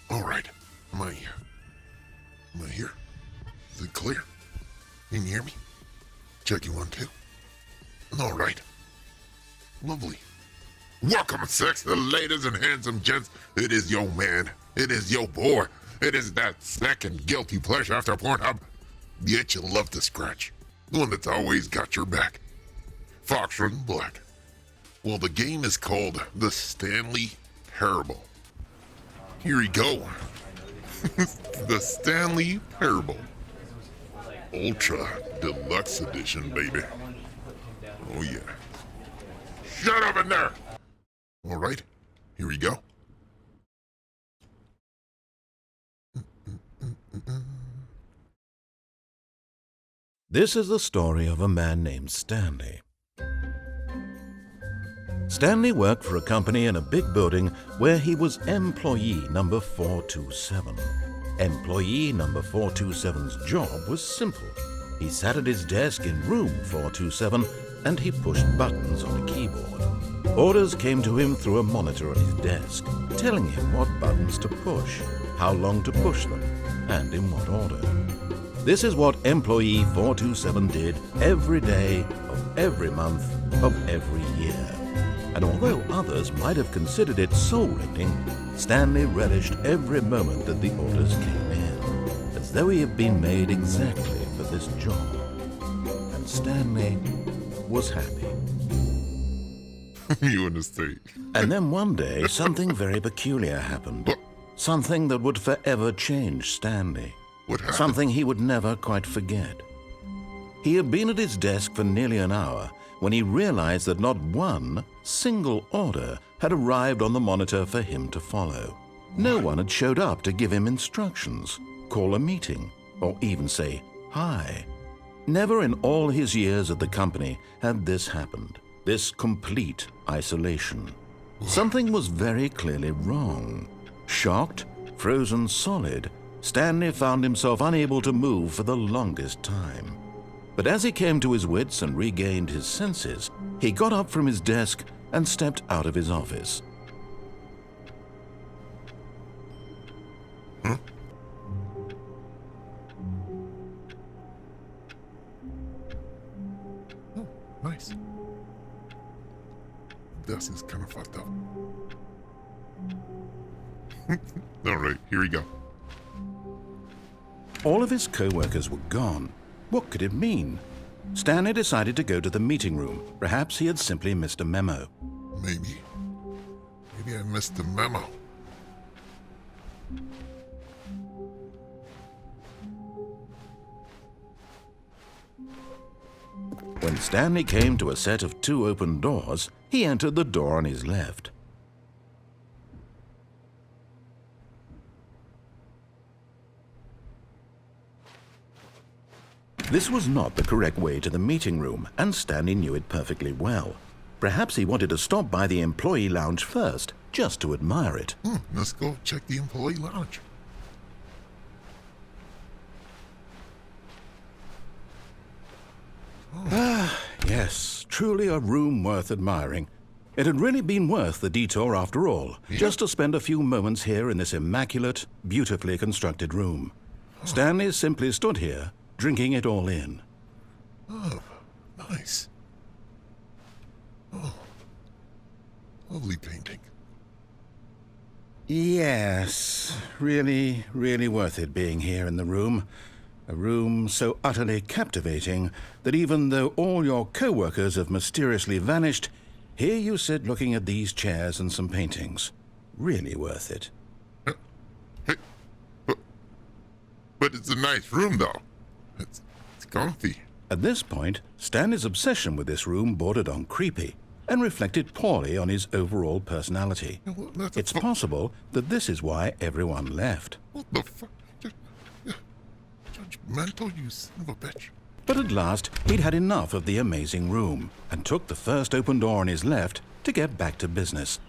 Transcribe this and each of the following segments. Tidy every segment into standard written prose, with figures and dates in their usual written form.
All right. Am I here? Is it clear? Can you hear me? Check you 1, 2. All right. Lovely. Welcome, sexy ladies and handsome gents. It is your man. It is your boy. It is that second guilty pleasure after Pornhub. The itch you love to scratch. The one that's always got your back. Foxtrot and Black. Well, the game is called the Stanley Parable. Here we go. The Stanley Parable. Ultra Deluxe Edition, baby. Oh, yeah. Shut up in there! All right, here we go. This is the story of a man named Stanley. Stanley worked for a company in a big building where he was employee number 427. Employee number 427's job was simple. He sat at his desk in room 427 and he pushed buttons on a keyboard. Orders came to him through a monitor on his desk, telling him what buttons to push, how long to push them, and in what order. This is what employee 427 did every day of every month of every year. And although others might have considered it soul-rending, Stanley relished every moment that the orders came in, as though he had been made exactly for this job. And Stanley was happy. You understand. And then one day, something very peculiar happened. What? Something that would forever change Stanley. What happened? Something he would never quite forget. He had been at his desk for nearly an hour when he realized that not one single order had arrived on the monitor for him to follow. No one had showed up to give him instructions, call a meeting, or even say hi. Never in all his years at the company had this happened, this complete isolation. Something was very clearly wrong. Shocked, frozen solid, Stanley found himself unable to move for the longest time. But as he came to his wits and regained his senses, he got up from his desk and stepped out of his office. Huh? Oh, nice. This is kind of fucked up. All right, here we go. All of his co-workers were gone. What could it mean? Stanley decided to go to the meeting room. Perhaps he had simply missed a memo. Maybe I missed the memo. When Stanley came to a set of 2 open doors, he entered the door on his left. This was not the correct way to the meeting room, and Stanley knew it perfectly well. Perhaps he wanted to stop by the employee lounge first, just to admire it. Let's go check the employee lounge. Yes, truly a room worth admiring. It had really been worth the detour after all, just to spend a few moments here in this immaculate, beautifully constructed room. Stanley simply stood here, drinking it all in. Oh, nice. Oh, lovely painting. Yes, really, really worth it being here in the room. A room so utterly captivating that even though all your co-workers have mysteriously vanished, here you sit looking at these chairs and some paintings. Really worth it. Hey, but it's a nice room, though. It's comfy. At this point, Stanley's obsession with this room bordered on creepy and reflected poorly on his overall personality. It's possible that this is why everyone left. What the fuck? Judgmental, you son of a bitch. But at last, he'd had enough of the amazing room and took the first open door on his left to get back to business.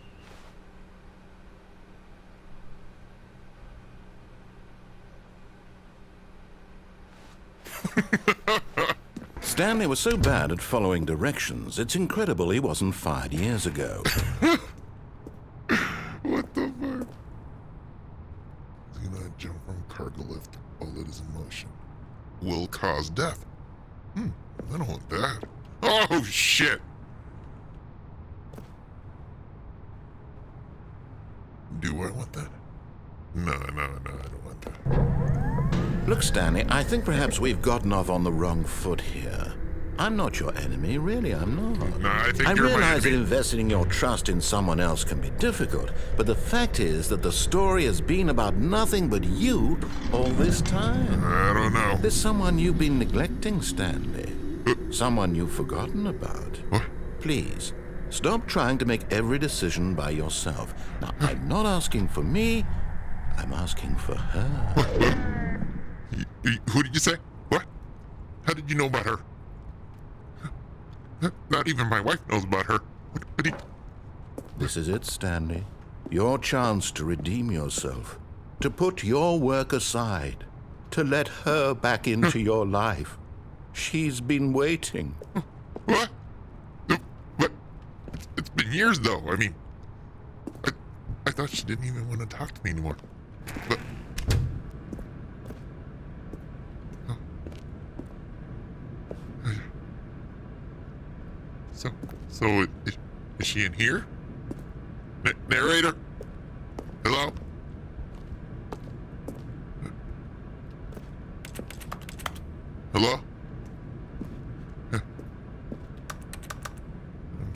Stanley was so bad at following directions, it's incredible he wasn't fired years ago. What the fuck? forklift while it is in motion will cause death. I don't want that. Oh, shit! Do I want that? No, I don't want that. Look, Stanley, I think perhaps we've gotten off on the wrong foot here. I'm not your enemy, really, I'm not. No, I think I you're my realize that enemy. investing your trust in someone else can be difficult, but the fact is that the story has been about nothing but you all this time. I don't know. There's someone you've been neglecting, Stanley. Someone you've forgotten about. What? Please, stop trying to make every decision by yourself. Now, I'm not asking for me, I'm asking for her. Who did you say? What? How did you know about her? Not even my wife knows about her. What did... This is it, Stanley. Your chance to redeem yourself, to put your work aside, to let her back into your life. She's been waiting. What? What? It's been years, though. I mean, I thought she didn't even want to talk to me anymore. But... So is she in here? Narrator? Hello? Hello?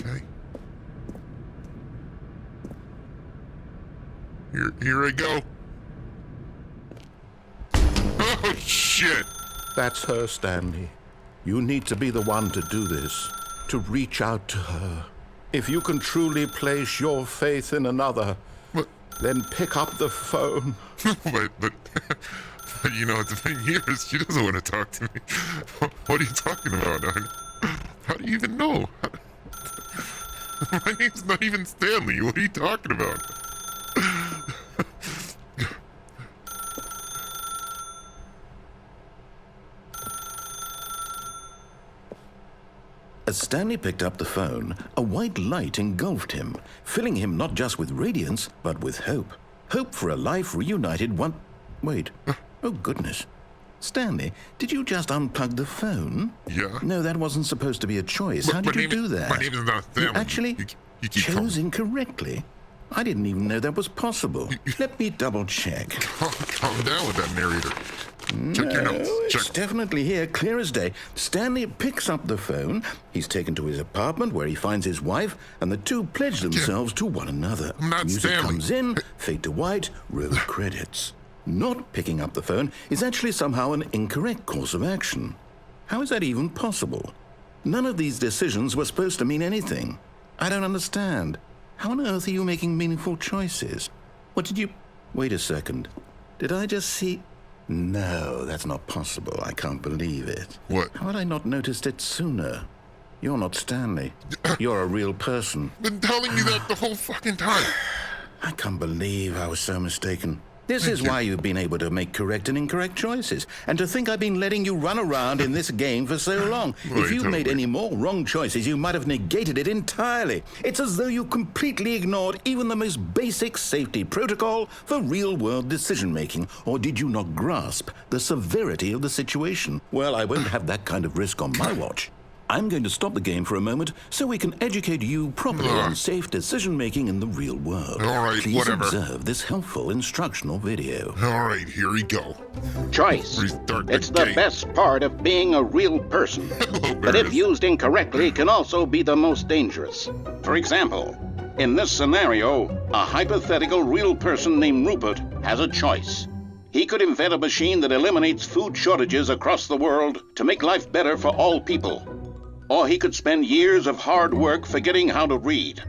Okay. Here I go. Oh, shit! That's her, Stanley. You need to be the one to do this, to reach out to her. If you can truly place your faith in another, What? then pick up the phone. but you know, it's been years. She doesn't want to talk to me. What are you talking about? How do you even know? My name's not even Stanley. What are you talking about? As Stanley picked up the phone, a white light engulfed him, filling him not just with radiance, but with hope. Hope for a life reunited one... Wait. Oh, goodness. Stanley, did you just unplug the phone? Yeah. No, that wasn't supposed to be a choice. How did you do that? My name is not Stanley. You actually you keep chose incorrectly? I didn't even know that was possible. Let me double check. Calm down with that narrator. Check your notes. It's Check. definitely here, clear as day. Stanley picks up the phone. He's taken to his apartment where he finds his wife, and the two pledge themselves to one another. I'm not Music Stanley. comes in, fade to white, roll credits. Not picking up the phone is actually somehow an incorrect course of action. How is that even possible? None of these decisions were supposed to mean anything. I don't understand. How on earth are you making meaningful choices? What did you... Wait a second. Did I just see... No, that's not possible. I can't believe it. What? How had I not noticed it sooner? You're not Stanley. You're a real person. Been telling me that the whole fucking time. I can't believe I was so mistaken. This is why you've been able to make correct and incorrect choices. And to think I've been letting you run around in this game for so long. If you made any more wrong choices, you might have negated it entirely. It's as though you completely ignored even the most basic safety protocol for real-world decision-making. Or did you not grasp the severity of the situation? Well, I won't have that kind of risk on my watch. I'm going to stop the game for a moment so we can educate you properly on safe decision-making in the real world. All right, Please whatever. observe this helpful instructional video. All right, here we go. Choice. Restart the It's the game. best part of being a real person. Hello, But if Barris. used incorrectly, can also be the most dangerous. For example, in this scenario, a hypothetical real person named Rupert has a choice. He could invent a machine that eliminates food shortages across the world to make life better for all people. Or he could spend years of hard work forgetting how to read.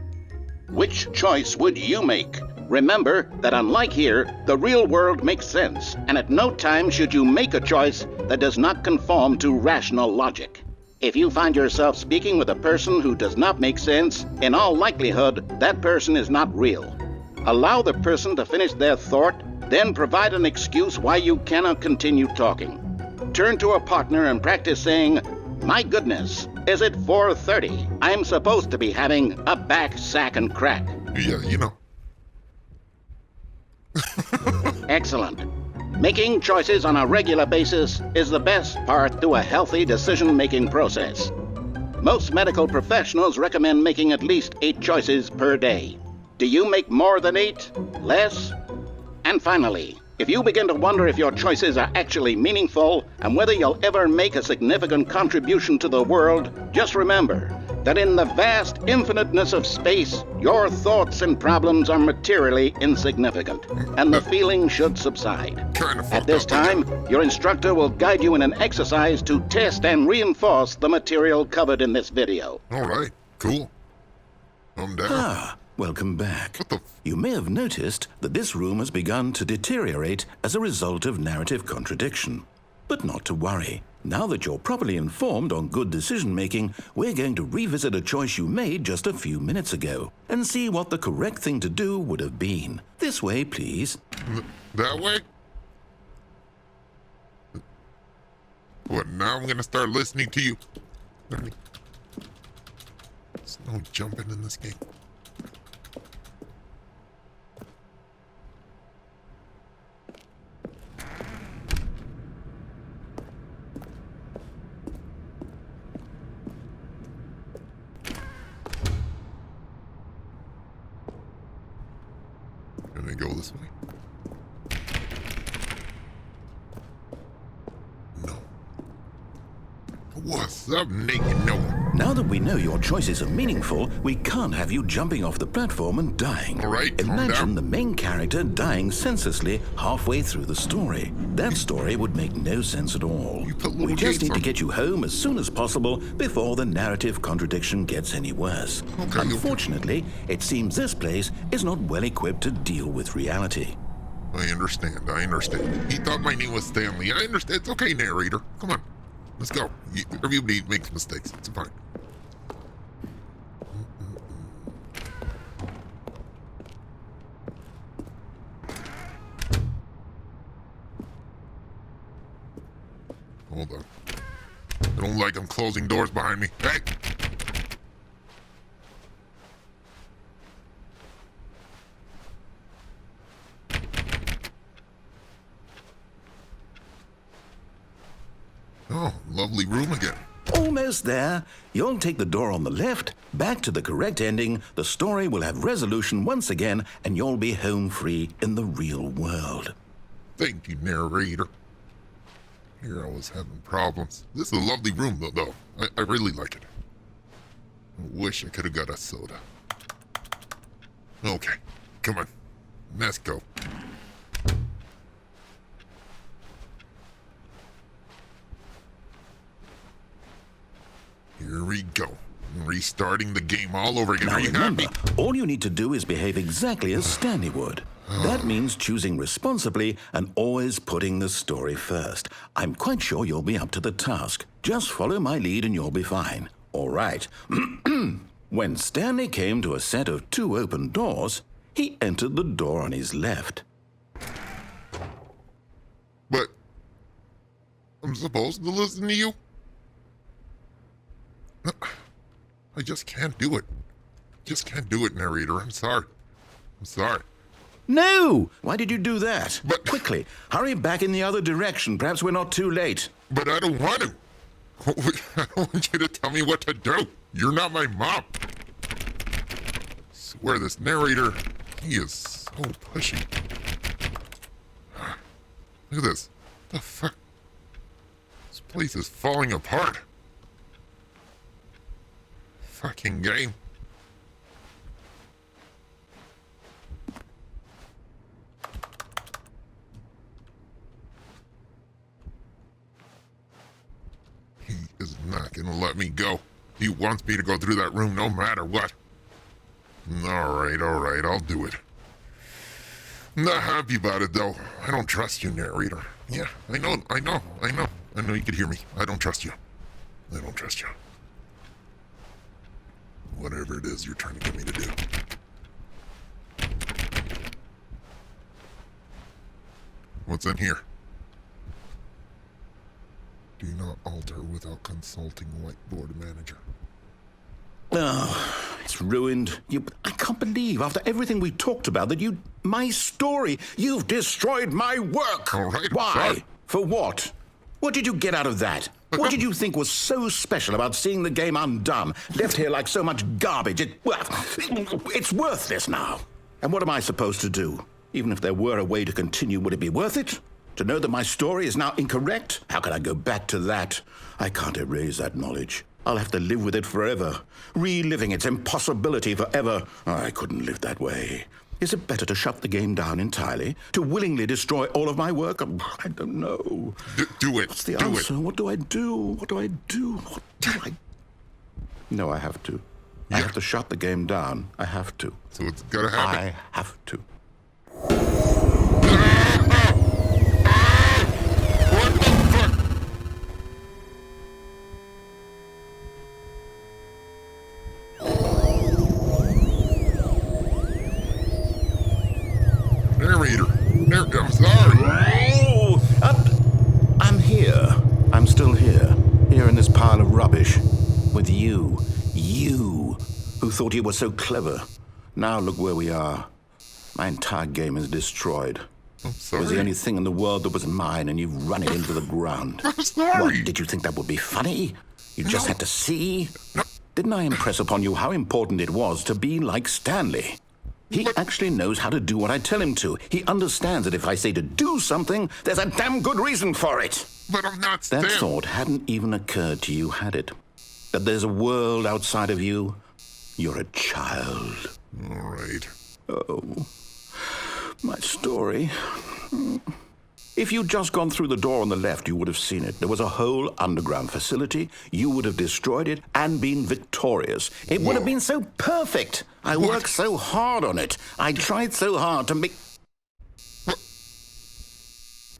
Which choice would you make? Remember that unlike here, the real world makes sense, and at no time should you make a choice that does not conform to rational logic. If you find yourself speaking with a person who does not make sense, in all likelihood, that person is not real. Allow the person to finish their thought, then provide an excuse why you cannot continue talking. Turn to a partner and practice saying, "My goodness, is it 4:30? I'm supposed to be having a back, sack, and crack." Yeah, you know. Excellent. Making choices on a regular basis is the best part to a healthy decision-making process. Most medical professionals recommend making at least 8 choices per day. Do you make more than 8? Less? And finally, if you begin to wonder if your choices are actually meaningful and whether you'll ever make a significant contribution to the world, just remember that in the vast infiniteness of space, your thoughts and problems are materially insignificant, and the feeling should subside. At this time, your instructor will guide you in an exercise to test and reinforce the material covered in this video. All right, cool. I'm down. Welcome back. What the You may have noticed that this room has begun to deteriorate as a result of narrative contradiction. But not to worry. Now that you're properly informed on good decision-making, we're going to revisit a choice you made just a few minutes ago and see what the correct thing to do would have been. This way, please. That way? What, now I'm gonna start listening to you? There's no jumping in this game. Can I go this way? No. What's up, naked Noah? Now that we know your choices are meaningful, we can't have you jumping off the platform and dying. All right, calm Imagine down. the main character dying senselessly halfway through the story. That story would make no sense at all. You put little We just gates need to on- get you home as soon as possible before the narrative contradiction gets any worse. Okay. Unfortunately, it seems this place is not well equipped to deal with reality. I understand. He thought my name was Stanley. I understand. It's okay, narrator. Come on. Let's go. Everybody makes mistakes. It's fine. Hold on. I don't like them closing doors behind me. Hey! Oh, lovely room again. Almost there. You'll take the door on the left, back to the correct ending, the story will have resolution once again, and you'll be home free in the real world. Thank you, narrator. Here I was having problems. This is a lovely room, though. I really like it. I wish I could have got a soda. Okay, come on. Let's go. Here we go. Restarting the game all over again. Now Are you remember, happy? all you need to do is behave exactly as Stanley would. That means choosing responsibly and always putting the story first. I'm quite sure you'll be up to the task. Just follow my lead and you'll be fine. All right. When Stanley came to a set of 2 open doors, he entered the door on his left. But I'm supposed to listen to you? No, I just can't do it. Just can't do it, narrator. I'm sorry. No! Why did you do that? But- Quickly, hurry back in the other direction. Perhaps we're not too late. But I don't want to. I don't want you to tell me what to do. You're not my mom. I swear this narrator, he is so pushy. Look at this. The fuck? This place is falling apart. Fucking game. He is not gonna let me go. He wants me to go through that room no matter what. Alright, I'll do it. I'm not happy about it though. I don't trust you, narrator. Yeah, I know you could hear me. I don't trust you. Whatever it is you're trying to get me to do. What's in here? Do not alter without consulting whiteboard manager. Oh, it's It's ruined. I can't believe, after everything we talked about, that my story, you've destroyed my work. All right, Why? sorry. For what? What did you get out of that? What did you think was so special about seeing the game undone, left here like so much garbage? It's worthless now. And what am I supposed to do? Even if there were a way to continue, would it be worth it? To know that my story is now incorrect? How can I go back to that? I can't erase that knowledge. I'll have to live with it forever, reliving its impossibility forever. I couldn't live that way. Is it better to shut the game down entirely? To willingly destroy all of my work? I don't know. Do it. What's the do answer? It. What do I do? What do I do? What do I... No, I have to. I have to shut the game down. I have to. So it's gotta happen. I have to. What the fuck? Narrator. I'm sorry. Oh, I'm here. I'm still here. Here in this pile of rubbish. With you. You, who thought you were so clever. Now look where we are. My entire game is destroyed. I'm It sorry. was the only thing in the world that was mine, and you've run it into the ground. I'm sorry. What, did you think that would be funny? You just had to see? No. Didn't I impress upon you how important it was to be like Stanley? He actually knows how to do what I tell him to. He understands that if I say to do something, there's a damn good reason for it. But I'm not That Stan. thought hadn't even occurred to you, had it? That there's a world outside of you? You're a child. All right. Oh, my story. If you'd just gone through the door on the left, you would have seen it. There was a whole underground facility. You would have destroyed it and been victorious. It would have been so perfect. I worked so hard on it. I tried so hard to make...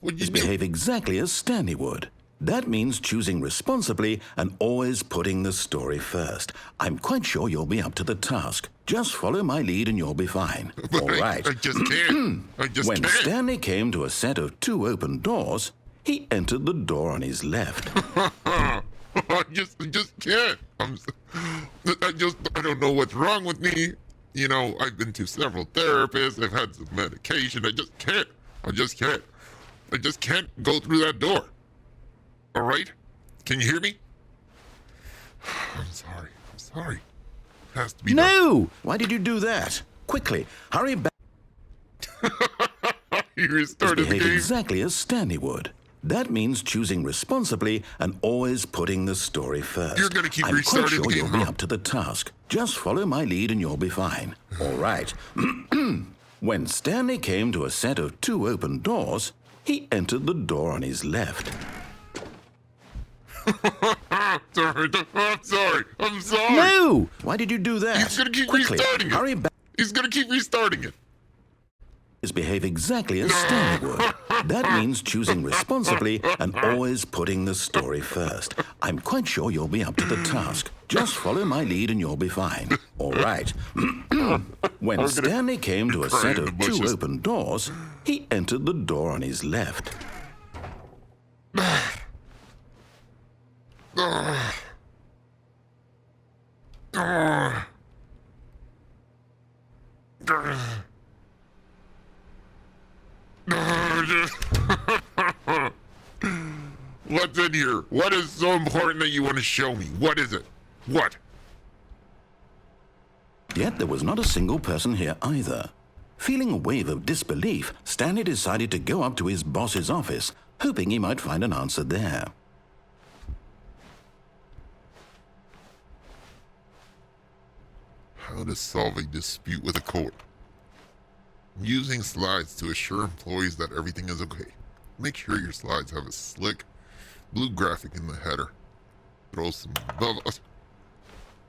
What'd you Just do? behave exactly as Stanley would. That means choosing responsibly and always putting the story first. I'm quite sure you'll be up to the task. Just follow my lead and you'll be fine. But All right. I just can't. I just When can't. Stanley came to a set of 2 open doors, he entered the door on his left. I just can't. I don't know what's wrong with me. You know, I've been to several therapists. I've had some medication. I just can't. I just can't go through that door. All right? Can you hear me? I'm sorry. Has to be done. No! Why did you do that? Quickly, hurry back. You restarted the Behave game. exactly as Stanley would. That means choosing responsibly and always putting the story first. You're gonna keep I'm quite restarting sure the game, you'll be huh? up to the task. Just follow my lead and you'll be fine. All right. When Stanley came to a set of 2 open doors, he entered the door on his left. I'm sorry. No! Why did you do that? He's gonna keep Quickly, restarting it. hurry back. He's gonna keep restarting it. Behave exactly as Stanley would. That means choosing responsibly and always putting the story first. I'm quite sure you'll be up to the task. Just follow my lead and you'll be fine. All right. When Stanley came to a cry set in of the 2 bushes. open doors, he entered the door on his left. What's in here? What is so important that you want to show me? What is it? What? Yet there was not a single person here either. Feeling a wave of disbelief, Stanley decided to go up to his boss's office, hoping he might find an answer there. How to solve a dispute with a court. Using slides to assure employees that everything is okay. Make sure your slides have a slick blue graphic in the header. Throw some bubbles.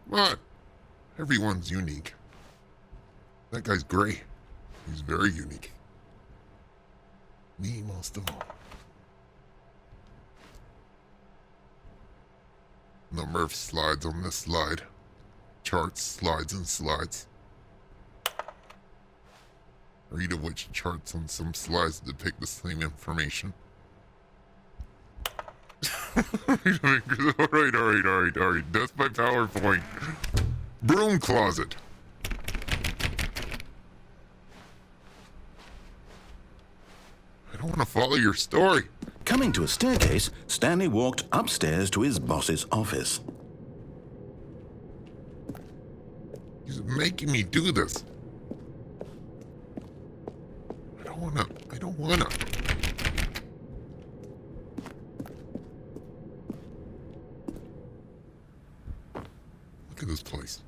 What? Everyone's unique. That guy's gray. He's very unique. Me most of all. Number of slides on this slide. Charts, slides, and slides. Read of which charts on some slides depict the same information. Alright. That's my PowerPoint. broom closet. I don't want to follow your story. Coming to a staircase, Stanley walked upstairs to his boss's office. He's making me do this. I don't wanna. Look at this place.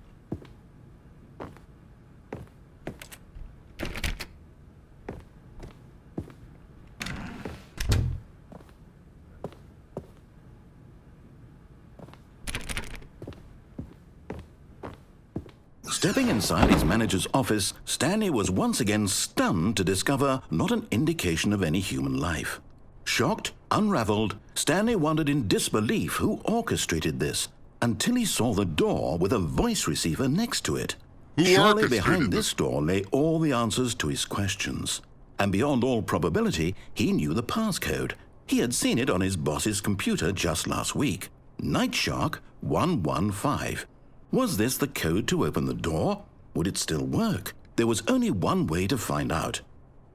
Stepping inside his manager's office, Stanley was once again stunned to discover not an indication of any human life. Shocked, unraveled, Stanley wondered in disbelief who orchestrated this, until he saw the door with a voice receiver next to it. Who Surely orchestrated behind this? this door lay all the answers to his questions. And beyond all probability, he knew the passcode. He had seen it on his boss's computer just last week. Night Shark 115. Was this the code to open the door? Would it still work? There was only one way to find out.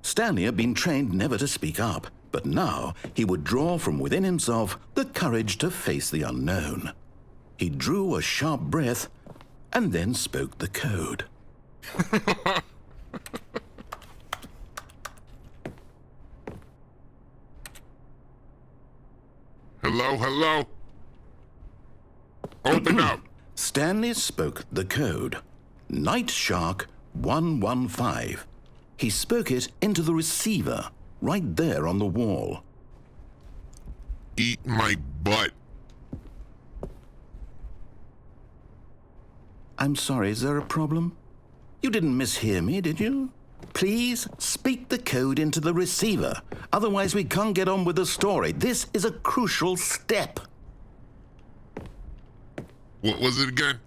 Stanley had been trained never to speak up, but now he would draw from within himself the courage to face the unknown. He drew a sharp breath and then spoke the code. Hello, hello. Open up. Stanley spoke the code. Night Shark 115. He spoke it into the receiver, right there on the wall. Eat my butt. I'm sorry, is there a problem? You didn't mishear me, did you? Please speak the code into the receiver. Otherwise, we can't get on with the story. This is a crucial step. What was it again?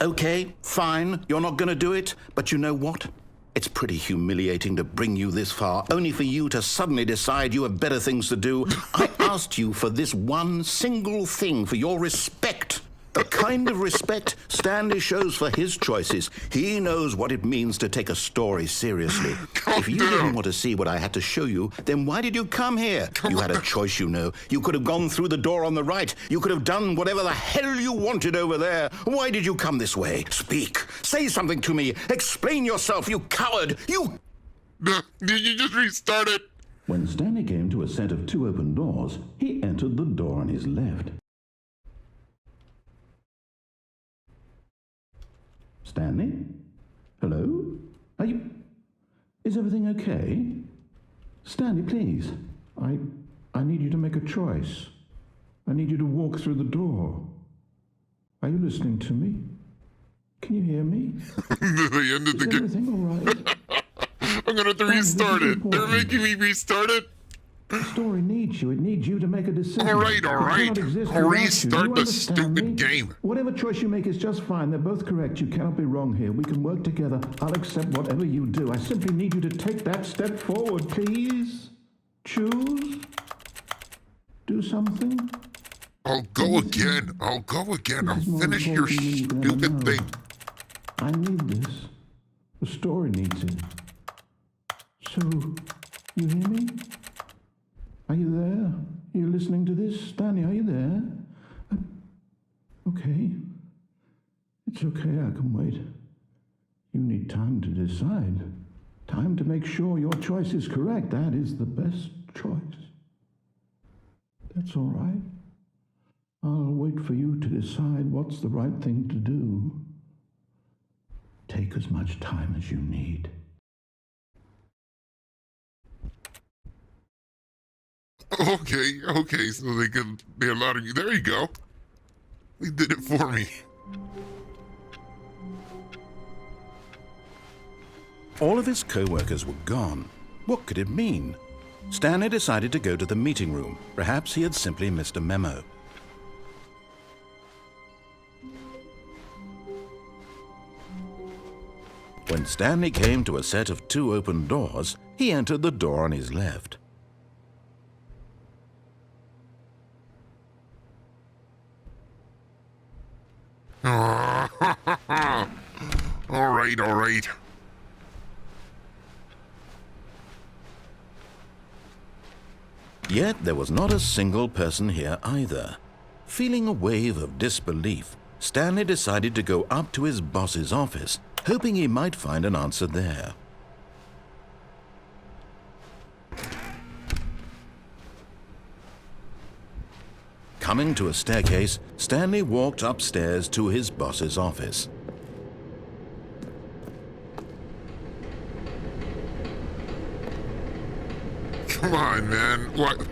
Okay, fine, you're not going to do it, but you know what? It's pretty humiliating to bring you this far, only for you to suddenly decide you have better things to do. I asked you for this one single thing, for your respect. The kind of respect Stanley shows for his choices. He knows what it means to take a story seriously. If you didn't want to see what I had to show you, then why did you come here? You had a choice, you know. You could have gone through the door on the right. You could have done whatever the hell you wanted over there. Why did you come this way? Speak. Say something to me. Explain yourself, you coward. You... Did you just restart it? When Stanley came to a set of two open doors, he entered the door on his left. Stanley? Hello? Are you... Is everything okay? Stanley, please. I need you to make a choice. I need you to walk through the door. Are you listening to me? Can you hear me? They ended the Is game. everything all right? I'm gonna have to restart it. They're important. making me restart it. The story needs you. It needs you to make a decision. All right. It cannot exist I'll without you. restart You the understand stupid me? game. Whatever choice you make is just fine. They're both correct. You cannot be wrong here. We can work together. I'll accept whatever you do. I simply need you to take that step forward, please. Choose. Do something. I'll go again. I'll This is more finish your important than you can ever stupid know. thing. I need this. The story needs it. So, you hear me? Are you there? Are you listening to this? Stanley, are you there? Okay. It's okay, I can wait. You need time to decide. Time to make sure your choice is correct. That is the best choice. That's all right. I'll wait for you to decide what's the right thing to do. Take as much time as you need. Okay, so they allowed you. There you go. They did it for me. All of his co-workers were gone. What could it mean? Stanley decided to go to the meeting room. Perhaps he had simply missed a memo. When Stanley came to a set of two open doors, he entered the door on his left. right, all right. Yet there was not a single person here either. Feeling a wave of disbelief, Stanley decided to go up to his boss's office, hoping he might find an answer there. Coming to a staircase, Stanley walked upstairs to his boss's office. Come on, man. What?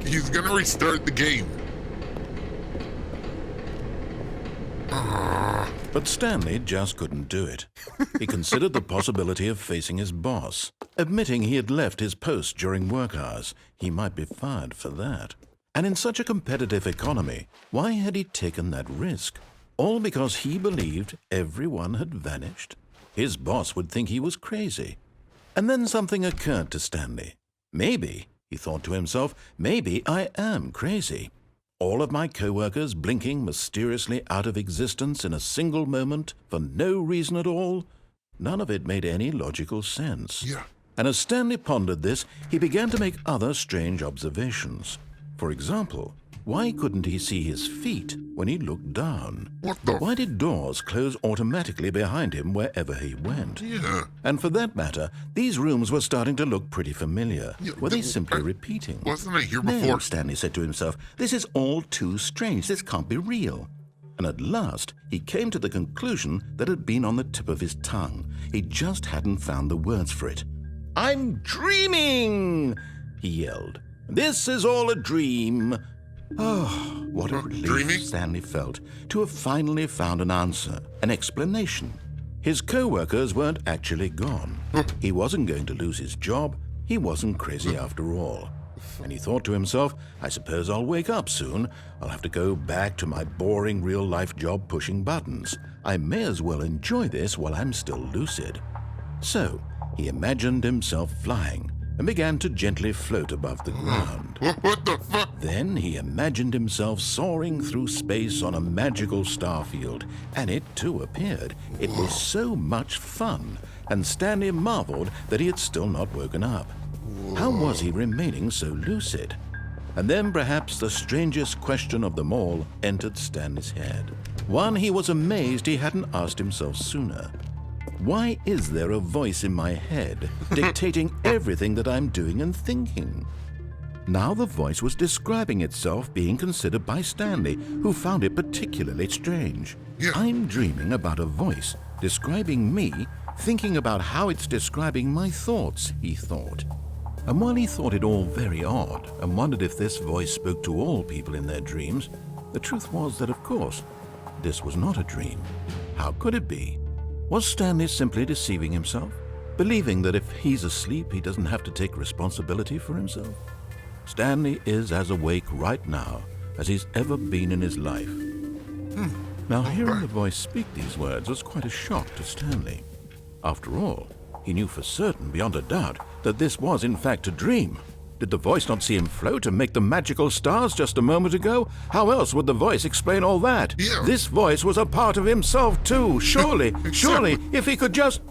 He's gonna restart the game. But Stanley just couldn't do it. He considered the possibility of facing his boss. Admitting he had left his post during work hours, he might be fired for that. And in such a competitive economy, why had he taken that risk? All because he believed everyone had vanished? His boss would think he was crazy. And then something occurred to Stanley. Maybe, he thought to himself, maybe I am crazy. All of my co-workers blinking mysteriously out of existence in a single moment for no reason at all? None of it made any logical sense. Yeah. And as Stanley pondered this, he began to make other strange observations. For example, why couldn't he see his feet when he looked down? What the? Why did doors close automatically behind him wherever he went? Yeah. And for that matter, these rooms were starting to look pretty familiar. Yeah, Were they simply repeating? Wasn't I here No, before? Stanley said to himself, this is all too strange. This can't be real. And at last, he came to the conclusion that had been on the tip of his tongue. He just hadn't found the words for it. I'm dreaming, he yelled. This is all a dream. Oh, what a relief Dreaming? Stanley felt to have finally found an answer, an explanation. His co-workers weren't actually gone. He wasn't going to lose his job. He wasn't crazy after all. And he thought to himself, I suppose I'll wake up soon. I'll have to go back to my boring real-life job pushing buttons. I may as well enjoy this while I'm still lucid. So, he imagined himself flying and began to gently float above the ground. What the fuck? Then he imagined himself soaring through space on a magical starfield, and it too appeared. It was so much fun, and Stanley marveled that he had still not woken up. How was he remaining so lucid? And then perhaps the strangest question of them all entered Stanley's head. One he was amazed he hadn't asked himself sooner. Why is there a voice in my head dictating everything that I'm doing and thinking? Now the voice was describing itself being considered by Stanley, who found it particularly strange. Yeah. I'm dreaming about a voice describing me, thinking about how it's describing my thoughts, he thought. And while he thought it all very odd and wondered if this voice spoke to all people in their dreams, the truth was that, of course, this was not a dream. How could it be? Was Stanley simply deceiving himself, believing that if he's asleep, he doesn't have to take responsibility for himself? Stanley is as awake right now as he's ever been in his life. Now, hearing the voice speak these words was quite a shock to Stanley. After all, he knew for certain, beyond a doubt, that this was in fact a dream. Did the voice not see him float and make the magical stars just a moment ago? How else would the voice explain all that? Yeah. This voice was a part of himself too. Surely, surely, if he could just...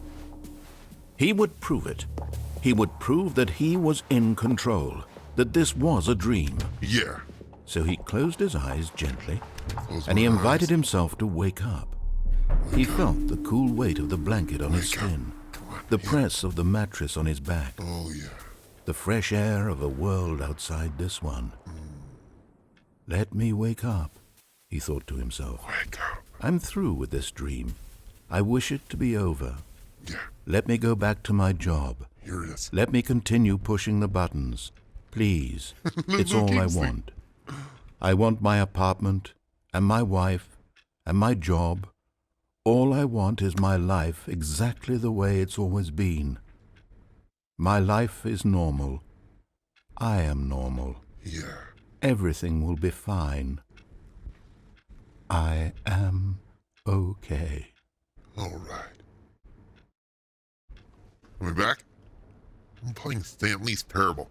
He would prove it. He would prove that he was in control, that this was a dream. Yeah. So he closed his eyes gently, Close and he my invited eyes. himself to wake up. He felt the cool weight of the blanket on his Wake up. skin, Come on. the press of the mattress on his back, Oh, yeah. the fresh air of a world outside this one. Let me wake up, he thought to himself. Wake up. I'm through with this dream. I wish it to be over. Yeah. Let me go back to my job. Here it is. Let me continue pushing the buttons. Please, it's all I want. I want my apartment, and my wife, and my job. All I want is my life exactly the way it's always been. My life is normal. I am normal. Yeah. Everything will be fine. I am okay. All right. Am I back? I'm playing Stanley's Parable.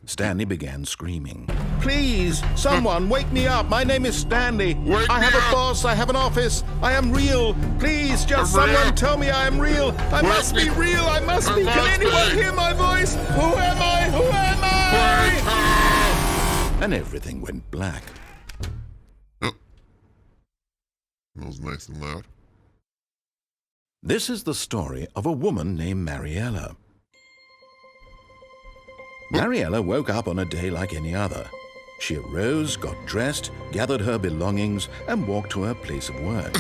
Stanley began screaming. Please, someone, wake me up. My name is Stanley. Wake I have me a up. boss. I have an office. I am real. Please, just I'm real. someone tell me I am real. I Wake must be me. real. I must I be. must Can anyone be. hear my voice? Who am I? Who am I? And everything went black. Oh. That was nice and loud. This is the story of a woman named Mariella. Mariella woke up on a day like any other. She arose, got dressed, gathered her belongings, and walked to her place of work.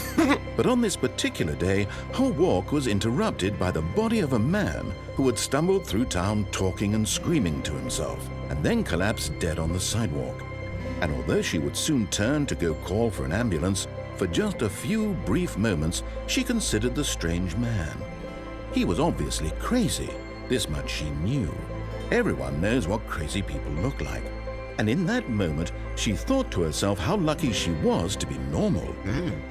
But on this particular day, her walk was interrupted by the body of a man who had stumbled through town talking and screaming to himself, and then collapsed dead on the sidewalk. And although she would soon turn to go call for an ambulance, for just a few brief moments she considered the strange man. He was obviously crazy, this much she knew. Everyone knows what crazy people look like. And in that moment, she thought to herself how lucky she was to be normal.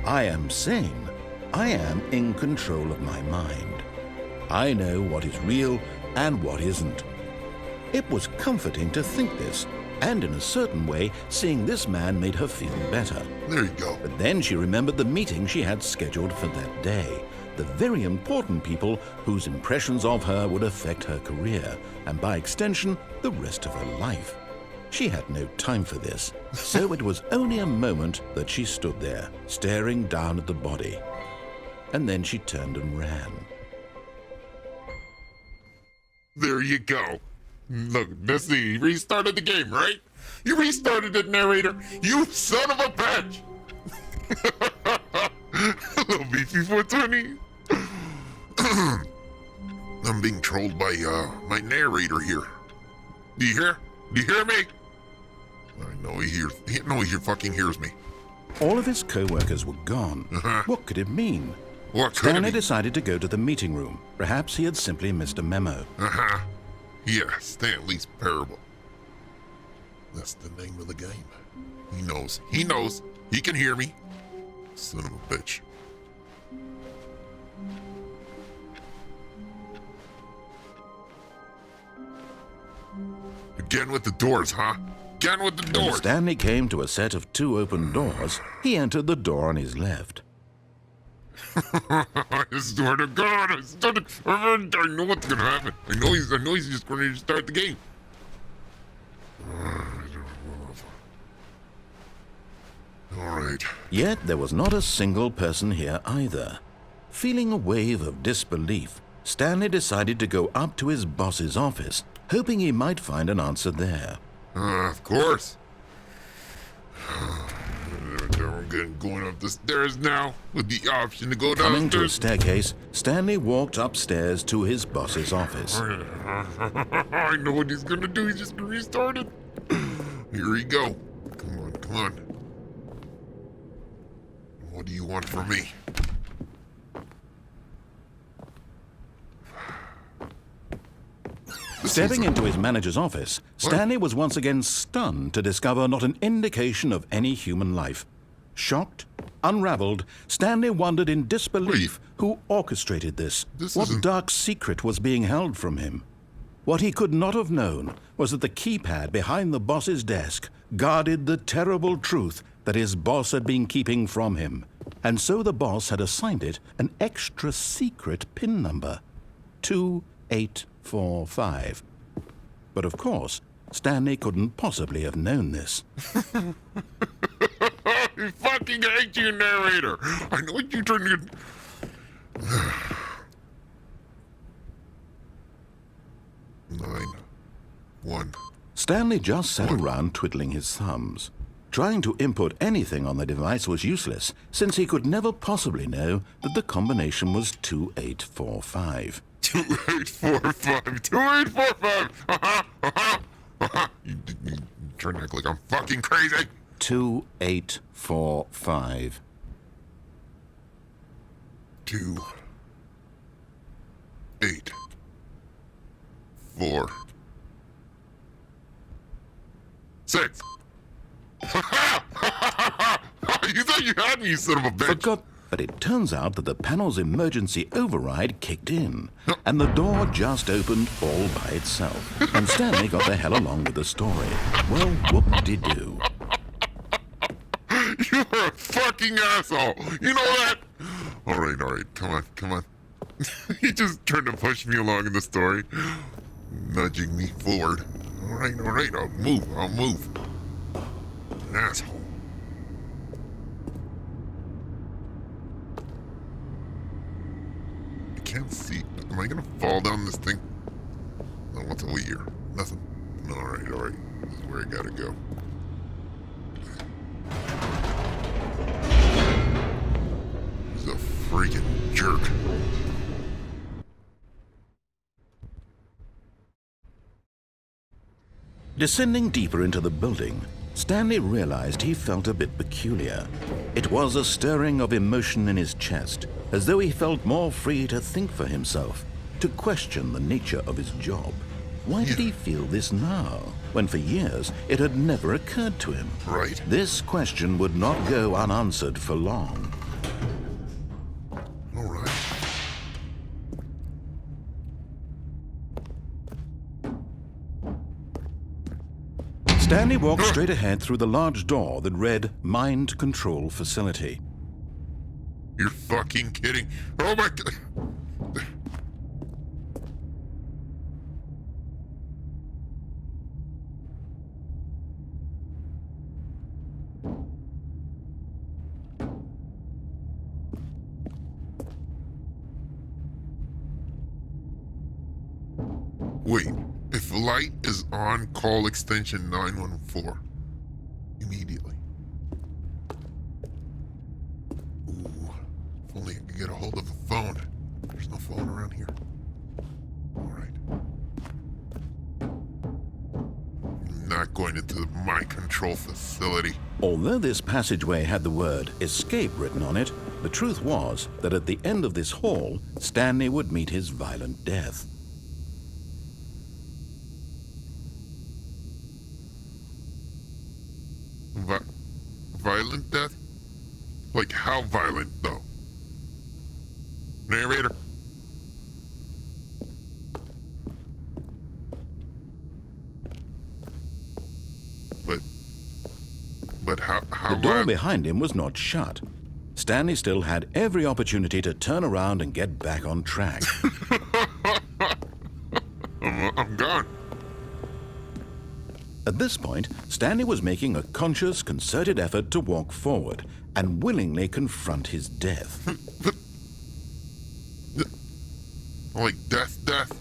I am sane. I am in control of my mind. I know what is real and what isn't. It was comforting to think this, and in a certain way, seeing this man made her feel better. There you go. But then she remembered the meeting she had scheduled for that day. The very important people whose impressions of her would affect her career, and by extension, the rest of her life. She had no time for this, so it was only a moment that she stood there, staring down at the body. And then she turned and ran. There you go. Look, let's see. You restarted the game, right? You restarted it, narrator. You son of a bitch. Hello, Beefy 420. I'm being trolled by my narrator here. Do you hear? Do you hear me? I know he hears. He fucking hears me. All of his co-workers were gone. What could it mean? What could Stanley it be? decided to go to the meeting room. Perhaps he had simply missed a memo. Yeah, Stanley's Parable. That's the name of the game. He knows. He knows. He can hear me. Son of a bitch. Again with the doors, huh? Again with the When doors. Stanley came to a set of 2 open doors, he entered the door on his left. I swear to God, I know what's gonna happen. I know he's just going to start the game. All right. Yet there was not a single person here either. Feeling a wave of disbelief, Stanley decided to go up to his boss's office, hoping he might find an answer there. Of course. I'm going up the stairs now with the option to go Coming to a downstairs. staircase, Stanley walked upstairs to his boss's office. I know what he's gonna do. He's just gonna restart it. Here we go. Come on, come on. What do you want from me? Stepping into his manager's office, Stanley was once again stunned to discover not an indication of any human life. Shocked, unraveled, Stanley wondered in disbelief who orchestrated this. This What isn't- dark secret was being held from him? What he could not have known was that the keypad behind the boss's desk guarded the terrible truth that his boss had been keeping from him. And so the boss had assigned it an extra secret PIN number, 2845. But of course, Stanley couldn't possibly have known this. I fucking hate you, narrator. I know what you're trying to. 9, 1. Stanley just sat around twiddling his thumbs. Trying to input anything on the device was useless, since he could never possibly know that the combination was 2845. 2845. 2845. You trying to act like I'm fucking crazy. 2845. 2, 8, 4, 6. You thought you had me, you son of a bitch. For God... But it turns out that the panel's emergency override kicked in, and the door just opened all by itself. And Stanley got the hell along with the story. Well, whoop-de-doo. You're a fucking asshole. You know that? All right. Come on. He just tried to push me along in the story, nudging me forward. All right. I'll move. An asshole. I can't see. Am I gonna fall down this thing? No, what's over here? Nothing. All right. This is where I gotta go. He's a freaking jerk. Descending deeper into the building, Stanley realized he felt a bit peculiar. It was a stirring of emotion in his chest, as though he felt more free to think for himself, to question the nature of his job. Why did he feel this now, when for years it had never occurred to him? Right. This question would not go unanswered for long. All right. Stanley walked straight ahead through the large door that read Mind Control Facility. You're fucking kidding. Oh my god. Wait, if light is on, call extension 914 immediately. Ooh, if only I could get a hold of a phone. There's no phone around here. All right. I'm not going into the mind control facility. Although this passageway had the word escape written on it, the truth was that at the end of this hall, Stanley would meet his violent death. Violent death? Like how violent, though? Narrator? But how The door behind him was not shut. Stanley still had every opportunity to turn around and get back on track. I'm gone. At this point, Stanley was making a conscious, concerted effort to walk forward and willingly confront his death. Like death?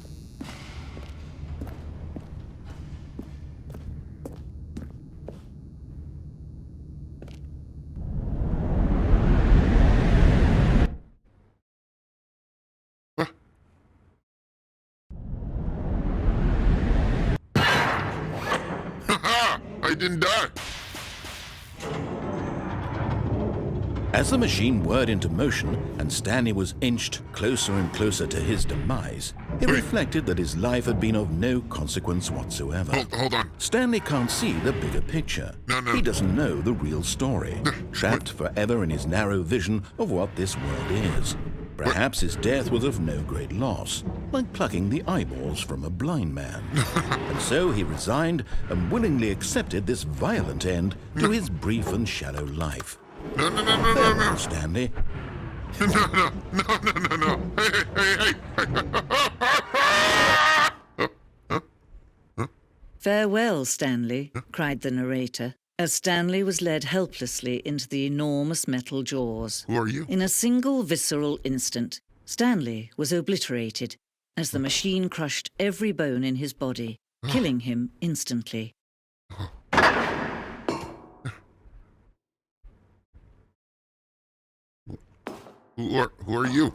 I didn't die. As the machine whirred into motion and Stanley was inched closer and closer to his demise, he reflected that his life had been of no consequence whatsoever. Hold on. Stanley can't see the bigger picture. No. He doesn't know the real story, trapped forever in his narrow vision of what this world is. Perhaps his death was of no great loss, like plucking the eyeballs from a blind man. And so he resigned and willingly accepted this violent end to his brief and shallow life. No. Farewell, Stanley. No. Hey. "Farewell, Stanley," cried the narrator, as Stanley was led helplessly into the enormous metal jaws. Who are you? In a single visceral instant, Stanley was obliterated as the machine crushed every bone in his body, killing him instantly. Who are you?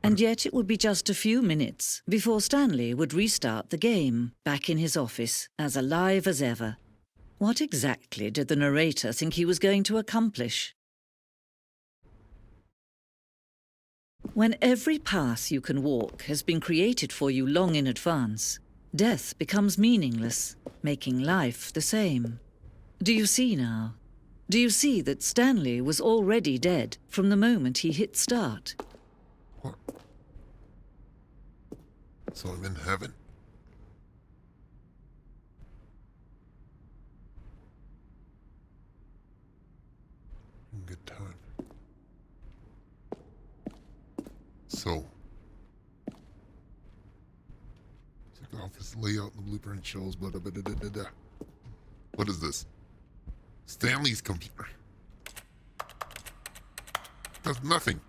And yet it would be just a few minutes before Stanley would restart the game, back in his office, as alive as ever. What exactly did the narrator think he was going to accomplish? When every path you can walk has been created for you long in advance, Death becomes meaningless, making life the same. Do you see now? Do you see that Stanley was already dead from the moment he hit start? What? So I'm in heaven? In good time. So, check office layout and the blueprint shows, blah, blah, blah, blah, blah, blah. What is this? Stanley's computer. Does nothing.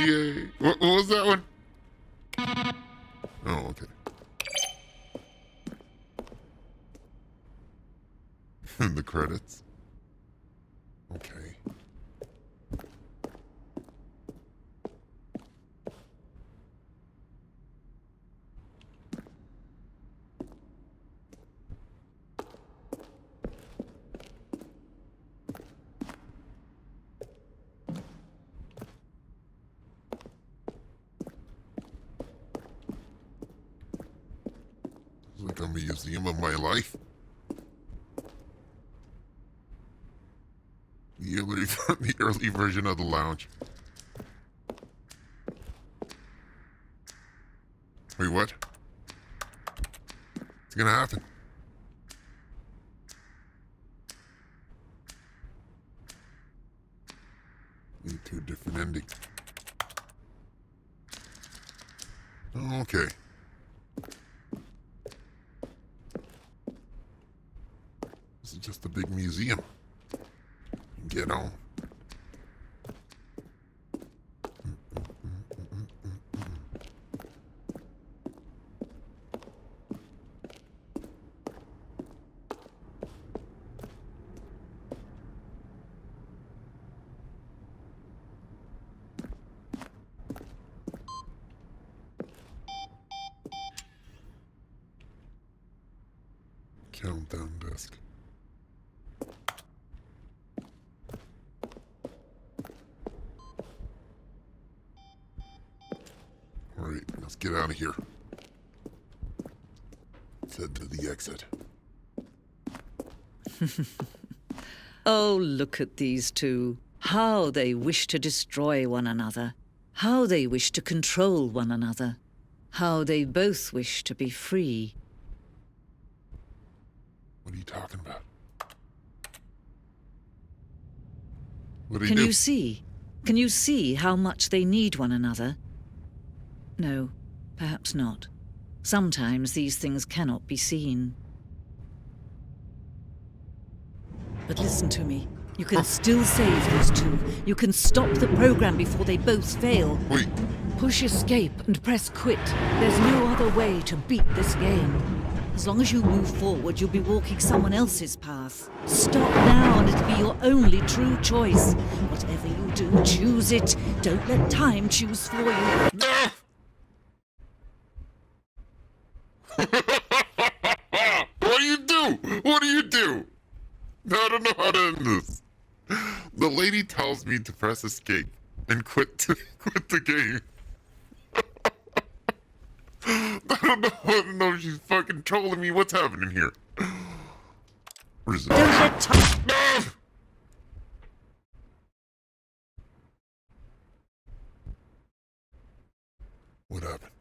Yay. What was that one? Oh, okay. The credits. Okay. It's like I'm a museum of my life. The early version of the lounge. Wait, what? What's gonna happen? Need two different endings. Oh, okay. This is just a big museum. Get on. Countdown desk. Alright, let's get out of here. Let's head to the exit. Oh, look at these two. How they wish to destroy one another. How they wish to control one another. How they both wish to be free. What are you talking about? What do Can do? you see? Can you see how much they need one another? No, perhaps not. Sometimes these things cannot be seen. But listen to me. You can still save those two. You can stop the program before they both fail. Wait, Push escape and press quit. There's no other way to beat this game. As long as you move forward, you'll be walking someone else's path. Stop now and it'll be your only true choice. Whatever you do, choose it. Don't let time choose for you. what do you do? What do you do? I don't know how to end this. The lady tells me to press escape and quit the game. I don't know if she's fucking trolling me. What's happening here? What is it? Don't let time... No! What happened?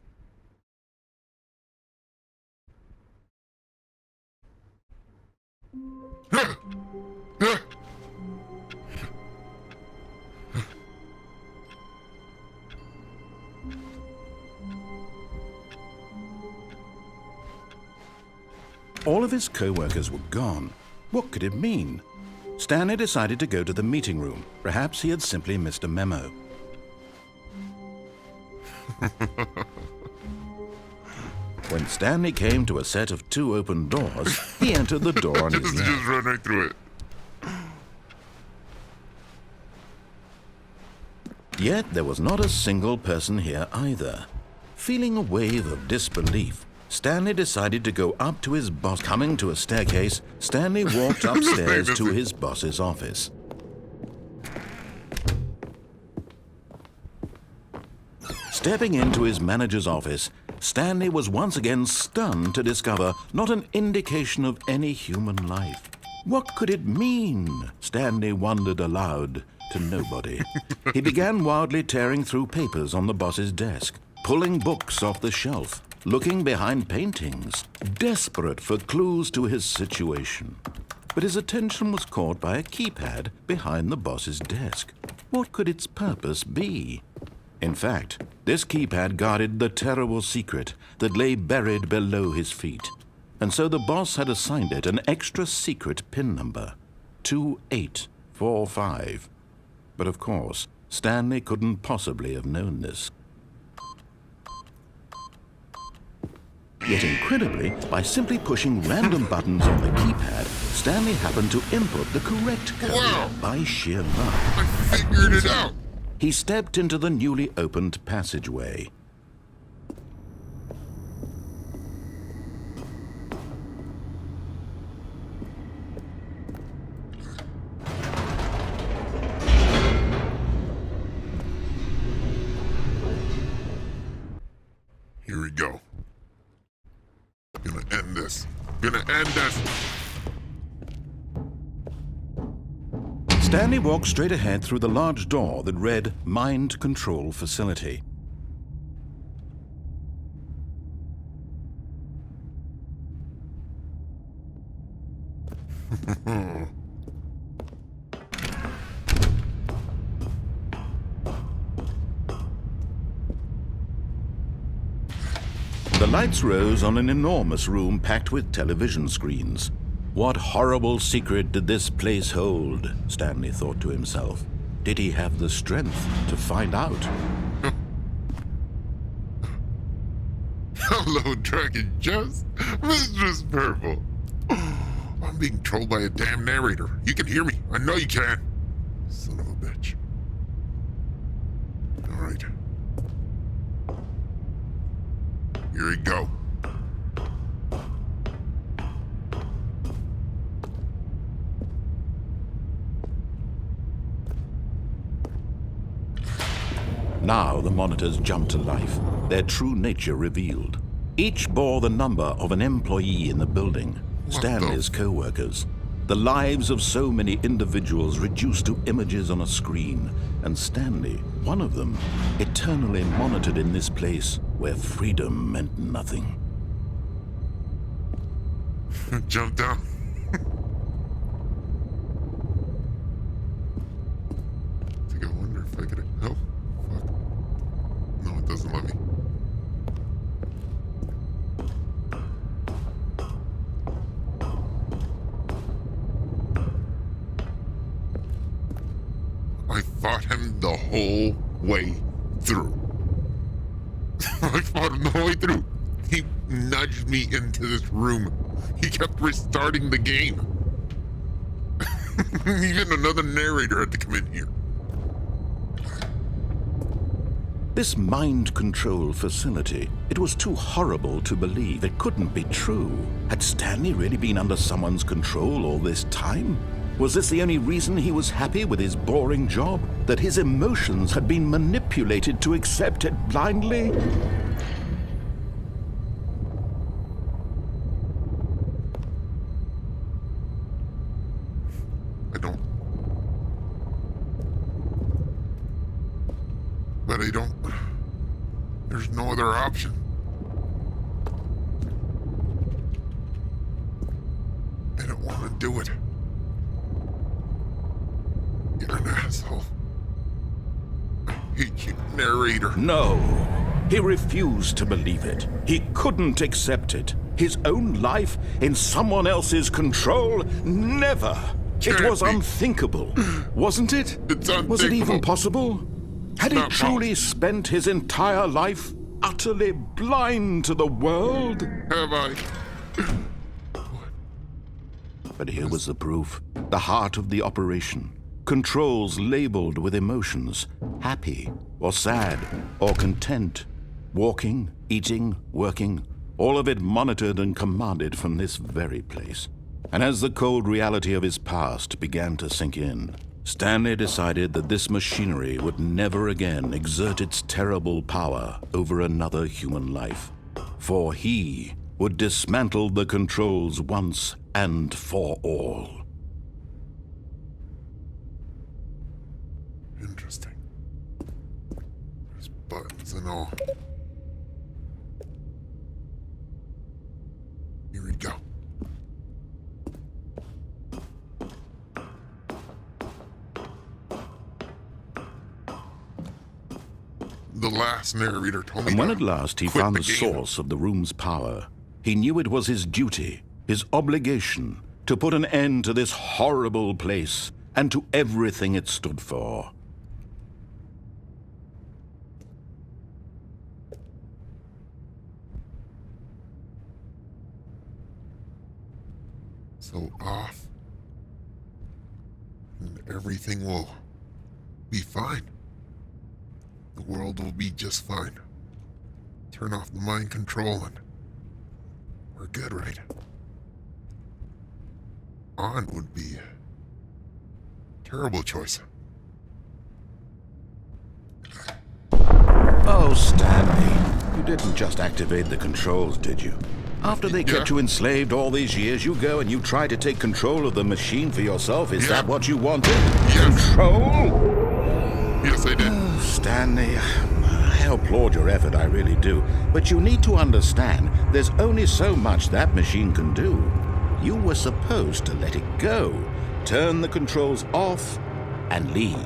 All of his co-workers were gone. What could it mean? Stanley decided to go to the meeting room. Perhaps he had simply missed a memo. When Stanley came to a set of 2 open doors, he entered the door on his left. Just run right through it. Yet there was not a single person here either. Feeling a wave of disbelief, Stanley decided to go up to his boss. Coming to a staircase, Stanley walked upstairs to his boss's office. Stepping into his manager's office, Stanley was once again stunned to discover not an indication of any human life. What could it mean? Stanley wondered aloud to nobody. He began wildly tearing through papers on the boss's desk, pulling books off the shelf, looking behind paintings, desperate for clues to his situation. But his attention was caught by a keypad behind the boss's desk. What could its purpose be? In fact, this keypad guarded the terrible secret that lay buried below his feet. And so the boss had assigned it an extra secret PIN number, 2845. But of course, Stanley couldn't possibly have known this. Yet incredibly, by simply pushing random buttons on the keypad, Stanley happened to input the correct code. Wow. By sheer luck. I figured it out. He stepped into the newly opened passageway. Here we go. Gonna end this. Gonna end this. Stanley walked straight ahead through the large door that read Mind Control Facility. The lights rose on an enormous room packed with television screens. What horrible secret did this place hold? Stanley thought to himself. Did he have the strength to find out? Hello, Dragon Just. Mistress Purple. I'm being trolled by a damn narrator. You can hear me. I know you can. Son of a bitch. All right. Here we go. Now the monitors jumped to life, their true nature revealed. Each bore the number of an employee in the building, Stanley's co-workers. The lives of so many individuals reduced to images on a screen, and Stanley, one of them, eternally monitored in this place where freedom meant nothing. Jump down. I wonder if I could. Oh, fuck. No, it doesn't let me. I fought him the whole way through. I fought him the whole way through. He nudged me into this room. He kept restarting the game. Even another narrator had to come in here. This mind control facility, it was too horrible to believe. It couldn't be true. Had Stanley really been under someone's control all this time? Was this the only reason he was happy with his boring job? That his emotions had been manipulated to accept it blindly? But I don't. There's no other option. I don't want to do it. You're an asshole. I hate you, narrator. No. He refused to believe it. He couldn't accept it. His own life in someone else's control? Never. It was unthinkable, wasn't it? It's unthinkable. Was it even possible? Had he Not truly spent his entire life utterly blind to the world? Have I? But here was the proof. The heart of the operation. Controls labeled with emotions. Happy, or sad, or content. Walking, eating, working, all of it monitored and commanded from this very place. And as the cold reality of his past began to sink in, Stanley decided that this machinery would never again exert its terrible power over another human life. For he would dismantle the controls once and for all. Interesting. There's buttons and all. Here we go. The last narrator told me And when to at last he quit found the game. source of the room's power, he knew it was his duty, his obligation, to put an end to this horrible place and to everything it stood for. So off, and everything will be fine. The world will be just fine. Turn off the mind control and we're good, right? On would be a terrible choice. Oh, Stanley, you didn't just activate the controls, did you? After they kept you enslaved all these years, you go and you try to take control of the machine for yourself. Is that what you wanted? Yes. Control? Yes, I did. Oh, Stanley, I applaud your effort, I really do. But you need to understand, there's only so much that machine can do. You were supposed to let it go, turn the controls off, and leave.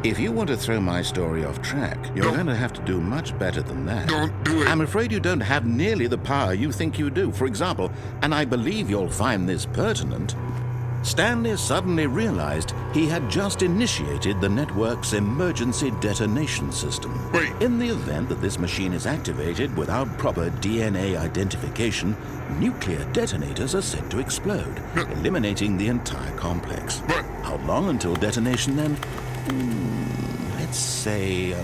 If you want to throw my story off track, you're going to have to do much better than that. Don't do it. I'm afraid you don't have nearly the power you think you do. For example, and I believe you'll find this pertinent, Stanley suddenly realized he had just initiated the network's emergency detonation system. Wait. In the event that this machine is activated without proper DNA identification, nuclear detonators are said to explode, eliminating the entire complex. But- How long until detonation then? Let's say,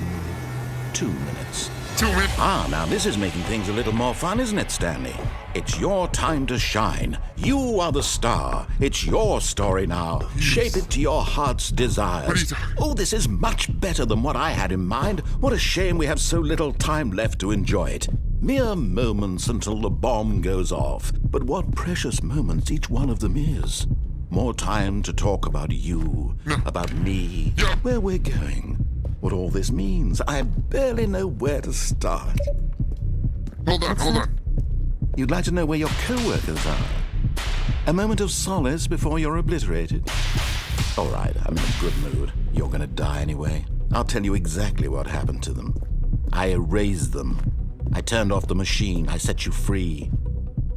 2 minutes. 2 minutes. Ah, now this is making things a little more fun, isn't it, Stanley? It's your time to shine. You are the star. It's your story now. Shape it to your heart's desires. What are you talking- Oh, this is much better than what I had in mind. What a shame we have so little time left to enjoy it. Mere moments until the bomb goes off. But what precious moments each one of them is. More time to talk about you, about me, Yeah. where we're going, what all this means. I barely know where to start. Hold on. You'd like to know where your co-workers are? A moment of solace before you're obliterated? All right, I'm in a good mood. You're gonna die anyway. I'll tell you exactly what happened to them. I erased them. I turned off the machine. I set you free.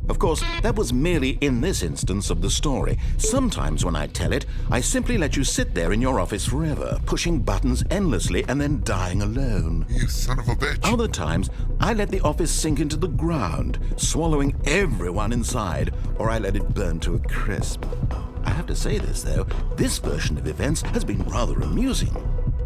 Of course, that was merely in this instance of the story. Sometimes when I tell it, I simply let you sit there in your office forever, pushing buttons endlessly and then dying alone. You son of a bitch. Other times, I let the office sink into the ground, swallowing everyone inside, or I let it burn to a crisp. I have to say this, though, this version of events has been rather amusing.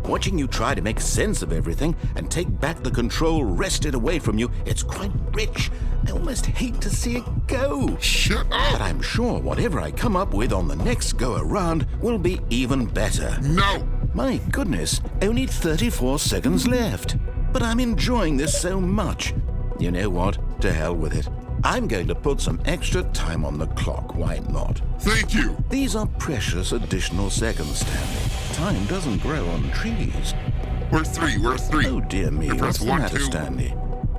Watching you try to make sense of everything and take back the control wrested away from you, it's quite rich. I almost hate to see it go. Shut But up. I'm sure whatever I come up with on the next go-around will be even better. No. My goodness, only 34 seconds left. But I'm enjoying this so much. You know what? To hell with it. I'm going to put some extra time on the clock, why not? Thank you. These are precious additional seconds, Stanley. Time doesn't grow on trees. We're three. Oh dear me, You what's press the 1, matter, 2. Stanley?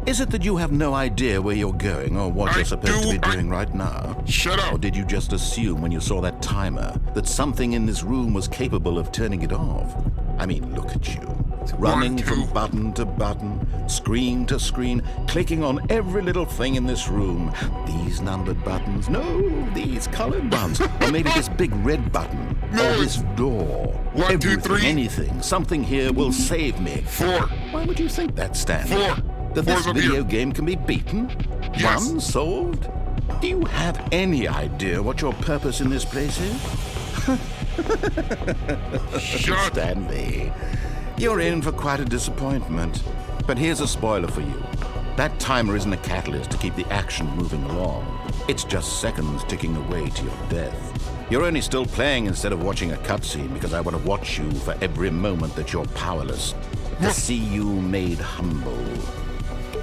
Is it that you have no idea where you're going or what I you're supposed to do. be doing right now? Shut up. Or did you just assume when you saw that timer that something in this room was capable of turning it off? I mean, look at you. Running 1, 2. from button to button, screen to screen, clicking on every little thing in this room. These numbered buttons, no, these colored ones. Or maybe this big red button. No. Or this door. 1, 2, Everything, 3. anything, something here will save me. 4. Why would you think that, Stan? 4. That this 4's up video here. game can be beaten? Yes. Won? Solved? Do you have any idea what your purpose in this place is? Shut. Stanley, you're in for quite a disappointment. But here's a spoiler for you. That timer isn't a catalyst to keep the action moving along. It's just seconds ticking away to your death. You're only still playing instead of watching a cutscene because I want to watch you for every moment that you're powerless. To see you made humble.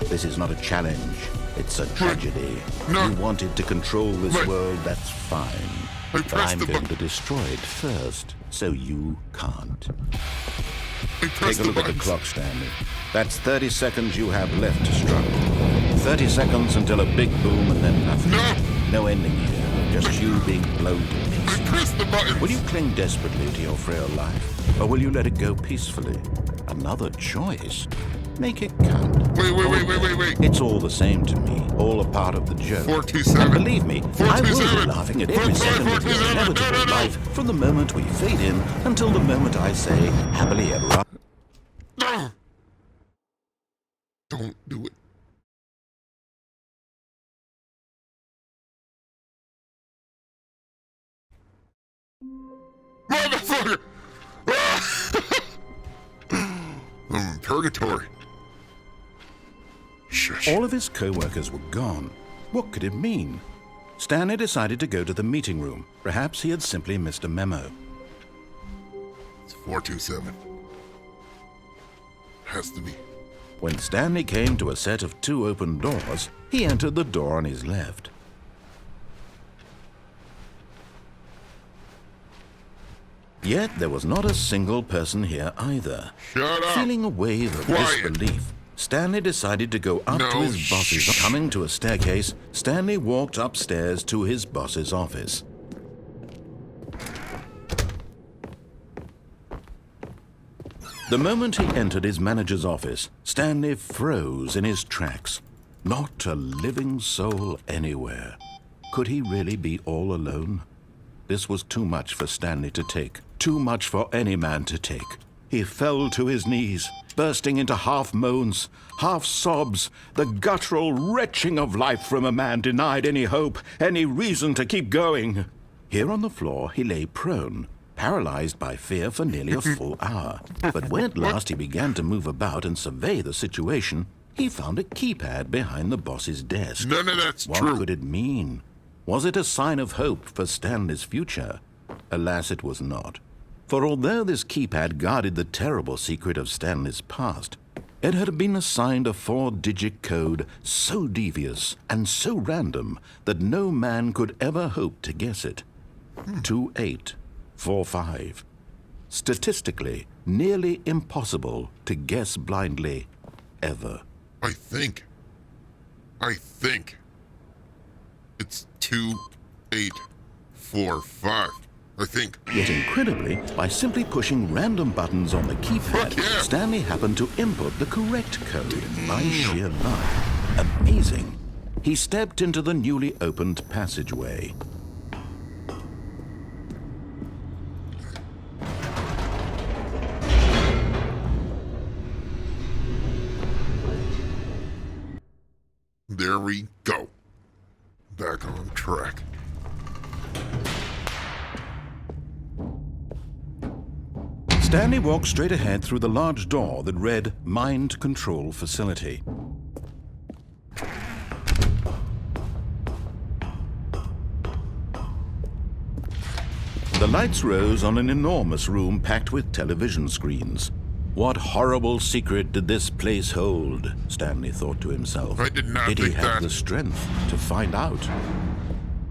This is not a challenge. It's a tragedy. You wanted to control this world, that's fine. But I'm going to destroy it first, so you can't. Take a look at the clock, Stanley. That's 30 seconds you have left to struggle. 30 seconds until a big boom and then nothing. No ending here. Just you being blown to pieces. Press the button. Will you cling desperately to your frail life? Or will you let it go peacefully? Another choice. Make it count. Wait. It's all the same to me. All a part of the joke. 427. And believe me, I will 427. be laughing at every second of your inevitable life from the moment we fade in until the moment I say, happily ever after. No! Don't do it. Motherfucker! I'm in purgatory. Shush. All of his co-workers were gone. What could it mean? Stanley decided to go to the meeting room. Perhaps he had simply missed a memo. It's 427. Has to be. When Stanley came to a set of 2 open doors, he entered the door on his left. Yet there was not a single person here either. Shut up! Feeling a wave of Quiet. disbelief, Stanley decided to go up to his boss's. Coming to a staircase, Stanley walked upstairs to his boss's office. The moment he entered his manager's office, Stanley froze in his tracks. Not a living soul anywhere. Could he really be all alone? This was too much for Stanley to take. Too much for any man to take. He fell to his knees, bursting into half moans, half sobs, the guttural retching of life from a man denied any hope, any reason to keep going. Here on the floor, he lay prone, paralyzed by fear for nearly a full hour. But when at last he began to move about and survey the situation, he found a keypad behind the boss's desk. None of that's What true. could it mean? Was it a sign of hope for Stanley's future? Alas, it was not. For although this keypad guarded the terrible secret of Stanley's past, it had been assigned a 4-digit code so devious and so random that no man could ever hope to guess it. 2845. Statistically, nearly impossible to guess blindly, ever. I think it's 2845. I think. Yet incredibly, by simply pushing random buttons on the keypad, yeah. Stanley happened to input the correct code by sheer luck. Amazing. He stepped into the newly opened passageway. There we go. Back on track. Stanley walked straight ahead through the large door that read Mind Control Facility. The lights rose on an enormous room packed with television screens. What horrible secret did this place hold? Stanley thought to himself. I did not Did he think have that. the strength to find out?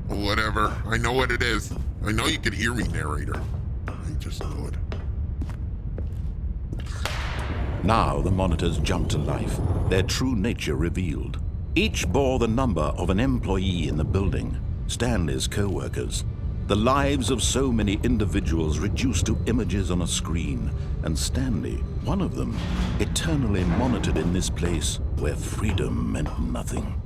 Whatever. I know what it is. I know you could hear me, narrator. I just know it. Now the monitors jumped to life, their true nature revealed. Each bore the number of an employee in the building, Stanley's co-workers. The lives of so many individuals reduced to images on a screen, and Stanley, one of them, eternally monitored in this place where freedom meant nothing.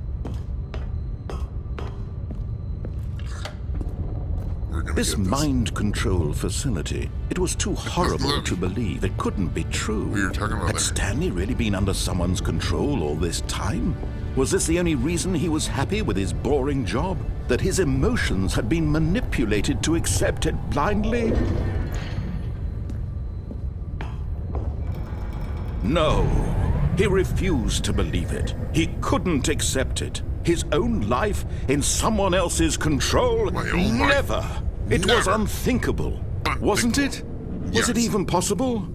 This mind control facility, it was too horrible to believe. It couldn't be true. We were talking about Had that. Stanley really been under someone's control all this time? Was this the only reason he was happy with his boring job? That his emotions had been manipulated to accept it blindly? No. He refused to believe it. He couldn't accept it. His own life in someone else's control? My own life? Never. It was Never. unthinkable, wasn't it? Was it Yes. even possible?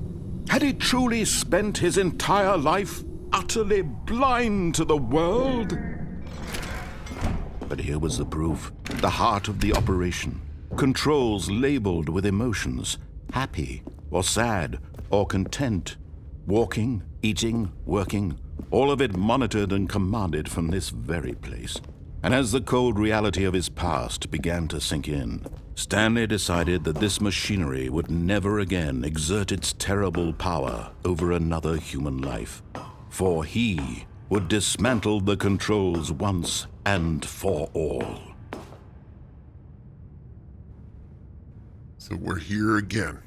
Had he truly spent his entire life utterly blind to the world? But here was the proof. The heart of the operation. Controls labeled with emotions. Happy, or sad, or content. Walking, eating, working. All of it monitored and commanded from this very place. And as the cold reality of his past began to sink in, Stanley decided that this machinery would never again exert its terrible power over another human life. For he would dismantle the controls once and for all. So we're here again.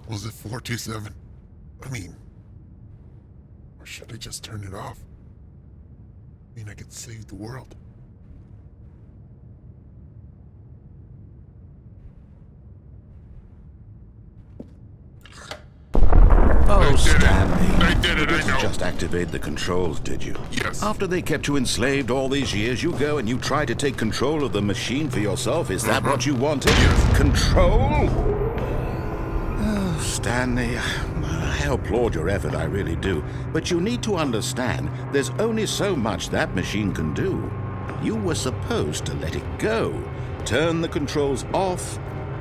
Was it 427? I mean, or should I just turn it off? I mean, I could save the world. Oh, did it. Stanley. I did it, You I didn't know. just activate the controls, did you? Yes. After they kept you enslaved all these years, you go and you try to take control of the machine for yourself. Is that what you wanted? Yes. Control? Oh, Stanley, I applaud your effort, I really do. But you need to understand, there's only so much that machine can do. You were supposed to let it go, turn the controls off,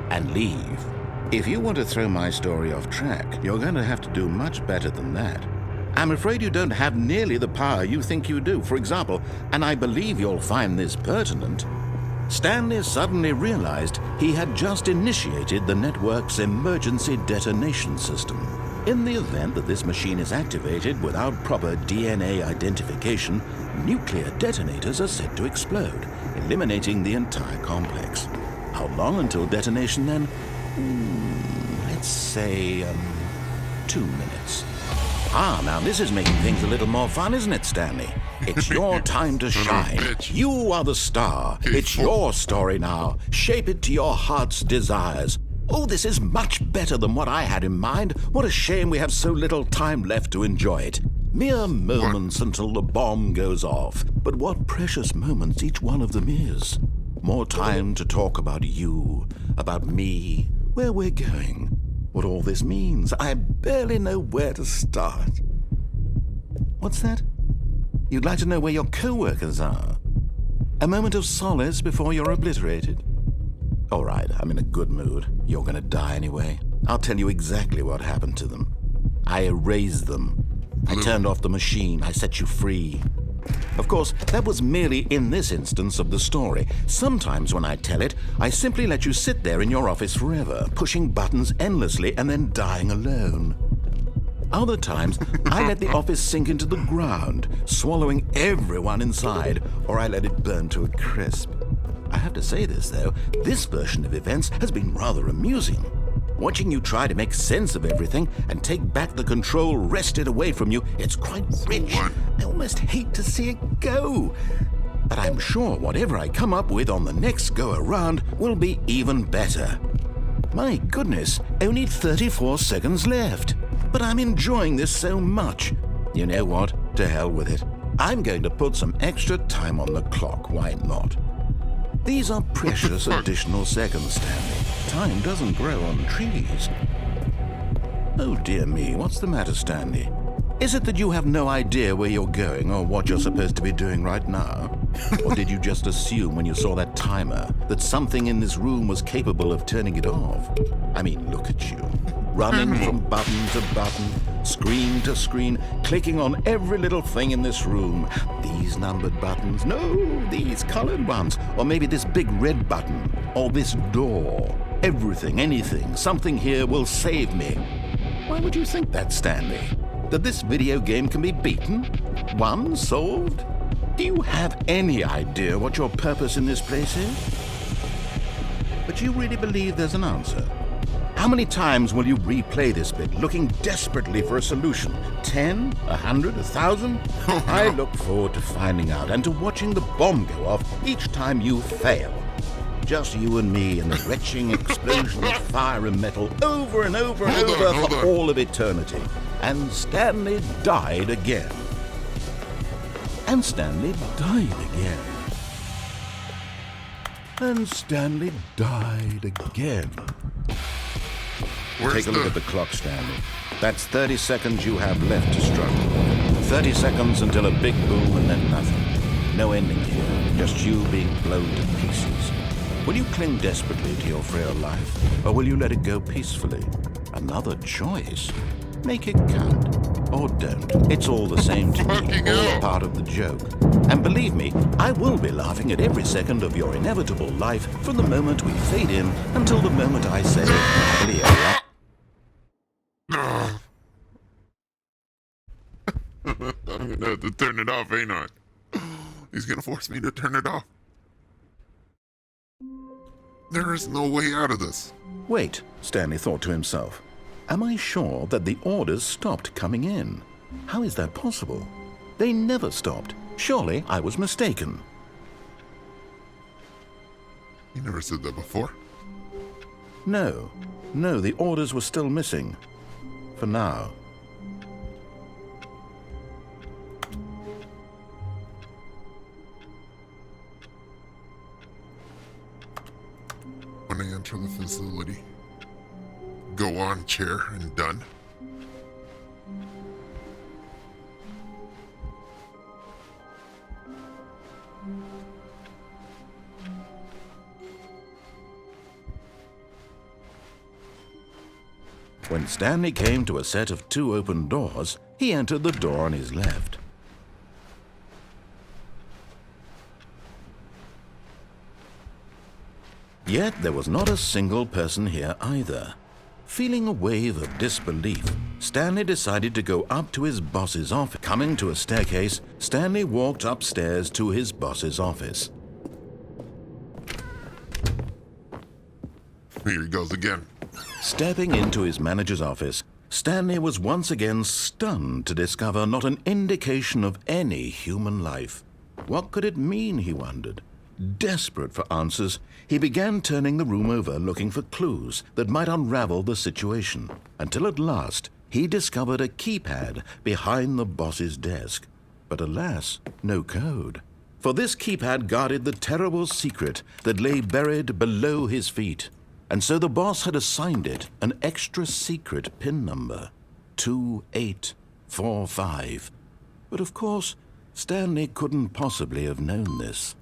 and leave. If you want to throw my story off track, you're going to have to do much better than that. I'm afraid you don't have nearly the power you think you do. For example, and I believe you'll find this pertinent, Stanley suddenly realized he had just initiated the network's emergency detonation system. In the event that this machine is activated without proper DNA identification, nuclear detonators are said to explode, eliminating the entire complex. How long until detonation then? Let's say, 2 minutes. Now this is making things a little more fun, isn't it, Stanley? It's your time to shine. bitch. You are the star. Hey, It's fool. your story now. Shape it to your heart's desires. Oh, this is much better than what I had in mind. What a shame we have so little time left to enjoy it. Mere moments until the bomb goes off. But what precious moments each one of them is. More time to talk about you, about me, where we're going, what all this means. I barely know where to start. What's that? You'd like to know where your co-workers are? A moment of solace before you're obliterated? All right, I'm in a good mood. You're gonna die anyway. I'll tell you exactly what happened to them. I erased them. I turned off the machine. I set you free. Of course, that was merely in this instance of the story. Sometimes when I tell it, I simply let you sit there in your office forever, pushing buttons endlessly and then dying alone. Other times, I let the office sink into the ground, swallowing everyone inside, or I let it burn to a crisp. I have to say this, though, this version of events has been rather amusing. Watching you try to make sense of everything and take back the control wrested away from you, it's quite rich. I almost hate to see it go. But I'm sure whatever I come up with on the next go-around will be even better. My goodness, only 34 seconds left. But I'm enjoying this so much. You know what? To hell with it. I'm going to put some extra time on the clock, why not? These are precious additional seconds, Stanley. Time doesn't grow on trees. Oh dear me, what's the matter, Stanley? Is it that you have no idea where you're going or what you're supposed to be doing right now? Or did you just assume when you saw that timer that something in this room was capable of turning it off? I mean, look at you. Running from button to button, screen to screen, clicking on every little thing in this room. These numbered buttons, no, these colored ones. Or maybe this big red button, or this door. Everything, anything, something here will save me. Why would you think that, Stanley? That this video game can be beaten? Won? Solved? Do you have any idea what your purpose in this place is? But you really believe there's an answer? How many times will you replay this bit, looking desperately for a solution? 10? 100? 1,000? I look forward to finding out and to watching the bomb go off each time you fail. just you and me and the retching explosion of fire and metal over and over and over for all of eternity. And Stanley died again. And Stanley died again. And Stanley died again. Take a look at the clock, Stanley. That's 30 seconds you have left to struggle. 30 seconds until a big boom and then nothing. No ending here, just you being blown to pieces. Will you cling desperately to your frail life, or will you let it go peacefully? Another choice. Make it count. Or don't. It's all the same to me, all a part of the joke. And believe me, I will be laughing at every second of your inevitable life from the moment we fade in until the moment I say, clear. I'm gonna have to turn it off, ain't I? He's gonna force me to turn it off. There is no way out of this. Wait, Stanley thought to himself. Am I sure that the orders stopped coming in? How is that possible? They never stopped. Surely I was mistaken. You never said that before. No, the orders were still missing. For now. When I enter the facility, go on chair and done. When Stanley came to a set of 2 open doors, he entered the door on his left. Yet there was not a single person here either. Feeling a wave of disbelief, Stanley decided to go up to his boss's office. Coming to a staircase, Stanley walked upstairs to his boss's office. Here he goes again. Stepping into his manager's office, Stanley was once again stunned to discover not an indication of any human life. What could it mean, he wondered. Desperate for answers, he began turning the room over looking for clues that might unravel the situation, until at last he discovered a keypad behind the boss's desk. But alas, no code. For this keypad guarded the terrible secret that lay buried below his feet. And so the boss had assigned it an extra secret PIN number, 2845. But of course, Stanley couldn't possibly have known this.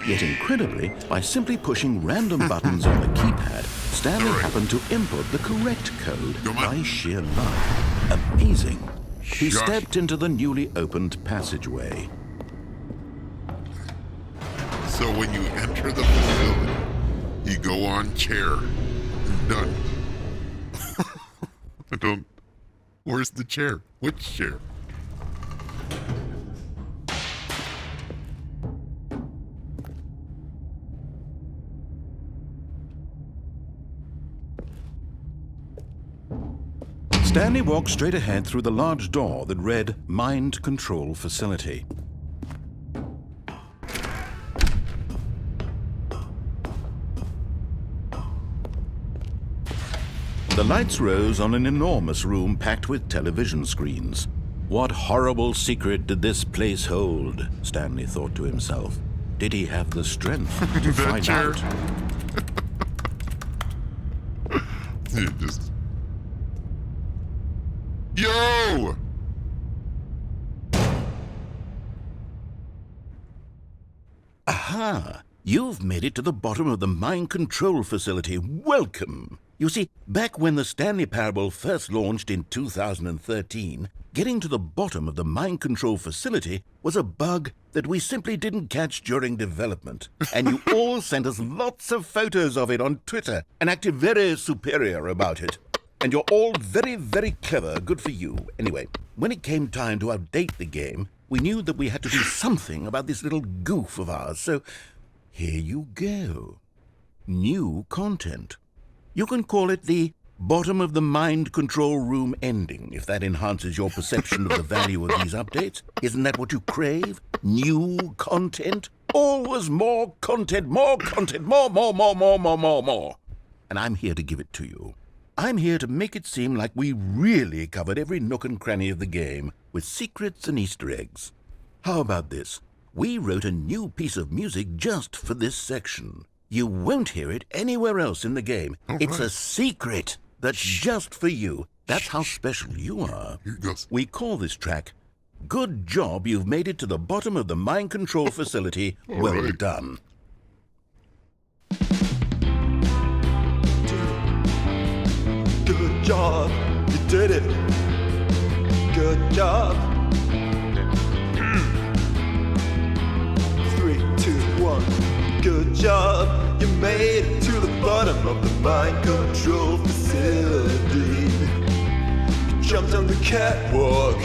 Yet incredibly, by simply pushing random buttons on the keypad, Stanley happened to input the correct code by sheer luck. Amazing. He stepped into the newly opened passageway. So when you enter the facility, you go on chair and done. I don't... Where's the chair? Which chair? Stanley walked straight ahead through the large door that read Mind Control Facility. The lights rose on an enormous room packed with television screens. What horrible secret did this place hold? Stanley thought to himself. Did he have the strength to find out? You just... Yo! Aha! You've made it to the bottom of the mind control facility. Welcome! You see, back when the Stanley Parable first launched in 2013, getting to the bottom of the mind control facility was a bug that we simply didn't catch during development. And you all sent us lots of photos of it on Twitter and acted very superior about it. And you're all very, very clever. Good for you. Anyway, when it came time to update the game, we knew that we had to do something about this little goof of ours. So here you go. New content. You can call it the bottom of the mind control room ending, if that enhances your perception of the value of these updates. Isn't that what you crave? New content? Always more content, more, more. And I'm here to give it to you. I'm here to make it seem like we really covered every nook and cranny of the game with secrets and Easter eggs. How about this? We wrote a new piece of music just for this section. You won't hear it anywhere else in the game. It's a secret that's just for you. That's how special you are. Here it goes. We call this track, Good Job You've Made It to the Bottom of the Mind Control Facility. Well right. done. Good job, you did it. Good job. 3, 2, 1. Good job, you made it to the bottom of the mind control facility. You jumped on the catwalk.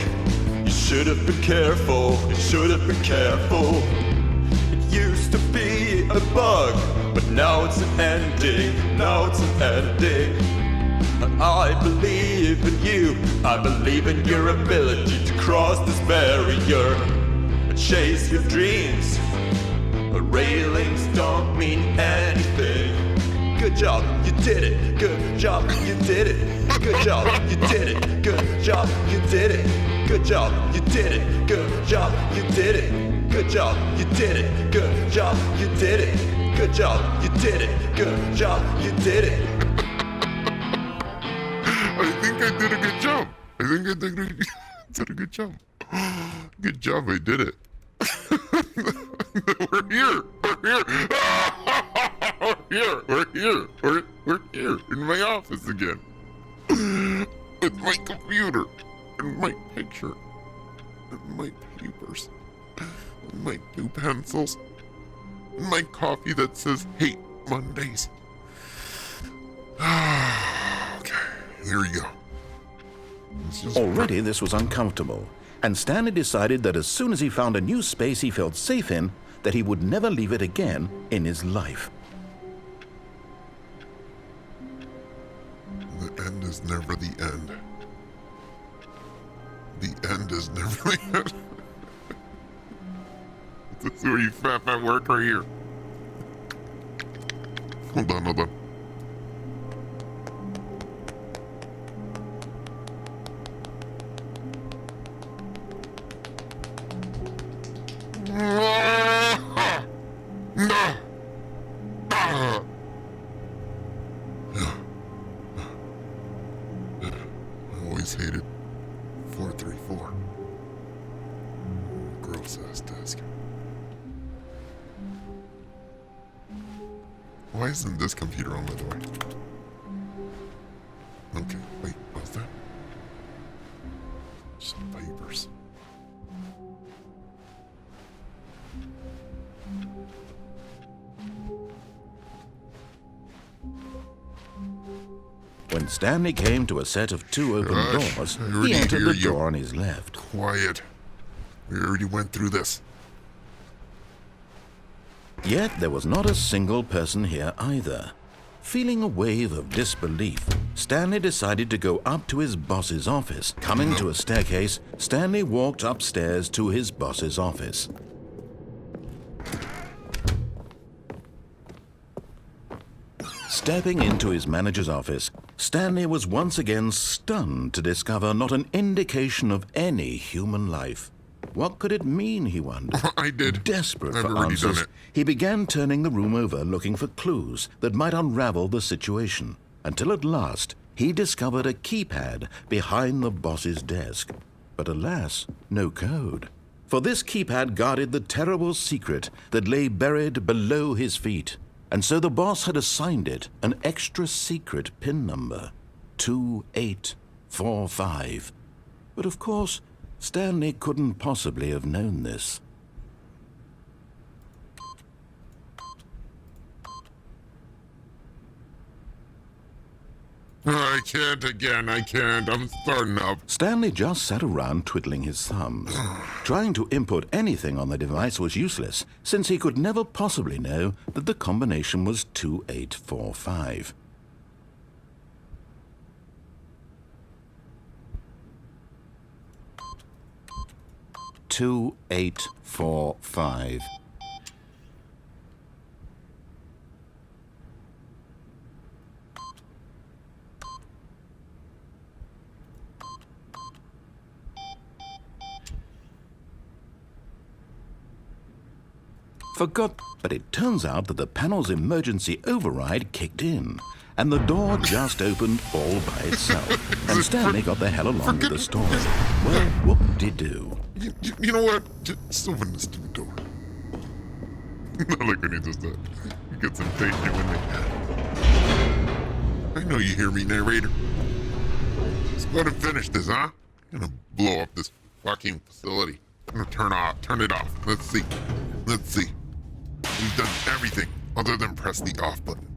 You should have been careful. You should have been careful. It used to be a bug, but now it's an ending. Now it's an ending. I believe in you. I believe in your ability to cross this barrier and chase your dreams. Railings don't mean anything. Good job, you did it. Good job, you did it. Good job, you did it. Good job, you did it. Good job, you did it. Good job, you did it. Good job, you did it. Good job, you did it. Good job, you did it. Good job, you did it. I think I did a good job. Did a good job. Good job, I did it. We're here. We're here in my office again. With my computer and my picture and my papers and my new pencils and my coffee that says hate Mondays. Okay, here we go. Already this was uncomfortable, and Stanley decided that as soon as he found a new space he felt safe in, that he would never leave it again in his life. The end is never the end. The end is never the end. This is where you fat work right here. Hold on. No. I always hated 434. Gross ass desk. Why isn't this computer on, by the way? Okay, wait, what's that? Some papers. When Stanley came to a set of 2 open Gosh, doors, I already he entered hear the you. door on his left. Quiet. We already went through this. Yet there was not a single person here either. Feeling a wave of disbelief, Stanley decided to go up to his boss's office. Coming to a staircase, Stanley walked upstairs to his boss's office. Stepping into his manager's office, Stanley was once again stunned to discover not an indication of any human life. What could it mean, he wondered. I did. Desperate I've for already done answers, it. he began turning the room over looking for clues that might unravel the situation, until at last he discovered a keypad behind the boss's desk. But alas, no code. For this keypad guarded the terrible secret that lay buried below his feet. And so the boss had assigned it an extra secret PIN number, 2845. But of course, Stanley couldn't possibly have known this. I can't again. I can't. I'm starting up. Stanley just sat around twiddling his thumbs. Trying to input anything on the device was useless, since he could never possibly know that the combination was 2845. "2845. forgot. But it turns out that the panel's emergency override kicked in, and the door just opened all by itself. And Stanley got the hell along with the storm. Well, whoop-de-doo. You know what? Just open this stupid door. Look when he does that. He gets impatient when they... I know you hear me, narrator. Let's go ahead and finish this, huh? I'm gonna blow up this fucking facility. I'm gonna turn it off. Let's see. We've done everything other than press the off button.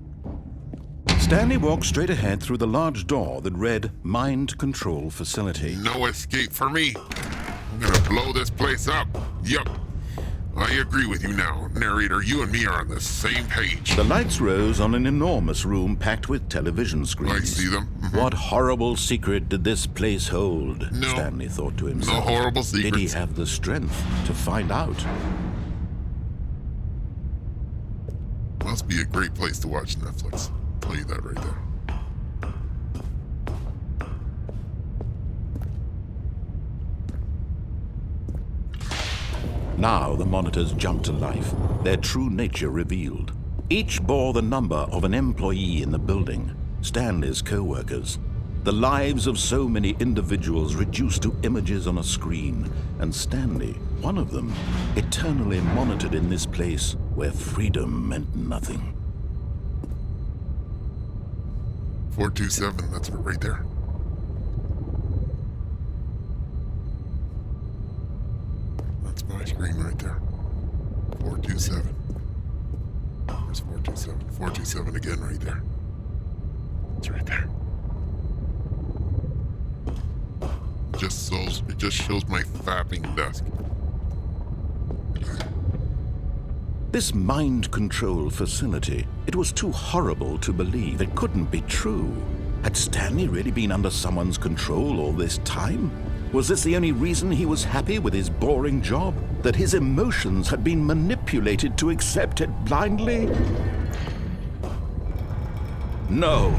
Stanley walked straight ahead through the large door that read Mind Control Facility. No escape for me. I'm gonna blow this place up. Yup. I agree with you now, narrator. You and me are on the same page. The lights rose on an enormous room packed with television screens. I see them. Mm-hmm. What horrible secret did this place hold? No. Stanley thought to himself. No horrible secrets. Did he have the strength to find out? Must be a great place to watch Netflix. I'll tell you that right there. Now the monitors jumped to life, their true nature revealed. Each bore the number of an employee in the building, Stanley's co-workers. The lives of so many individuals reduced to images on a screen, and Stanley, one of them, eternally monitored in this place where freedom meant nothing. 427, that's it right there. That's my screen right there. 427. There's 427. 427 again right there. It's right there. It just shows my fapping desk. This mind control facility, it was too horrible to believe. It couldn't be true. Had Stanley really been under someone's control all this time? Was this the only reason he was happy with his boring job? That his emotions had been manipulated to accept it blindly? No.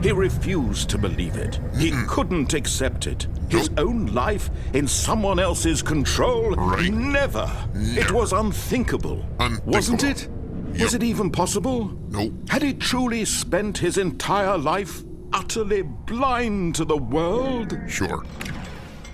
He refused to believe it. He couldn't accept it. His own life in someone else's control? Right. Never. It was unthinkable. Wasn't it? Yep. Was it even possible? Nope. Had he truly spent his entire life utterly blind to the world? Sure.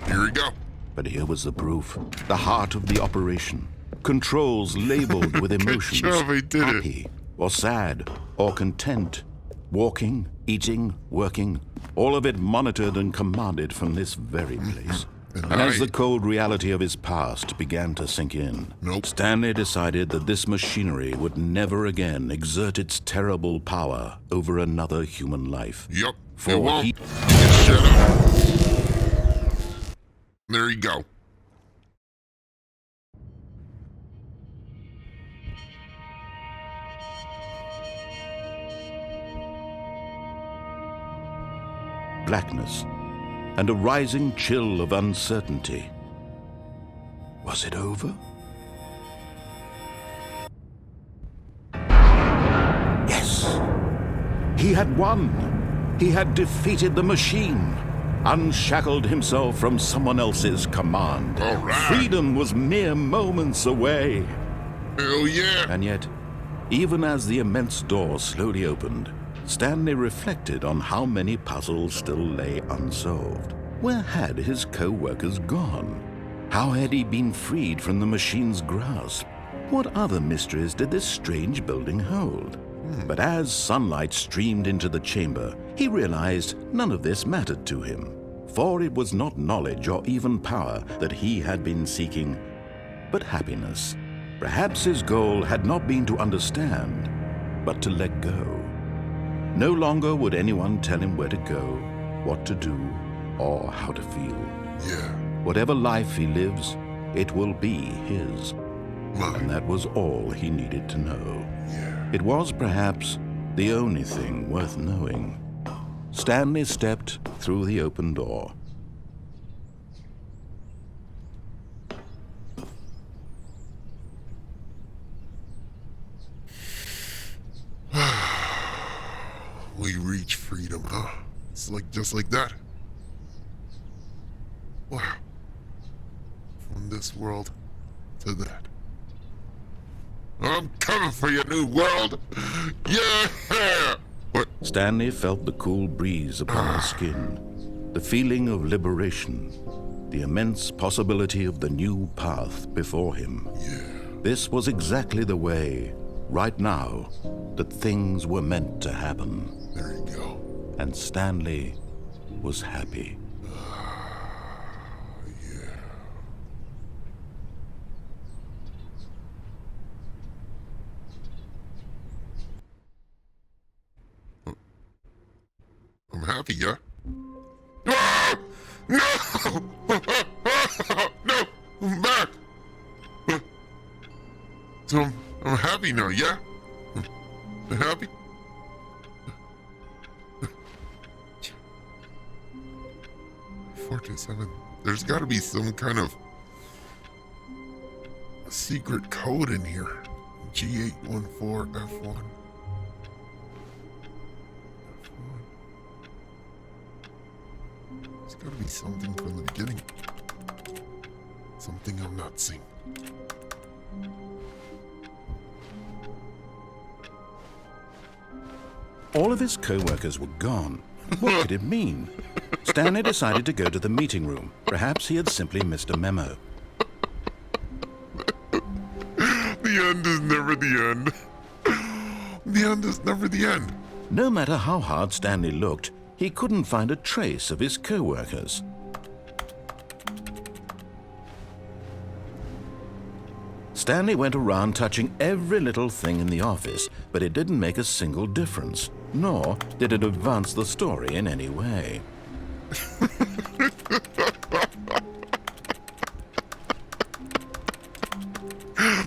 Here we go. But here was the proof. The heart of the operation. Controls labeled with emotions. Good job, he did it. Happy, or sad, or content. Walking, eating, working. All of it monitored and commanded from this very place. And as the cold reality of his past began to sink in, Stanley decided that this machinery would never again exert its terrible power over another human life. Yup. For it won't. he... Shut up. There you go. Blackness and a rising chill of uncertainty. Was it over? Yes! He had won! He had defeated the machine, unshackled himself from someone else's command. All right. Freedom was mere moments away. Hell yeah! And yet, even as the immense door slowly opened, Stanley reflected on how many puzzles still lay unsolved. Where had his co-workers gone? How had he been freed from the machine's grasp? What other mysteries did this strange building hold? But as sunlight streamed into the chamber, he realized none of this mattered to him, for it was not knowledge or even power that he had been seeking, but happiness. Perhaps his goal had not been to understand, but to let go. No longer would anyone tell him where to go, what to do, or how to feel. Yeah. Whatever life he lives, it will be his. Mine. And that was all he needed to know. Yeah. It was perhaps the only thing worth knowing. Stanley stepped through the open door. We reach freedom, huh? It's like just like that. Wow. From this world to that. I'm coming for you, New World. Yeah! What? Stanley felt the cool breeze upon his skin, the feeling of liberation, the immense possibility of the new path before him. Yeah. This was exactly the way, right now, that things were meant to happen. There you go. And Stanley was happy. I'm happy, yeah? Ah! No! No! I'm back! So I'm happy now, yeah? I'm happy? 427. There's gotta be some kind of secret code in here. G814F1. There's gotta be something from the beginning. Something I'm not seeing. All of his co-workers were gone. What could it mean? Stanley decided to go to the meeting room. Perhaps he had simply missed a memo. The end is never the end. The end is never the end. No matter how hard Stanley looked, he couldn't find a trace of his co-workers. Stanley went around touching every little thing in the office, but it didn't make a single difference, nor did it advance the story in any way.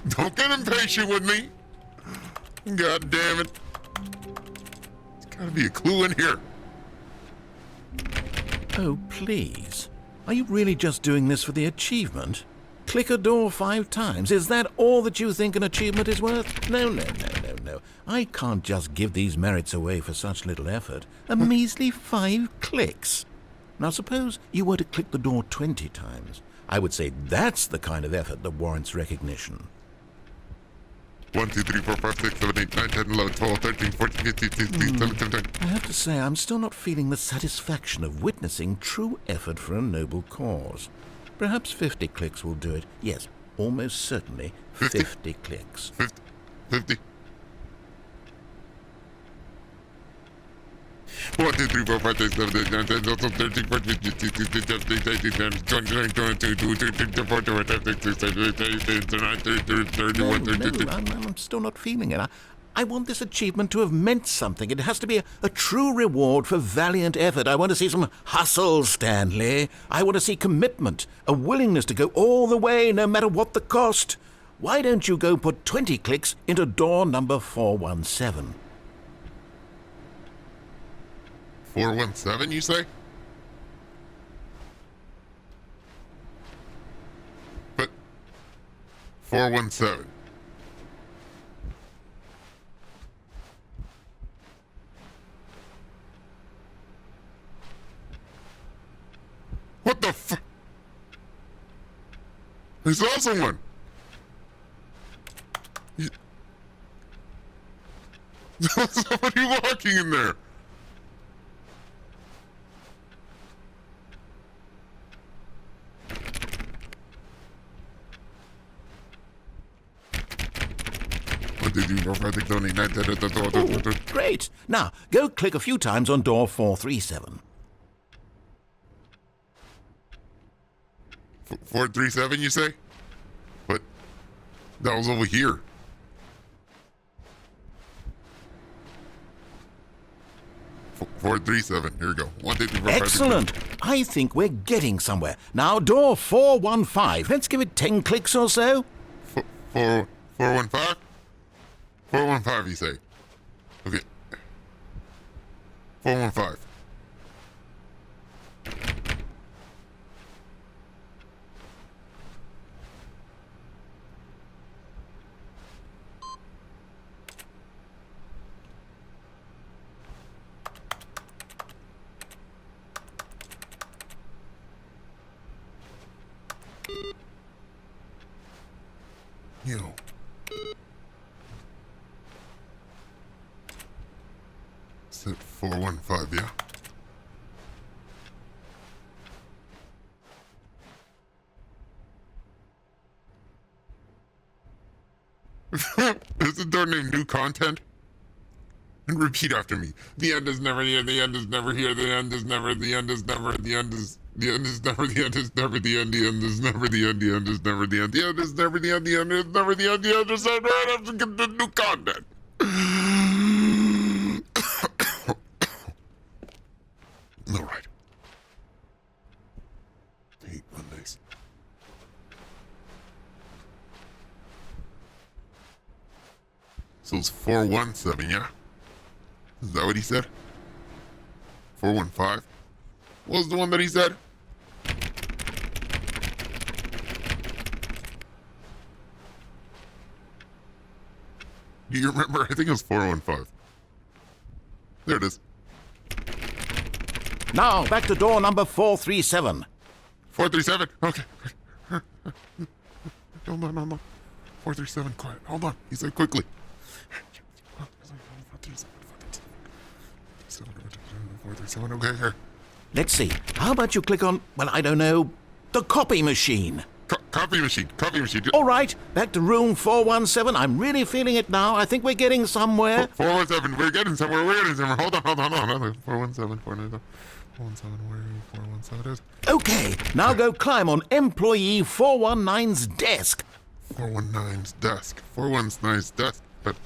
Don't get impatient with me. God damn it. There's gotta be a clue in here. Oh, please. Are you really just doing this for the achievement? Click a door 5 times. Is that all that you think an achievement is worth? No. I can't just give these merits away for such little effort. A measly 5 clicks. Now suppose you were to click the door 20 times. I would say that's the kind of effort that warrants recognition. 1, 2, 3, 4, 5, 6, 7, 8, 9, 10, 11, 12, 13, 14, 15, 16, 17, 18. I have to say, I'm still not feeling the satisfaction of witnessing true effort for a noble cause. Perhaps 50 clicks will do it. Yes, almost certainly 50 clicks. 50. 1, 2, 3, 4, 5, 6, 7, 8, 9, 10, 11, 12, 13, 14, 15, 16, 17, 18, 19, 20, 21, 22, 23, 24, 25, 26, 27, 28, 29, 30, 31, 32. I'm still not feeling it. I want this achievement to have meant something. It has to be a true reward for valiant effort. I want to see some hustle, Stanley. I want to see commitment, a willingness to go all the way, no matter what the cost. Why don't you go put 20 clicks into door number 417? 417, you say? But 417. What the f? There's also one. There's somebody walking in there. Oh, great. Now, go click a few times on door 437. 437, you say? But that was over here. F 437. Here we go. 1, 2, 3, 4, 5, 6, 7. Excellent. I think we're getting somewhere. Now, door 415. Let's give it 10 clicks or so. 415? 415, you say? Okay. 415. Yo. 415, yeah? Isn't their name new content? And repeat after me. The end is never here, the end is never here, the end is never, the end is never, the end is never, the end is never, the end is never, the end is never, the end is never, the end is never, the end is never, right after get the new content. All right. I hate Mondays. So it's 417, yeah? Is that what he said? 415? What was the one that he said? Do you remember? I think it was 415. There it is. Now, back to door number 437. 437? Okay. Hold on. 437, quiet. Hold on. He said quickly. 437, okay, here. Let's see. How about you click on, well, I don't know, the copy machine? Copy machine. All right, back to room 417. I'm really feeling it now. I think we're getting somewhere. 417, we're getting somewhere. Hold on. 417, 417, where 417 is? Okay, now go climb on employee 419's desk. 419's desk. 419's desk. But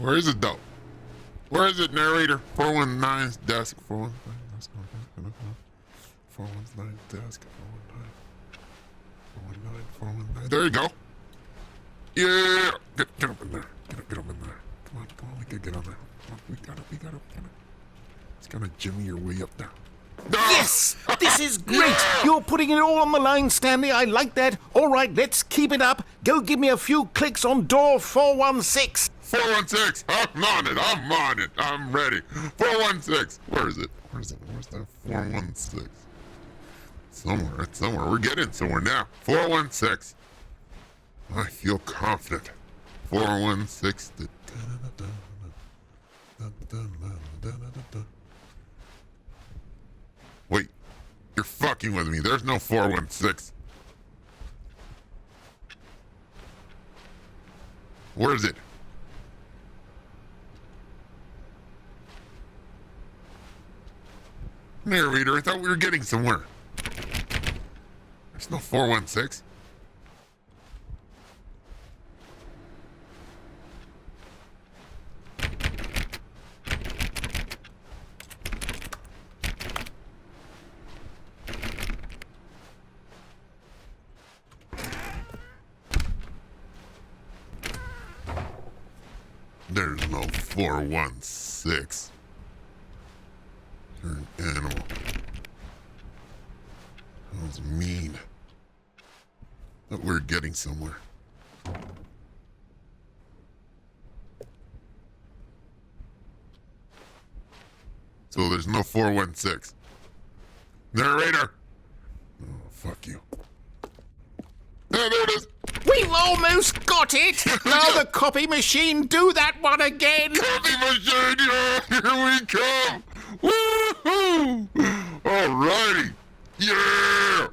where is it though? Where is it, narrator? 419's desk. 419's desk. 419's desk. 419. There you go. Yeah. Get up in there. Get up in there. Come on. We can get on there. We got it. It's gonna jimmy your way up there. Yes! This is great! You're putting it all on the line, Stanley. I like that. All right, let's keep it up. Go give me a few clicks on door 416. 416! I'm on it. I'm ready. 416. Where is it? Where's that 416? Somewhere. We're getting somewhere now. 416. I feel confident. 416. Wait, you're fucking with me. There's no 416. Where is it? Narrator, I thought we were getting somewhere. There's no 416. There's no 416. You're an animal. That was mean. But we're getting somewhere. So there's no 416. Narrator! Oh, fuck you. There it is! We've almost got it! Now the copy machine, do that one again! Copy machine, yeah! Here we come! Woohoo! Alrighty! Yeah!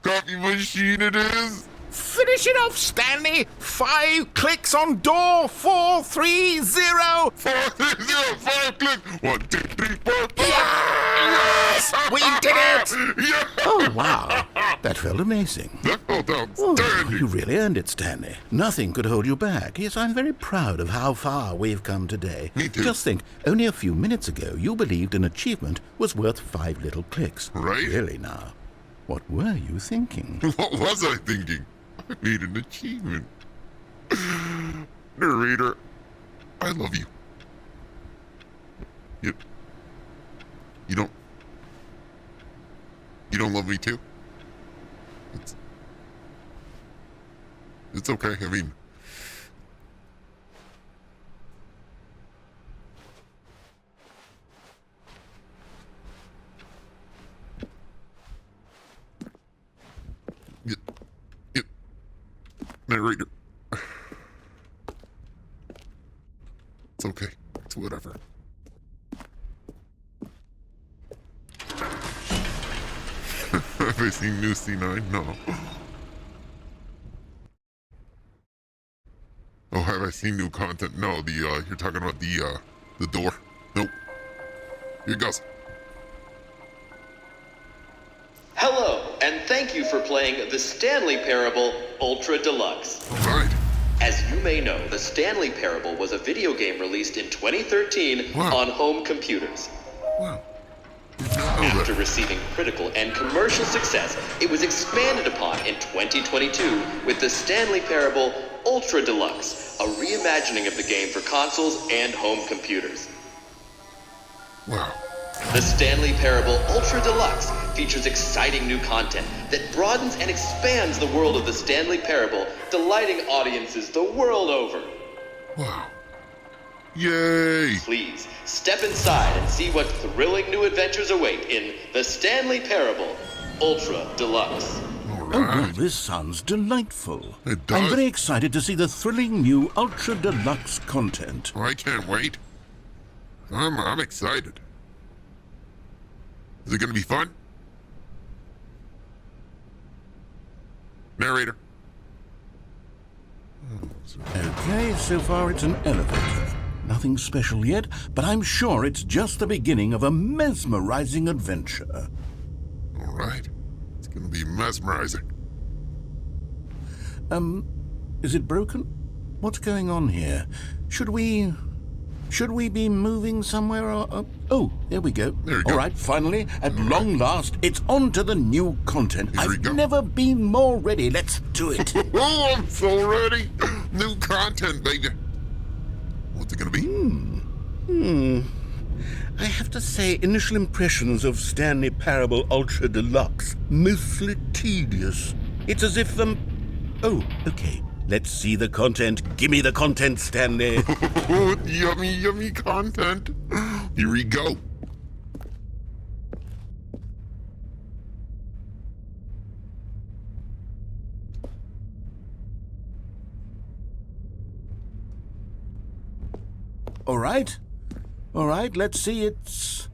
Copy machine it is! Finish it off, Stanley! 5 clicks on door 430! 430, 5 clicks! 1, 2, 3, 4, 5! Yes! We did it! Yeah! Oh, wow. That felt amazing. That felt Oh, outstanding! you really earned it, Stanley. Nothing could hold you back. Yes, I'm very proud of how far we've come today. Me too. Just think, only a few minutes ago, you believed an achievement was worth 5 little clicks. Right? Really now. What were you thinking? What was I thinking? I made an achievement. Narrator, I love you. You don't love me too? It's okay. I mean, narrator, It's okay. It's whatever. Have I seen new C9? No. Oh, have I seen new content? No, you're talking about the door? Nope. Here it goes. Hello, and thank you for playing the Stanley Parable Ultra Deluxe. Alright. As you may know, the Stanley Parable was a video game released in 2013 Wow. on home computers. Wow. Did not know After that. receiving critical and commercial success, it was expanded upon in 2022 with the Stanley Parable Ultra Deluxe, a reimagining of the game for consoles and home computers. Wow. The Stanley Parable Ultra Deluxe features exciting new content that broadens and expands the world of the Stanley Parable, delighting audiences the world over. Wow. Yay! Please, step inside and see what thrilling new adventures await in the Stanley Parable Ultra Deluxe. Oh, well, Alright. this sounds delightful. It does. I'm very excited to see the thrilling new Ultra Deluxe content. Oh, I can't wait. I'm excited. Is it gonna be fun? Narrator. Okay, so far it's an elevator. Nothing special yet, but I'm sure it's just the beginning of a mesmerizing adventure. Alright. It's gonna be mesmerizing. Is it broken? What's going on here? Should we be moving somewhere or... Oh, there we go. There you go. All right, finally, at long last, it's on to the new content. Here we I've go. never been more ready. Let's do it. Oh, I'm so ready! New content, baby. What's it gonna be? I have to say, initial impressions of Stanley Parable Ultra Deluxe, mostly tedious. It's as if Oh, okay. Let's see the content. Give me the content, Stanley. Oh, yummy, yummy content. Here we go. All right, let's see. It's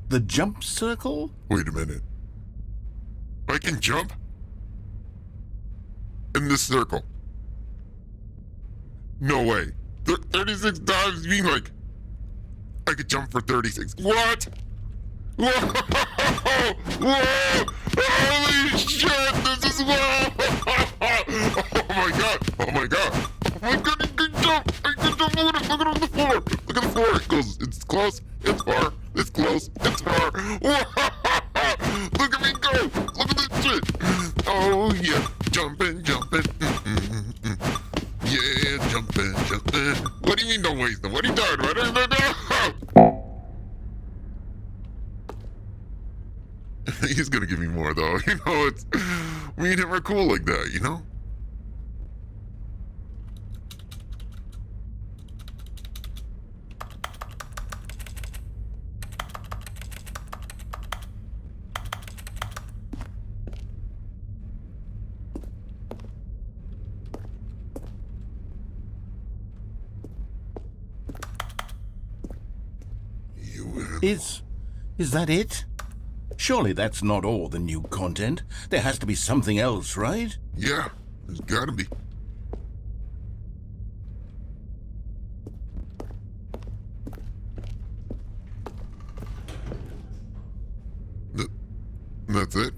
the jump circle? Wait a minute. I can jump? In this circle? No way. 36 times, you mean like... I could jump for 36. What? Whoa! Whoa! Holy shit! This is whoa! Oh my god! Oh my god! Oh my god! I can jump! I can jump! Look at the floor! Look at the floor! It goes. It's close. It's far. It's close. It's far. Whoa! Look at me go! Look at this shit! Oh yeah! Jumping, jumping. Yeah, jumping, jumping. What do you mean don't waste them? What are you doing? What are you doing? He's gonna give me more though. You know, it's me and him are cool like that, you know? Is that it? Surely that's not all the new content. There has to be something else, right? Yeah, there's gotta be. That's it?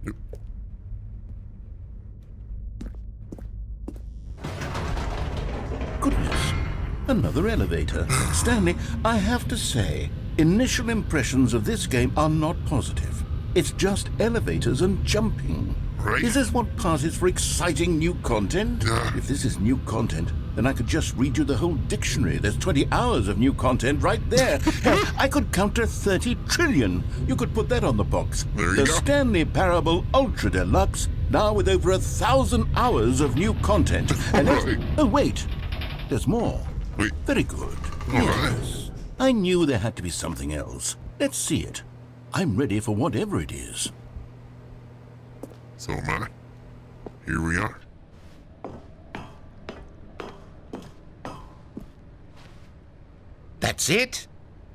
Yep. Goodness, another elevator. Stanley, I have to say, initial impressions of this game are not positive. It's just elevators and jumping. Right. Is this what passes for exciting new content? If this is new content, then I could just read you the whole dictionary. There's 20 hours of new content right there. Hell, I could count to 30 trillion. You could put that on the box. There you The go. Stanley Parable Ultra Deluxe, now with over 1,000 hours of new content. And Right. oh, wait. There's more. Wait. Very good. All Yes. I knew there had to be something else. Let's see it. I'm ready for whatever it is. So am I. Here we are. That's it?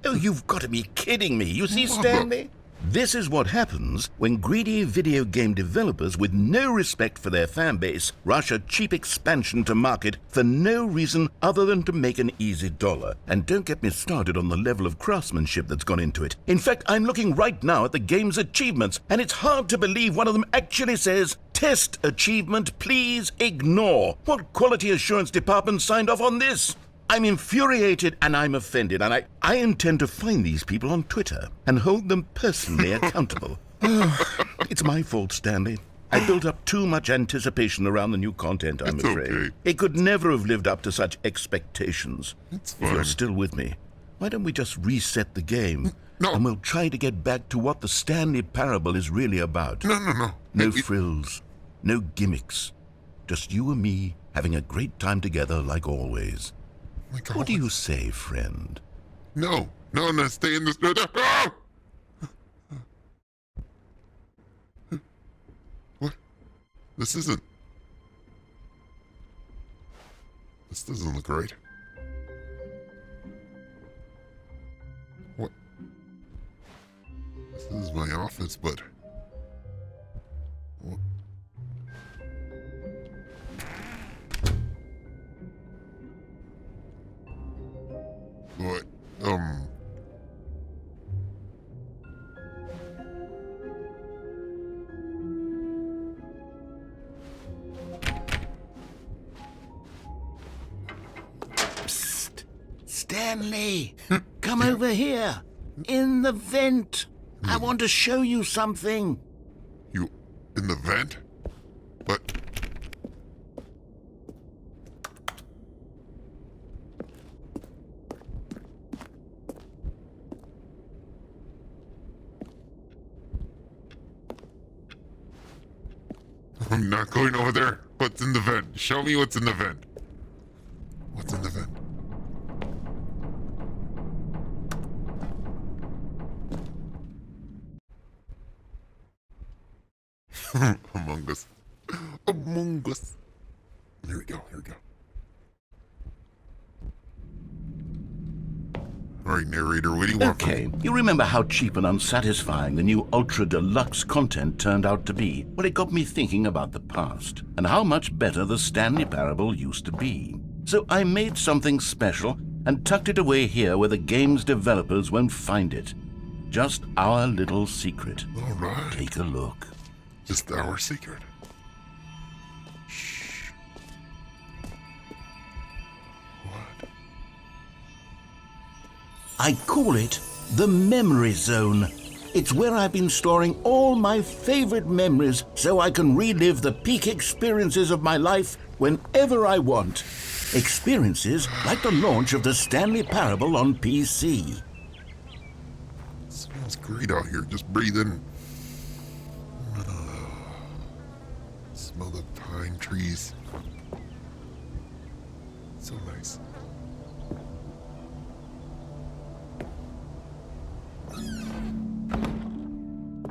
Oh, you've got to be kidding me. You see, Stanley? This is what happens when greedy video game developers with no respect for their fan base rush a cheap expansion to market for no reason other than to make an easy dollar. And don't get me started on the level of craftsmanship that's gone into it. In fact, I'm looking right now at the game's achievements, and it's hard to believe one of them actually says, "Test achievement, please ignore." What quality assurance department signed off on this? I'm infuriated and I'm offended, and I intend to find these people on Twitter and hold them personally accountable. It's my fault, Stanley. I built up too much anticipation around the new content, I'm afraid. Okay. It could never have lived up to such expectations. It's If you're fine. still with me, why don't we just reset the game? No. And we'll try to get back to what the Stanley Parable is really about. No. No Hey, frills, no gimmicks. Just you and me having a great time together like always. like, What do you say, friend? No, stay in this. No. What? This doesn't look right. What? This is my office, but. What? What? Psst. Stanley, come over here. In the vent. I want to show you something. You in the vent? But. I'm not going over there. What's in the vent? Show me what's in the vent. What's in the vent? Among Us. Among Us. Here we go. All right, narrator, what do you want from Okay, me? you remember how cheap and unsatisfying the new Ultra Deluxe content turned out to be? Well, it got me thinking about the past and how much better the Stanley Parable used to be. So I made something special and tucked it away here where the game's developers won't find it. Just our little secret. All right. Take a look. Just our secret. Shh. What? I call it the Memory Zone. It's where I've been storing all my favorite memories so I can relive the peak experiences of my life whenever I want. Experiences like the launch of the Stanley Parable on PC. Smells great out here. Just breathe in. Smell the pine trees. So nice.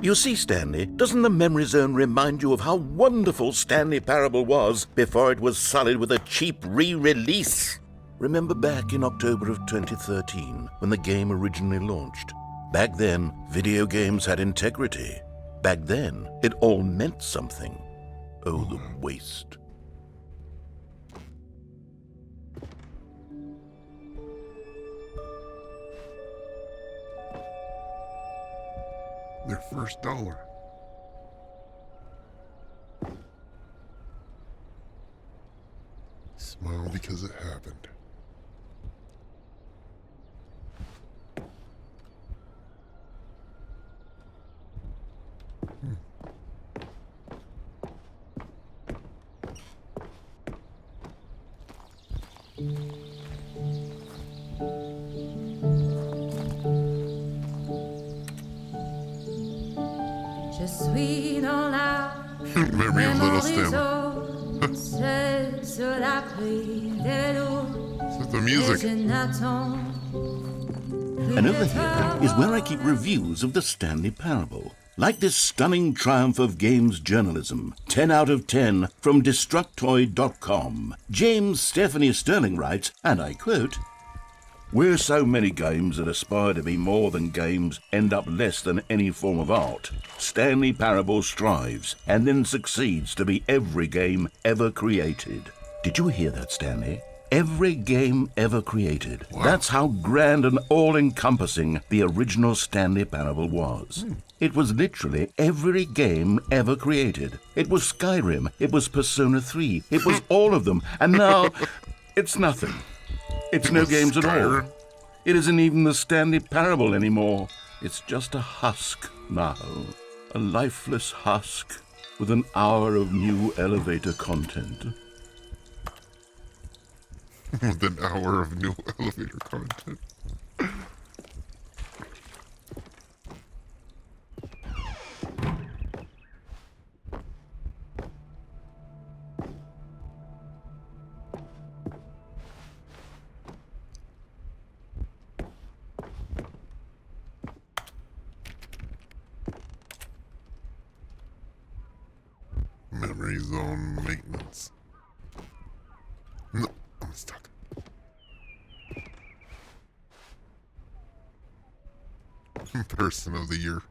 You see, Stanley, doesn't the Memory Zone remind you of how wonderful Stanley Parable was before it was sullied with a cheap re-release? Remember back in October of 2013, when the game originally launched? Back then, video games had integrity. Back then, it all meant something. Oh, the waste. Their first dollar. Smile because it happened. Je suis dans la Memory of Little Stanley. seul sur la pluie de l'eau. This is the music. Je n'attends plus And de over here toi. is where I keep reviews of the Stanley Parable. Like this stunning triumph of games journalism, 10 out of 10 from Destructoid.com. James Stephanie Sterling writes, and I quote, Where so many games that aspire to be more than games end up less than any form of art, Stanley Parable strives and then succeeds to be every game ever created. Did you hear that, Stanley? Every game ever created. Wow. That's how grand and all-encompassing the original Stanley Parable was. It was literally every game ever created. It was Skyrim, it was Persona 3, it was all of them, and now it's nothing. It's no games at all. It isn't even the Stanley Parable anymore. It's just a husk now. A lifeless husk with an hour of new elevator content. With an hour of new elevator content. Memory zone maintenance. No, I'm stuck. Person of the year.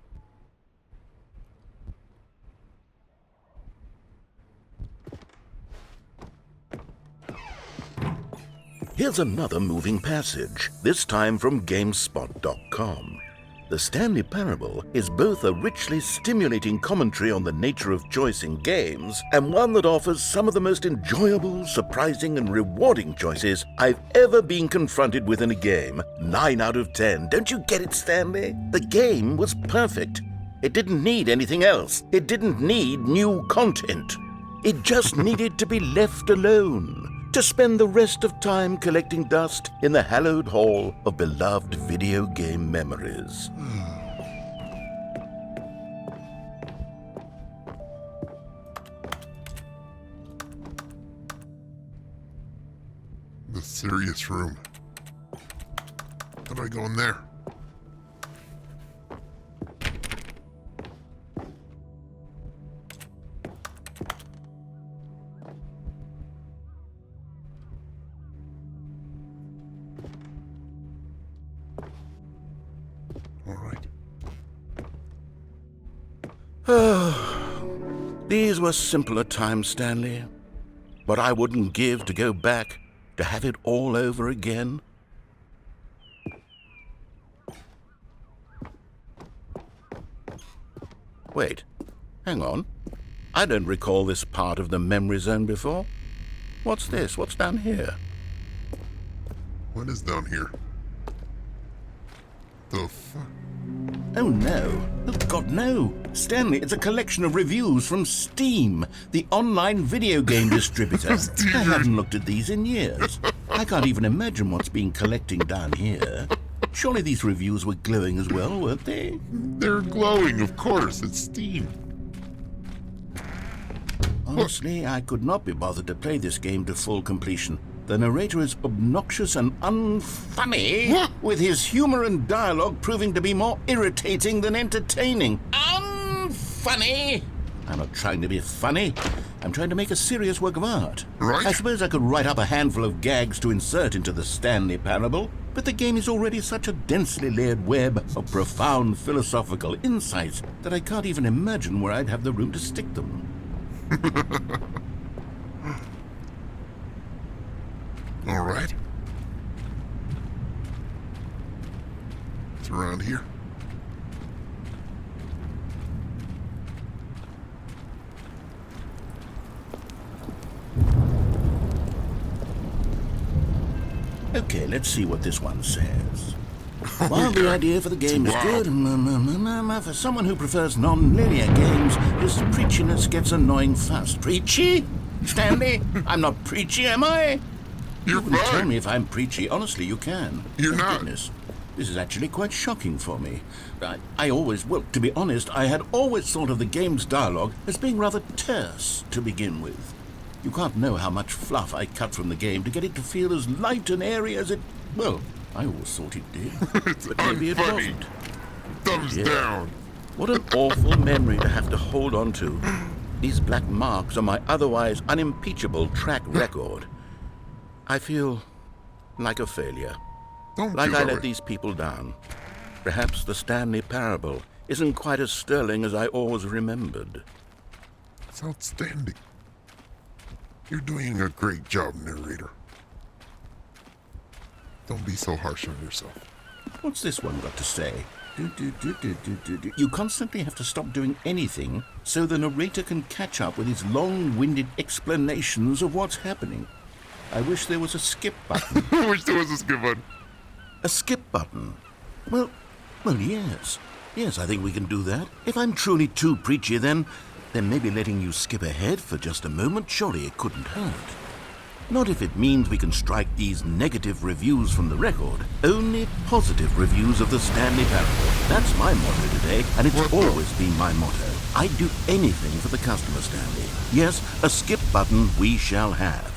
Here's another moving passage, this time from GameSpot.com. The Stanley Parable is both a richly stimulating commentary on the nature of choice in games and one that offers some of the most enjoyable, surprising, and rewarding choices I've ever been confronted with in a game. 9 out of 10. Don't you get it, Stanley? The game was perfect. It didn't need anything else. It didn't need new content. It just needed to be left alone, to spend the rest of time collecting dust in the hallowed hall of beloved video game memories. The serious room. How do I go in there? All right. These were simpler times, Stanley. But I wouldn't give to go back to have it all over again. Wait, hang on. I don't recall this part of the memory zone before. What's this? What's down here? What is down here? The fuck? Oh no. Oh God, no. Stanley, it's a collection of reviews from Steam, the online video game distributor. I haven't looked at these in years. I can't even imagine what's been collecting down here. Surely these reviews were glowing as well, weren't they? They're glowing, of course. It's Steam. Honestly, I could not be bothered to play this game to full completion. The narrator is obnoxious and unfunny, with his humor and dialogue proving to be more irritating than entertaining. Unfunny! I'm not trying to be funny. I'm trying to make a serious work of art. Right. I suppose I could write up a handful of gags to insert into the Stanley Parable, but the game is already such a densely layered web of profound philosophical insights that I can't even imagine where I'd have the room to stick them. All right. It's around here. Okay, let's see what this one says. While the idea for the game is good, for someone who prefers non-linear games, this preachiness gets annoying fast. Preachy? Stanley? I'm not preachy, am I? You're You can tell fine. me if I'm preachy. Honestly, you can. You're Thank not. Goodness. This is actually quite shocking for me. Well, to be honest, I had always thought of the game's dialogue as being rather terse to begin with. You can't know how much fluff I cut from the game to get it to feel as light and airy as it... Well, I always thought it did. It's But maybe it unfunny. wasn't. Thumbs Yeah. down. What an awful memory to have to hold on to. These black marks on my otherwise unimpeachable track record. I feel like a failure. Don't Like you, I let Howard. these people down. Perhaps the Stanley Parable isn't quite as sterling as I always remembered. It's outstanding. You're doing a great job, narrator. Don't be so harsh on yourself. What's this one got to say? You constantly have to stop doing anything so the narrator can catch up with his long-winded explanations of what's happening. I wish there was a skip button. I wish there was a skip button. A skip button? Well, yes. Yes, I think we can do that. If I'm truly too preachy, then maybe letting you skip ahead for just a moment, surely it couldn't hurt. Not if it means we can strike these negative reviews from the record. Only positive reviews of the Stanley Parable. That's my motto today, and it's always been my motto. I'd do anything for the customer, Stanley. Yes, a skip button we shall have.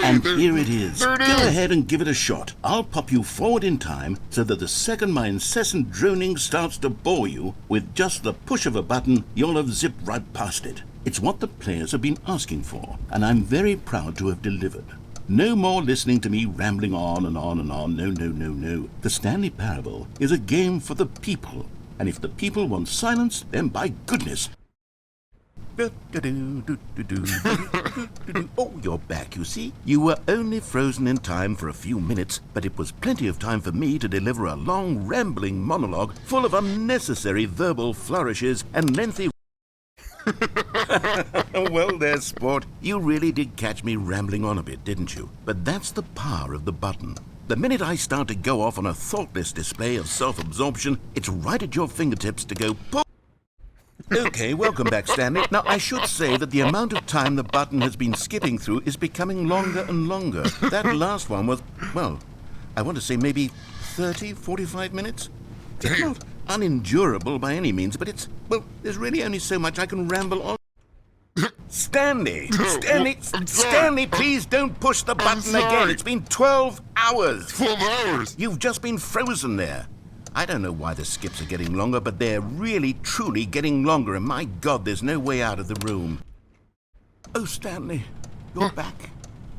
And here it is. Go ahead and give it a shot. I'll pop you forward in time so that the second my incessant droning starts to bore you, with just the push of a button, you'll have zipped right past it. It's what the players have been asking for, and I'm very proud to have delivered. No more listening to me rambling on and on and on. No. The Stanley Parable is a game for the people, and if the people want silence, then by goodness... Oh, you're back, you see. You were only frozen in time for a few minutes, but it was plenty of time for me to deliver a long, rambling monologue full of unnecessary verbal flourishes and lengthy... Well, there, sport. You really did catch me rambling on a bit, didn't you? But that's the power of the button. The minute I start to go off on a thoughtless display of self-absorption, it's right at your fingertips to go... Okay, welcome back, Stanley. Now, I should say that the amount of time the button has been skipping through is becoming longer and longer. That last one was, well, I want to say maybe 30, 45 minutes? It's not unendurable by any means, but it's, well, there's really only so much I can ramble on. Stanley! Stanley, please don't push the button again. It's been 12 hours. 12 hours? You've just been frozen there. I don't know why the skips are getting longer, but they're really, truly getting longer, and my God, there's no way out of the room. Oh, Stanley, you're back.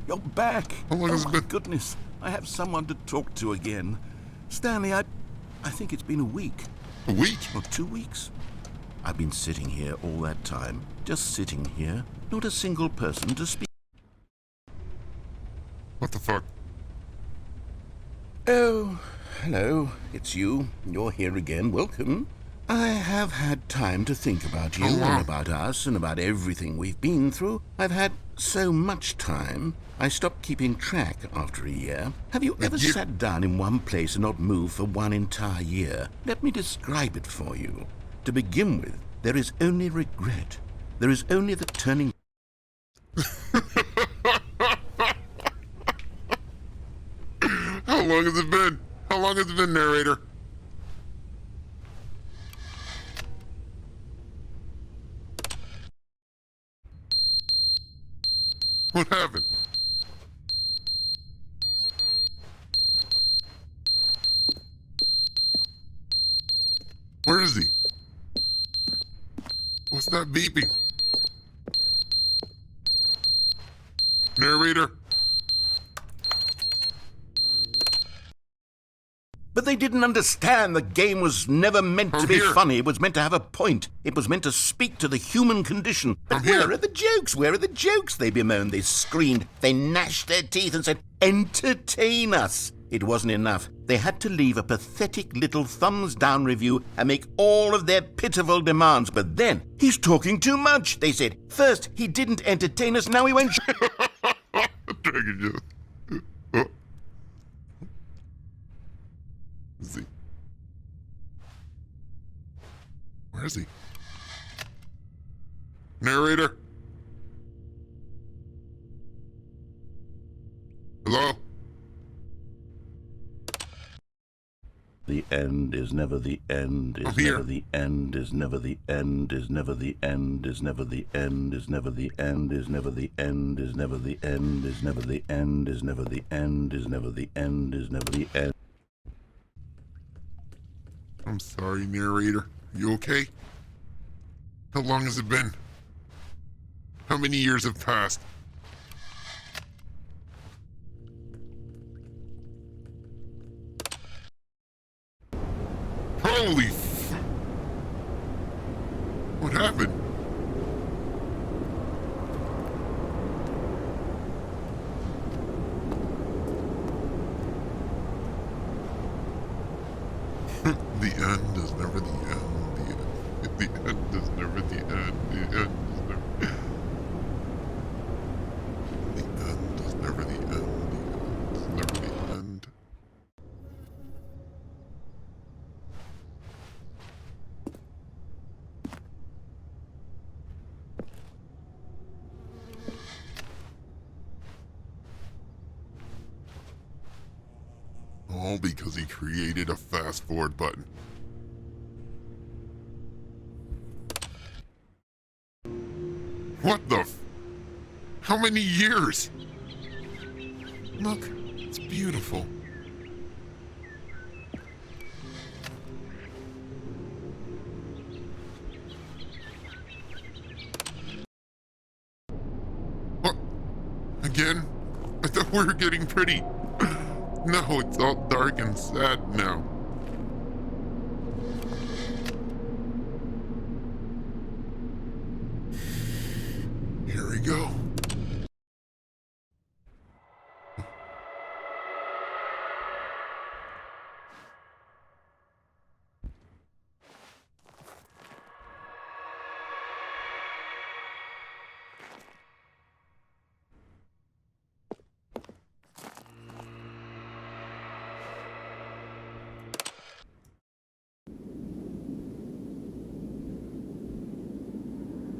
You're back. How long has it my been? Goodness, I have someone to talk to again. Stanley, I think it's been a week. A week? Or 2 weeks. I've been sitting here all that time, just sitting here, not a single person to speak. What the fuck? Oh, hello, it's you. You're here again. Welcome. I have had time to think about you and about us and about everything we've been through. I've had so much time. I stopped keeping track after a year. Have you ever sat down in one place and not moved for one entire year? Let me describe it for you. To begin with, there is only regret. There is only the turning... How long has it been? How long has it been, narrator? What happened? Where is he? What's that beeping? Narrator? But they didn't understand the game was never meant to be funny. It was meant to have a point. It was meant to speak to the human condition. But where are the jokes? Where are the jokes? They bemoaned, they screamed, they gnashed their teeth and said, entertain us. It wasn't enough. They had to leave a pathetic little thumbs-down review and make all of their pitiful demands. But then, he's talking too much, they said. First, he didn't entertain us, now he won't... Dragon Joe. Oh. Is he? Where is he? Narrator? Hello? The end is never the end, is never the end, is never the end, is never the end, is never the end, is never the end, is never the end, is never the end, is never the end, is never the end, is never the end, is never the end. I'm sorry, narrator. You okay? How long has it been? How many years have passed? All because he created a fast forward button. What the How many years? Look, it's beautiful. What? Again? I thought we were getting pretty. No, it's all dark and sad now. Here we go.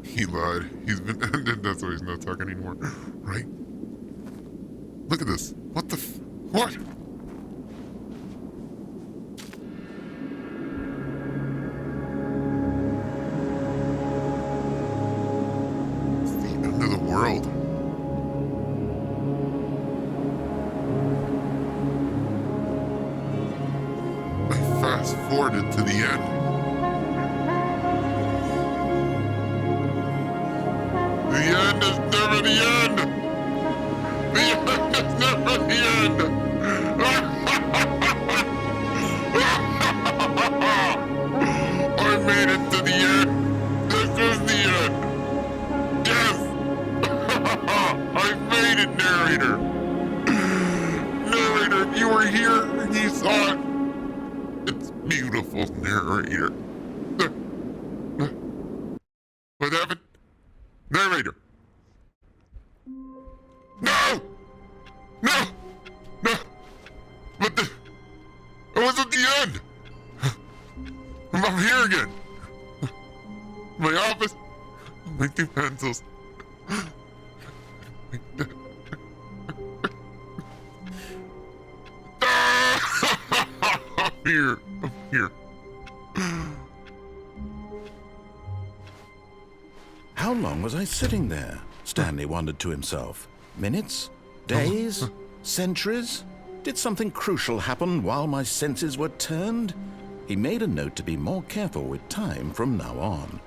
He lied. He's been ended. That's why he's not talking anymore. Right? Look at this. What the What? It's the end of the world. I fast forwarded to the end. The end is never the end! The end is never the end! I made it to the end! This is the end! Yes! I made it, narrator! Narrator, if you were here and you saw it, it's beautiful, narrator. What happened? Narrator! No! No! No! But it wasn't the end! I'm here again! My office, my 2 pencils. I'm here. I'm here. How long was I sitting there? Stanley wondered to himself. Minutes? Days? Centuries? Did something crucial happen while my senses were turned? He made a note to be more careful with time from now on.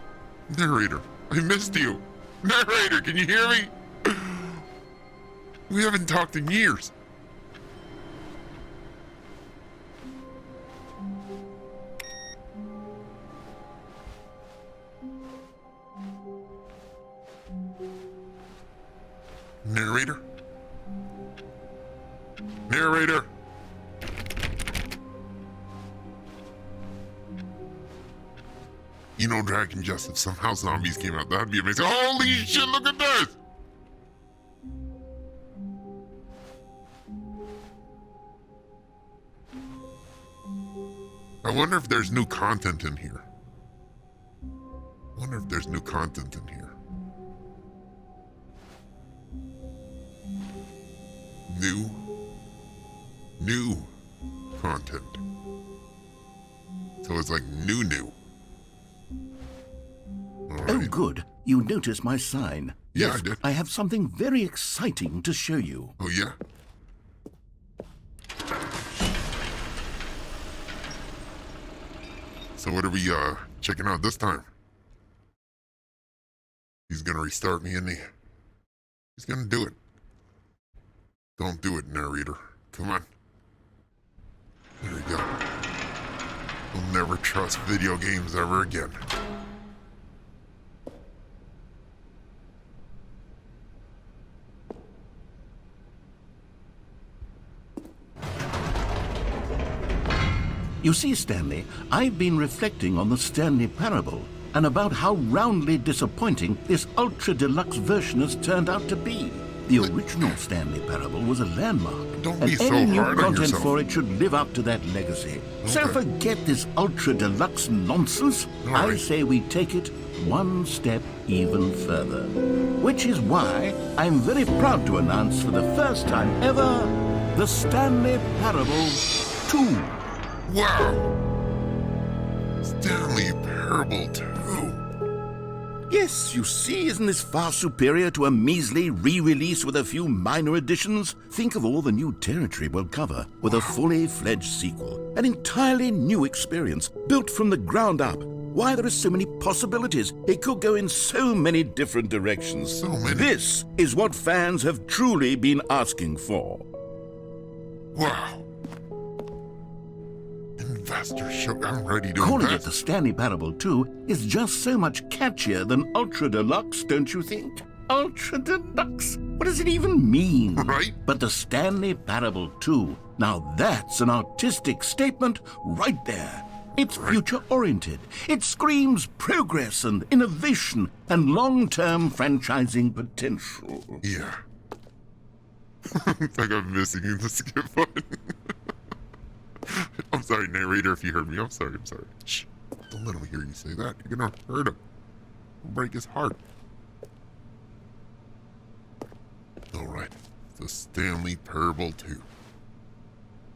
Narrator, I missed you. Narrator, can you hear me? We haven't talked in years. Narrator? Narrator? You know, Dragon Just, if somehow zombies came out, that'd be amazing. Holy shit, look at this! I wonder if there's new content in here. New content. So it's like new. All right. Oh, good. You noticed my sign. Yeah, Yes, I did. I have something very exciting to show you. Oh, yeah? So what are we, checking out this time? He's gonna restart me, isn't he? He's gonna do it. Don't do it, narrator. Come on. There we go. We'll never trust video games ever again. You see, Stanley, I've been reflecting on the Stanley Parable and about how roundly disappointing this ultra-deluxe version has turned out to be. The original Stanley Parable was a landmark, Don't and be so any new hard on content yourself. for it should live up to that legacy. So Okay. forget this ultra-deluxe nonsense. All I right. say we take it one step even further. Which is why I'm very proud to announce for the first time ever, the Stanley Parable 2. Wow! Stanley Parable 2. Yes, you see, isn't this far superior to a measly re-release with a few minor additions? Think of all the new territory we'll cover with a fully fledged sequel. An entirely new experience, built from the ground up. Why, there are so many possibilities. It could go in so many different directions. So many. This is what fans have truly been asking for. Wow. Investor show. I'm ready to Calling it invest. the Stanley Parable 2 is just so much catchier than Ultra Deluxe, don't you think? Ultra Deluxe? What does it even mean? Right? But the Stanley Parable 2, now that's an artistic statement right there. It's future-oriented. It screams progress and innovation and long-term franchising potential. Yeah. It's like I'm missing the skip button. I'm sorry, narrator, if you heard me. I'm sorry. Shh. Don't let him hear you say that. You're gonna hurt him. Break his heart. Alright. The Stanley Parable 2.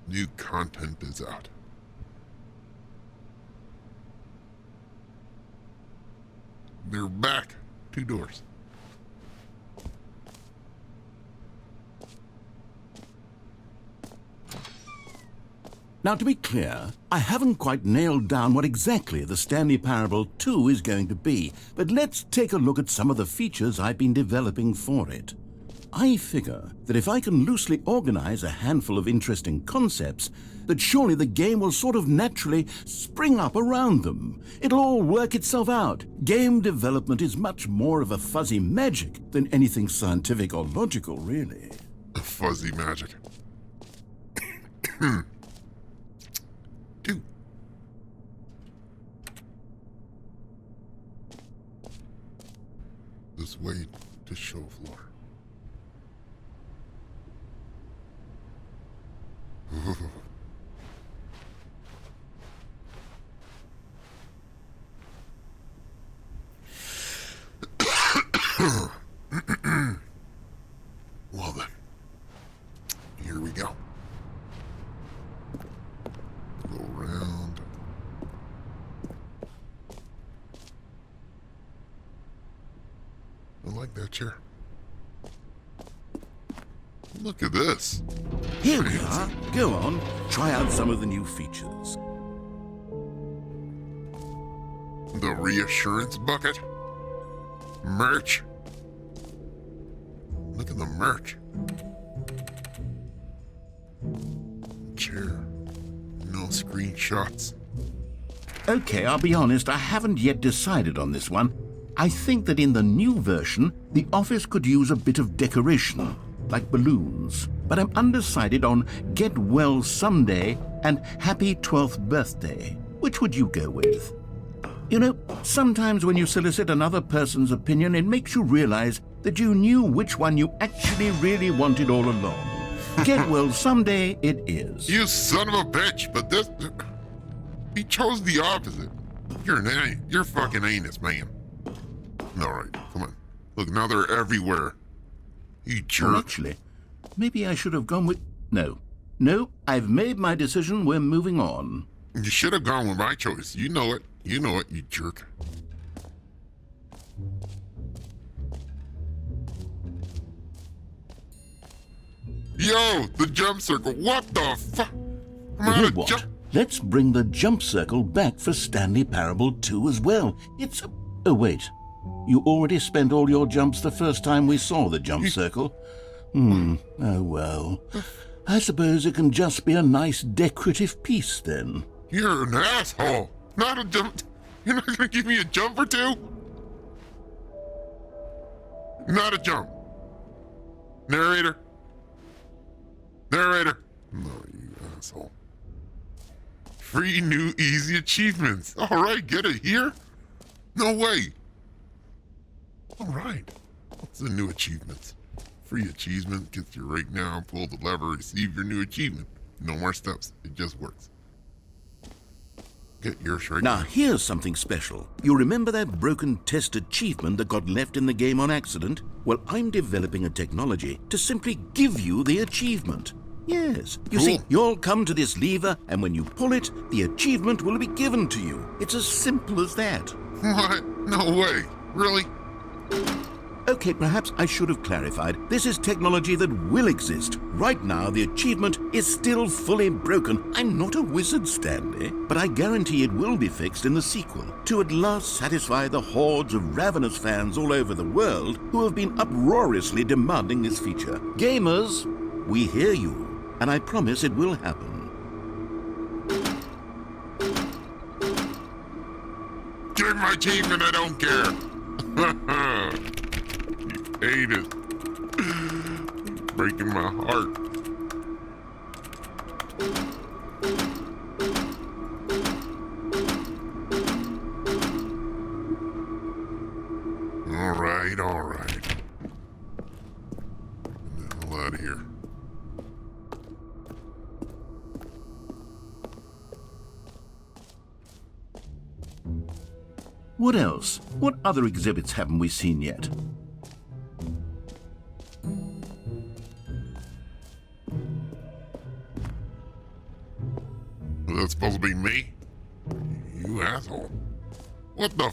New content is out. They're back. 2 doors. Now, to be clear, I haven't quite nailed down what exactly the Stanley Parable 2 is going to be, but let's take a look at some of the features I've been developing for it. I figure that if I can loosely organize a handful of interesting concepts, that surely the game will sort of naturally spring up around them. It'll all work itself out. Game development is much more of a fuzzy magic than anything scientific or logical, really. Fuzzy magic. 2. This way to show floor. Well then, here we go. Go around. I like that chair. Look at this. Here we are. Go on, try out some of the new features. The reassurance bucket. Merch. Look at the merch. Chair. No screenshots. Okay, I'll be honest, I haven't yet decided on this one. I think that in the new version, the office could use a bit of decoration, like balloons. But I'm undecided on Get Well Someday and Happy 12th Birthday. Which would you go with? You know, sometimes when you solicit another person's opinion, it makes you realize that you knew which one you actually really wanted all along. Get Well Someday it is. You son of a bitch, but this... He chose the opposite. You're fucking anus, man. Alright, come on. Look, now they're everywhere. You jerk. Well, actually, maybe I should have gone with... No, I've made my decision. We're moving on. You should have gone with my choice. You know it, you jerk. Yo, the jump circle. What the fuck? I'm out You know of what? jump. Let's bring the jump circle back for Stanley Parable 2 as well. It's a... Oh, wait. You already spent all your jumps the first time we saw the jump circle. Oh, well. I suppose it can just be a nice decorative piece, then. You're an asshole. Not a jump. You're not gonna give me a jump or two? Not a jump. Narrator. No, you asshole. Free new easy achievements. All right, get it here? No way. All right. What's the new achievements? Free achievement gets you right now. Pull the lever, receive your new achievement. No more steps. It just works. Get yours right Now, here's something special. You remember that broken test achievement that got left in the game on accident? Well, I'm developing a technology to simply give you the achievement. Yes. You Cool. see, you'll come to this lever, and when you pull it, the achievement will be given to you. It's as simple as that. What? No way. Really? Okay, perhaps I should have clarified. This is technology that will exist. Right now, the achievement is still fully broken. I'm not a wizard, Stanley, but I guarantee it will be fixed in the sequel to at last satisfy the hordes of ravenous fans all over the world who have been uproariously demanding this feature. Gamers, we hear you, and I promise it will happen. Give my achievement, I don't care. You hate it. Breaking my heart. All right. Get the hell out of here. What else? What other exhibits haven't we seen yet? That's supposed to be me? You asshole. What the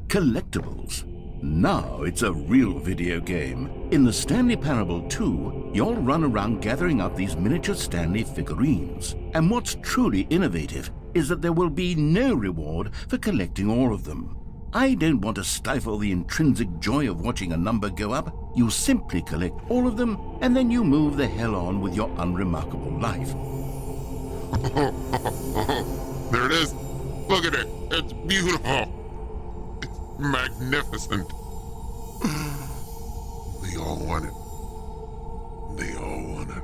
Collectibles. Now it's a real video game. In the Stanley Parable 2, you'll run around gathering up these miniature Stanley figurines. And what's truly innovative is that there will be no reward for collecting all of them. I don't want to stifle the intrinsic joy of watching a number go up. You simply collect all of them, and then you move the hell on with your unremarkable life. There it is. Look at it. It's beautiful. It's magnificent. They all want it. They all want it.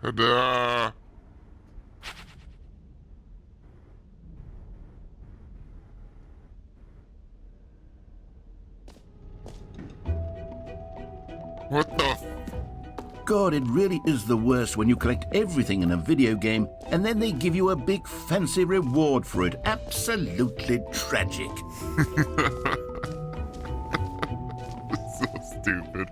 Ta-da! What the God, it really is the worst when you collect everything in a video game and then they give you a big fancy reward for it. Absolutely tragic. So stupid.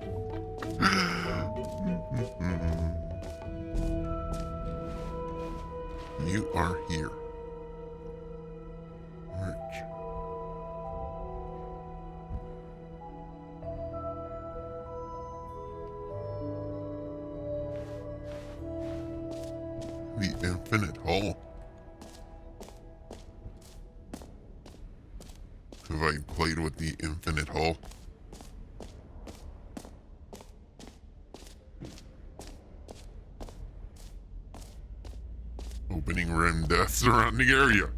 You are here. Merch. The infinite hole. Have I played with the infinite hole? Opening rim death surrounding area.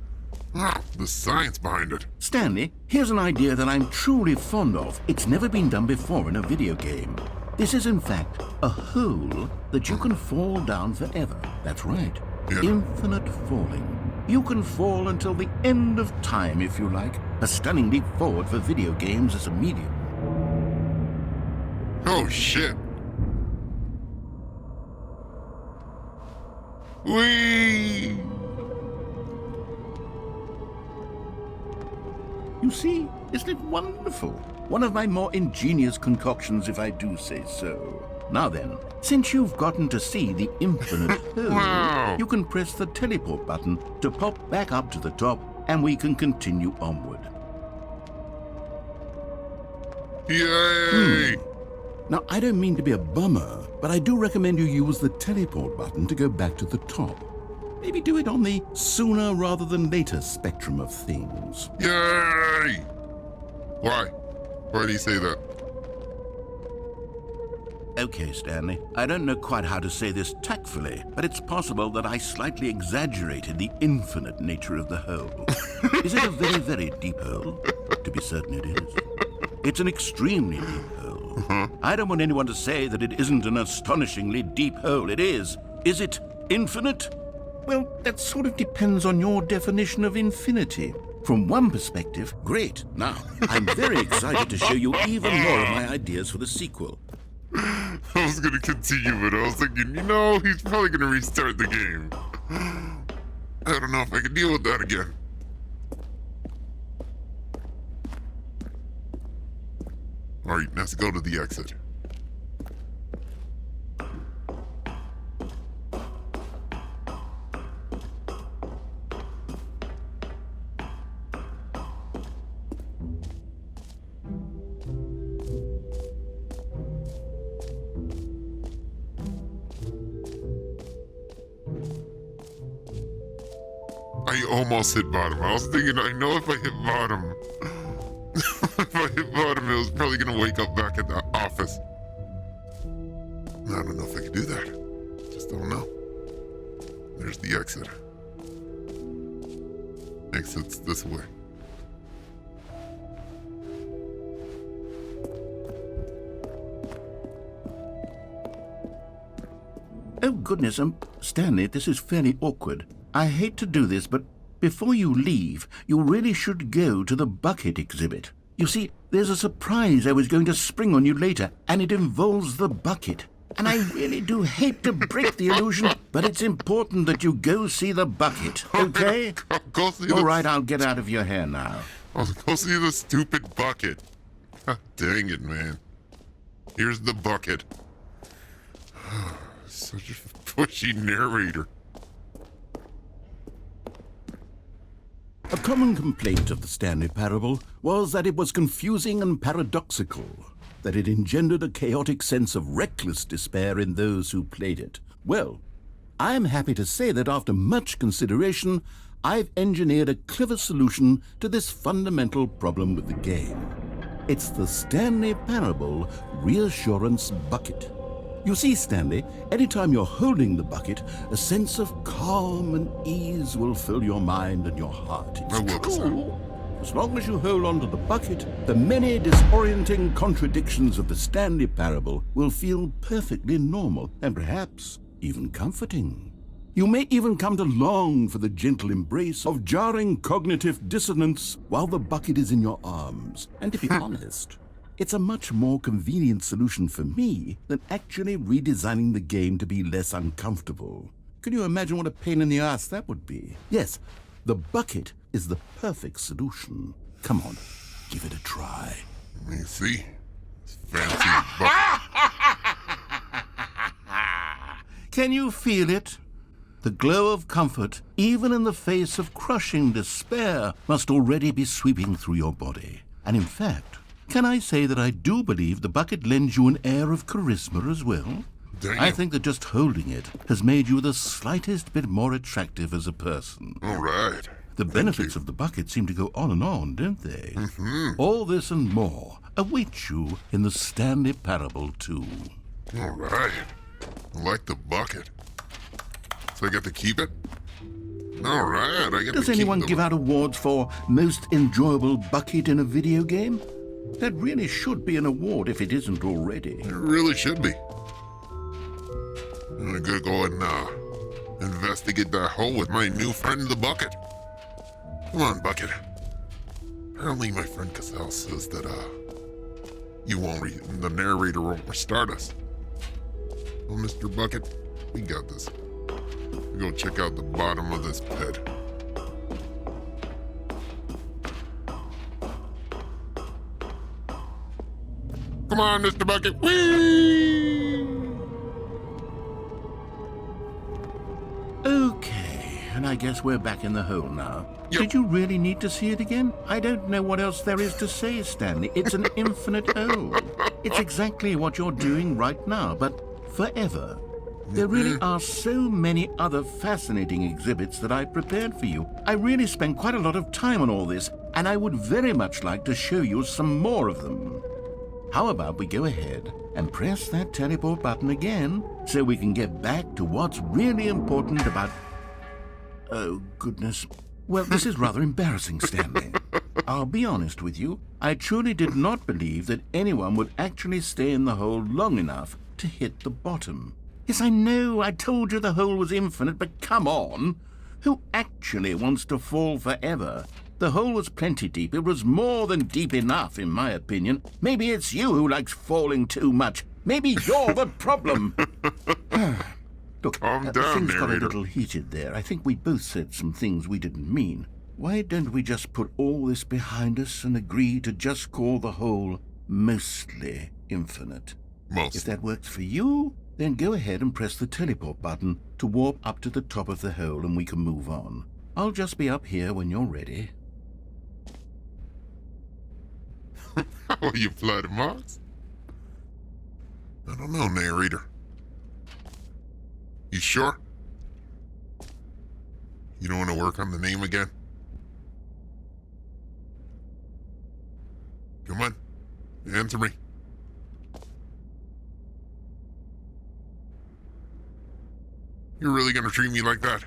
Ah, the science behind it. Stanley, here's an idea that I'm truly fond of. It's never been done before in a video game. This is, in fact, a hole that you can fall down forever. That's right. Yeah. Infinite falling. You can fall until the end of time, if you like. A stunning leap forward for video games as a medium. Oh, shit. Whee! You see, isn't it wonderful? One of my more ingenious concoctions, if I do say so. Now then, since you've gotten to see the infinite hole, Wow. you can press the teleport button to pop back up to the top, and we can continue onward. Yay! Now, I don't mean to be a bummer, but I do recommend you use the teleport button to go back to the top. Maybe do it on the sooner rather than later spectrum of things. Yay! Why? Why do you say that? Okay, Stanley, I don't know quite how to say this tactfully, but it's possible that I slightly exaggerated the infinite nature of the hole. Is it a very, very deep hole? To be certain it is. It's an extremely deep hole. I don't want anyone to say that it isn't an astonishingly deep hole. It is. Is it infinite? Well, that sort of depends on your definition of infinity. From one perspective, great. Now, I'm very excited to show you even more of my ideas for the sequel. I was gonna continue, but I was thinking, he's probably gonna restart the game. I don't know if I can deal with that again. Alright, let's go to the exit. I almost hit bottom. I was thinking, I know if I hit bottom, if I hit bottom, it was probably gonna wake up back at the office. I don't know if I could do that. Just don't know. There's the exit. Exit's this way. Oh, goodness, Stanley, this is fairly awkward. I hate to do this, but before you leave, you really should go to the bucket exhibit. You see, there's a surprise I was going to spring on you later, and it involves the bucket. And I really do hate to break the illusion, but it's important that you go see the bucket, okay? Go see All right, I'll get out of your hair now. I'll go see the stupid bucket. God dang it, man. Here's the bucket. Such a pushy narrator. A common complaint of the Stanley Parable was that it was confusing and paradoxical, that it engendered a chaotic sense of reckless despair in those who played it. Well, I am happy to say that after much consideration, I've engineered a clever solution to this fundamental problem with the game. It's the Stanley Parable Reassurance Bucket. You see, Stanley, anytime you're holding the bucket, a sense of calm and ease will fill your mind and your heart. It's true. As long as you hold on to the bucket, the many disorienting contradictions of the Stanley Parable will feel perfectly normal and perhaps even comforting. You may even come to long for the gentle embrace of jarring cognitive dissonance while the bucket is in your arms. And to be honest, it's a much more convenient solution for me than actually redesigning the game to be less uncomfortable. Can you imagine what a pain in the ass that would be? Yes, the bucket is the perfect solution. Come on, give it a try. Let me see. This fancy bucket. Can you feel it? The glow of comfort, even in the face of crushing despair, must already be sweeping through your body. And in fact, can I say that I do believe the bucket lends you an air of charisma as well? Damn. I think that just holding it has made you the slightest bit more attractive as a person. All right. The benefits of the bucket seem to go on, don't they? All this and more await you in the Stanley Parable 2. All right. I like the bucket. So I get to keep it? All right, I get Does to keep anyone the give out awards for most enjoyable bucket in a video game? That really should be an award if it isn't already. It really should be. I'm gonna go and investigate that hole with my new friend, the bucket. Come on, bucket. Apparently, my friend Cassell says that the narrator won't restart us. Well, Mr. Bucket, we got this. We go check out the bottom of this pit. Come on, Mr. Bucket. Whee! Okay, and I guess we're back in the hole now. Yep. Did you really need to see it again? I don't know what else there is to say, Stanley. It's an infinite hole. It's exactly what you're doing right now, but forever. There really are so many other fascinating exhibits that I prepared for you. I really spent quite a lot of time on all this, and I would very much like to show you some more of them. How about we go ahead and press that teleport button again so we can get back to what's really important about... Oh, goodness. Well, this is rather embarrassing, Stanley. I'll be honest with you. I truly did not believe that anyone would actually stay in the hole long enough to hit the bottom. Yes, I know, I told you the hole was infinite, but come on. Who actually wants to fall forever? The hole was plenty deep. It was more than deep enough, in my opinion. Maybe it's you who likes falling too much. Maybe you're the problem. Look, Calm down, things got a narrator. little heated there. I think we both said some things we didn't mean. Why don't we just put all this behind us and agree to just call the hole mostly infinite. Most. If that works for you, then go ahead and press the teleport button to warp up to the top of the hole and we can move on. I'll just be up here when you're ready. Oh, you fly to Mars? I don't know, narrator. You sure? You don't want to work on the name again? Come on, answer me. You're really gonna treat me like that?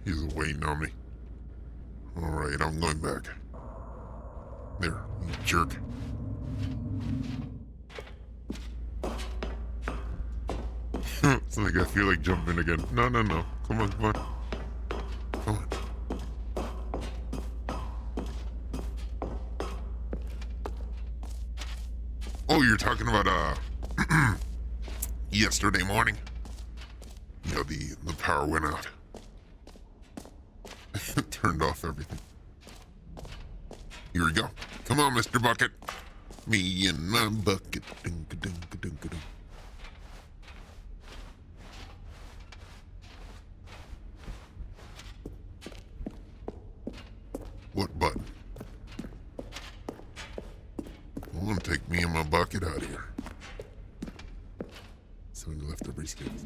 He's waiting on me. Alright, I'm going back. There, you jerk. It's like I feel like jumping again. No. Come on. Come on. Oh, you're talking about, yesterday morning? You know, the power went out. Turned off everything. Here we go. Come on, Mr. Bucket. Me and my bucket. Dunk-a-dunk-a-dunk-a-dunk. What button? Well, I'm gonna take me and my bucket out of here. Someone left their briefcase.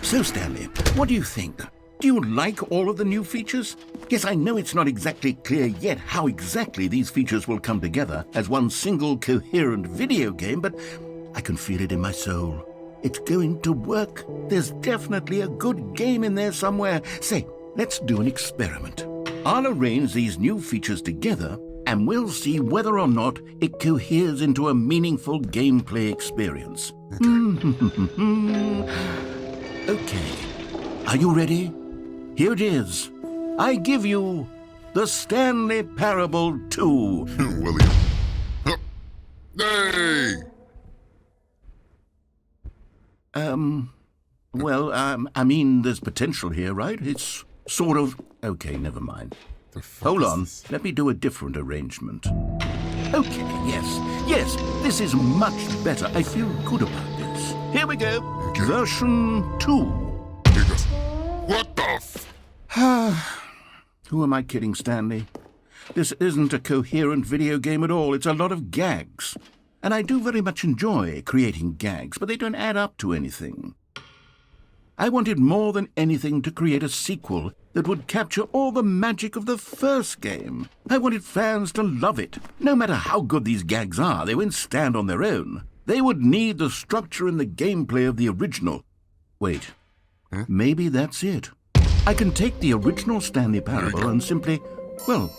So, Stanley, what do you think? Do you like all of the new features? Yes, I know it's not exactly clear yet how exactly these features will come together as one single coherent video game, but I can feel it in my soul. It's going to work. There's definitely a good game in there somewhere. Say, let's do an experiment. I'll arrange these new features together, and we'll see whether or not it coheres into a meaningful gameplay experience. Okay. Are you ready? Here it is. I give you the Stanley Parable 2. William. Oh. Hey! Well, I mean, there's potential here, right? It's sort of... Okay, never mind. Hold on. Let me do a different arrangement. Okay, yes, this is much better. I feel good about this. Here we go. Okay. Version 2. Here goes. What the Who am I kidding, Stanley? This isn't a coherent video game at all. It's a lot of gags. And I do very much enjoy creating gags, but they don't add up to anything. I wanted more than anything to create a sequel that would capture all the magic of the first game. I wanted fans to love it. No matter how good these gags are, they won't stand on their own. They would need the structure and the gameplay of the original. Wait, maybe that's it. I can take the original Stanley Parable and simply, well,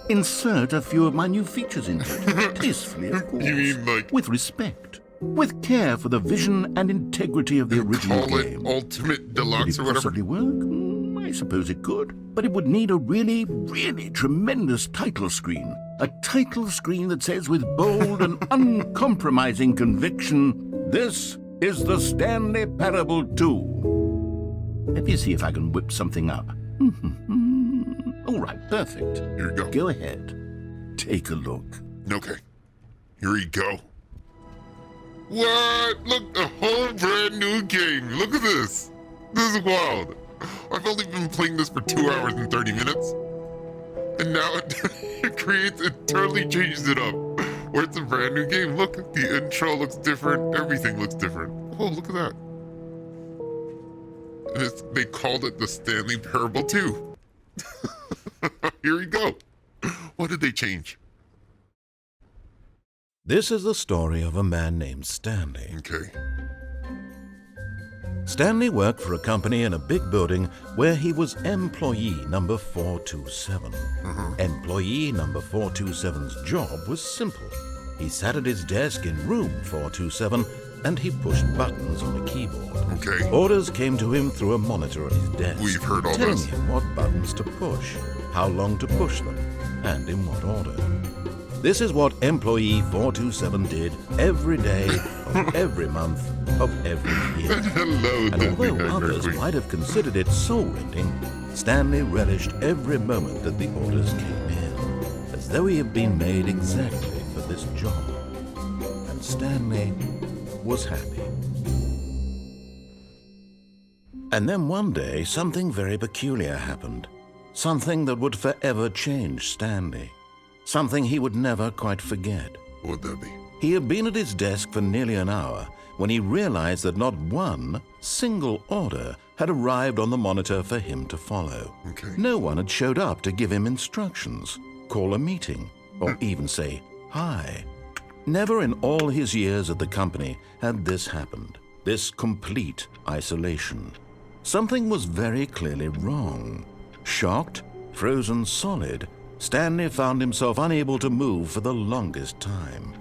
insert a few of my new features into it. Tastefully, of course. You mean like... With respect. With care for the vision and integrity of the original call game. it Ultimate Could Deluxe it or whatever? possibly work? I suppose it could. But it would need a really, really tremendous title screen. A title screen that says with bold and uncompromising conviction, "This is the Stanley Parable 2. Let me see if I can whip something up. All right, perfect. Here you go. Go ahead. Take a look. Okay. Here we go. What? Look, a whole brand new game. Look at this. This is wild. I've only been playing this for 2 hours and 30 minutes. And now it totally changes it up. Where it's a brand new game. Look, the intro looks different. Everything looks different. Oh, look at that. And they called it the Stanley Parable 2. Here we go. What did they change? This is the story of a man named Stanley. Okay. Stanley worked for a company in a big building where he was employee number 427. Employee number 427's job was simple. He sat at his desk in room 427 and he pushed buttons on a keyboard. Okay. Orders came to him through a monitor at his desk, We've heard all telling this. him what buttons to push, how long to push them, and in what order. This is what employee 427 did every day of every month of every year. Hello, And although Debbie others Haggerty. might have considered it soul-rending, Stanley relished every moment that the orders came in, as though he had been made exactly for this job. And Stanley was happy. And then one day, something very peculiar happened. Something that would forever change Stanley. Something he would never quite forget. What'd that be? He had been at his desk for nearly an hour when he realized that not one single order had arrived on the monitor for him to follow. Okay. No one had showed up to give him instructions, call a meeting, or even say hi. Never in all his years at the company had this happened, this complete isolation. Something was very clearly wrong. Shocked, frozen solid, Stanley found himself unable to move for the longest time.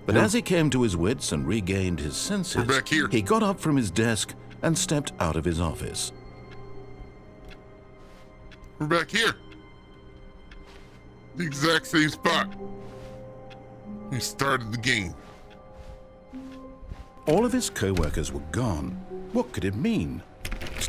But as he came to his wits and regained his senses, We're back here. he got up from his desk and stepped out of his office. We're back here. The exact same spot. We started the game. All of his co-workers were gone. What could it mean?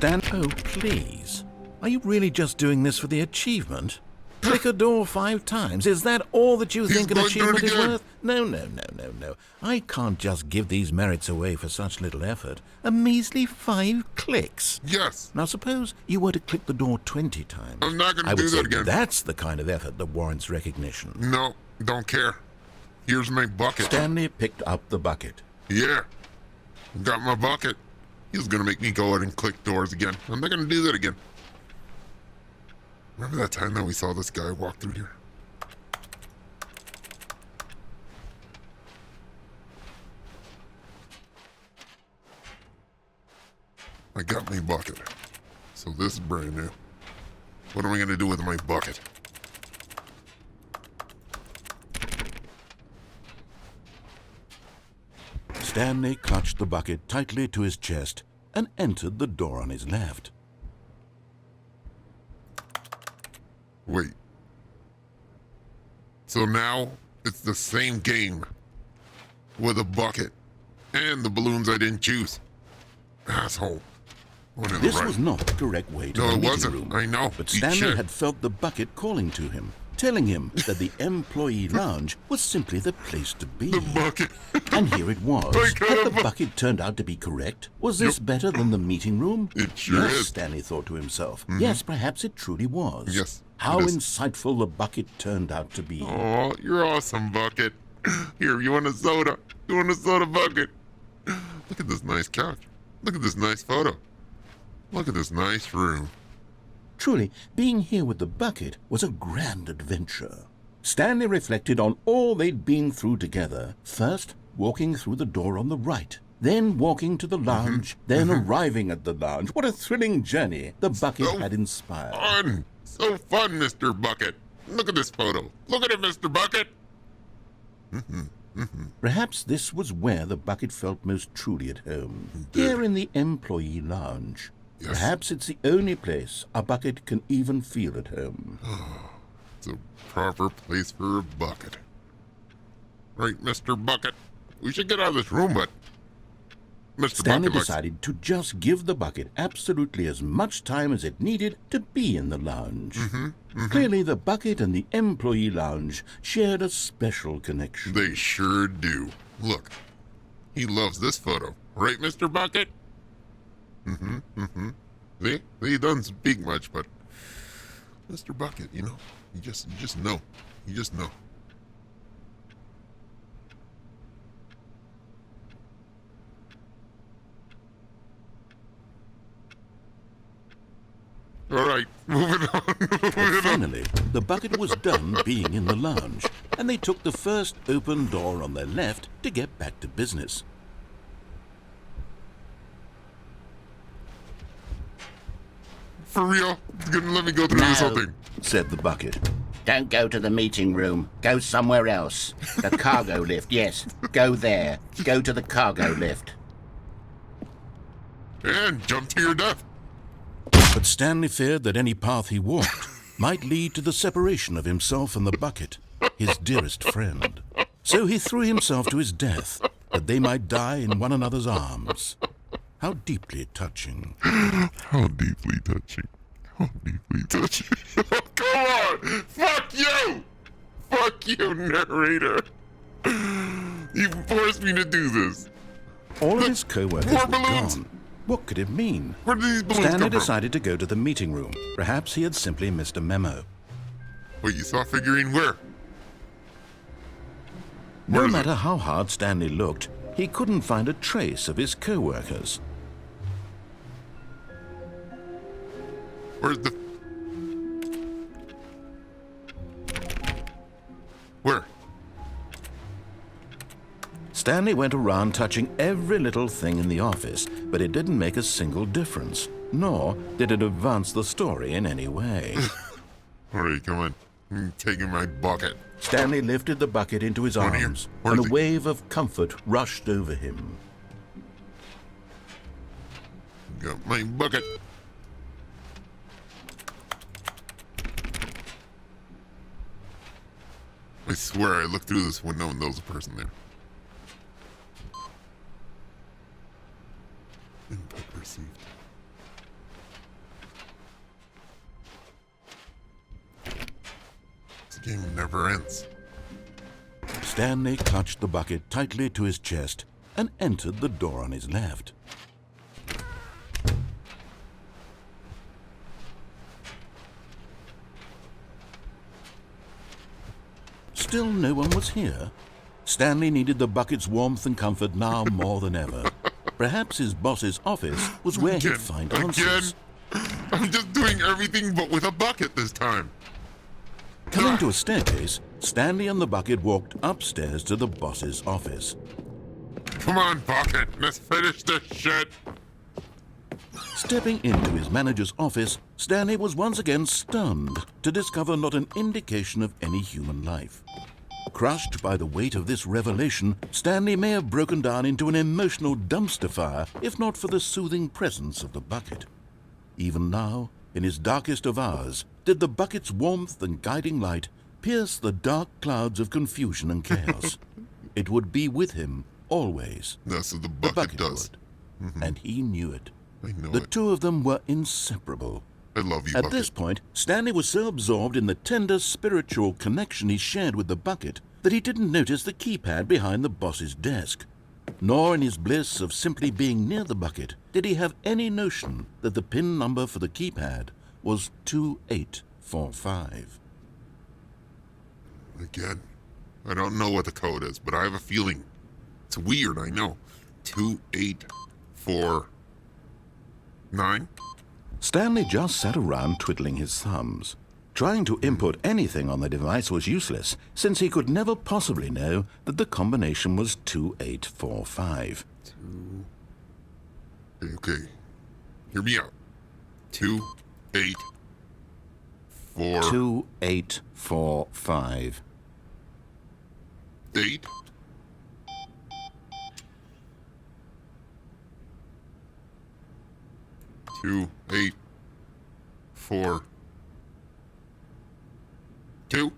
Oh, please. Are you really just doing this for the achievement? Click a door 5 times. Is that all that you He's think an going through it achievement is again. worth? No. I can't just give these merits away for such little effort. A measly 5 clicks. Yes. Now suppose you were to click the door 20 times. I'm not gonna I would do say that again. That's the kind of effort that warrants recognition. No, don't care. Here's my bucket. Stanley picked up the bucket. Yeah. Got my bucket. He was gonna make me go out and click doors again. I'm not gonna do that again. Remember that time that we saw this guy walk through here? I got my bucket. So this is brand new. What am I gonna do with my bucket? Stanley clutched the bucket tightly to his chest and entered the door on his left. Wait. So now it's the same game with a bucket and the balloons I didn't choose. Asshole. One in the This right. was not the correct way to No, the it meeting wasn't. room. I know. But Eat Stanley shit. had felt the bucket calling to him, telling him that the employee lounge was simply the place to be. The bucket. And here it was. I got Had a the bu- bucket turned out to be correct? Was this better than the meeting room? It sure yes, is. Stanley thought to himself. Yes, perhaps it truly was. Yes, How it is. insightful the bucket turned out to be. Oh, you're awesome, bucket. Here, you want a soda? You want a soda, bucket? Look at this nice couch. Look at this nice photo. Look at this nice room. Truly, being here with the bucket was a grand adventure. Stanley reflected on all they'd been through together. First, walking through the door on the right, then walking to the lounge, then arriving at the lounge. What a thrilling journey the bucket So had inspired. Fun. So fun, Mr. Bucket. Look at this photo. Look at it, Mr. Bucket. Perhaps this was where the bucket felt most truly at home. Here in the employee lounge. Yes. Perhaps it's the only place a bucket can even feel at home. It's a proper place for a bucket. Right, Mr. Bucket? We should get out of this room, but... Mr. Stanley Bucket likes... decided to just give the bucket absolutely as much time as it needed to be in the lounge. Clearly, the bucket and the employee lounge shared a special connection. They sure do. Look, he loves this photo. Right, Mr. Bucket? See? He doesn't speak much, but... Mr. Bucket, you know, you just know. You just know. All right, moving on. But finally, the bucket was done being in the lounge, and they took the first open door on their left to get back to business. For real? You're gonna let me go through this whole thing? Said the bucket. Don't go to the meeting room. Go somewhere else. The cargo lift, yes. Go there. Go to the cargo lift. And jump to your death. But Stanley feared that any path he walked might lead to the separation of himself and the bucket. his dearest friend. So he threw himself to his death, that they might die in one another's arms. How deeply touching. How deeply touching. How deeply touching. Oh, come on! Fuck you! Fuck you, narrator! You forced me to do this. All of his co-workers More were balloons. gone. What could it mean? Where did these balloons Stanley come from? decided to go to the meeting room. Perhaps he had simply missed a memo. Wait, you saw a figurine where? No Where is matter it? how hard Stanley looked, he couldn't find a trace of his co-workers. Where's the... Where? Stanley went around touching every little thing in the office, but it didn't make a single difference, nor did it advance the story in any way. Alright, come on. I'm taking my bucket. Stanley lifted the bucket into his Down here. arms, Where and is a he? wave of comfort rushed over him. Got my bucket. I swear I looked through this window and there was a person there. Input received. This game never ends. Stanley clutched the bucket tightly to his chest and entered the door on his left. Still no one was here. Stanley needed the bucket's warmth and comfort now more than ever. Perhaps his boss's office was where he'd find answers. I'm just doing everything but with a bucket this time. Coming to a staircase, Stanley and the bucket walked upstairs to the boss's office. Come on, bucket. Let's finish this shit. Stepping into his manager's office, Stanley was once again stunned to discover not an indication of any human life. Crushed by the weight of this revelation, Stanley may have broken down into an emotional dumpster fire if not for the soothing presence of the bucket. Even now, in his darkest of hours, did the bucket's warmth and guiding light pierce the dark clouds of confusion and chaos. It would be with him always. That's what the The bucket does. would. And he knew it. I know The it. two of them were inseparable. I love you, At bucket. this point, Stanley was so absorbed in the tender spiritual connection he shared with the bucket that he didn't notice the keypad behind the boss's desk. Nor in his bliss of simply being near the bucket did he have any notion that the PIN number for the keypad was 2845. Again, I don't know what the code is, but I have a feeling. It's weird, I know. 2849? Stanley just sat around twiddling his thumbs. Trying to input anything on the device was useless, since he could never possibly know that the combination was 2845. Okay. Hear me out. 284 2845. 8 284 2.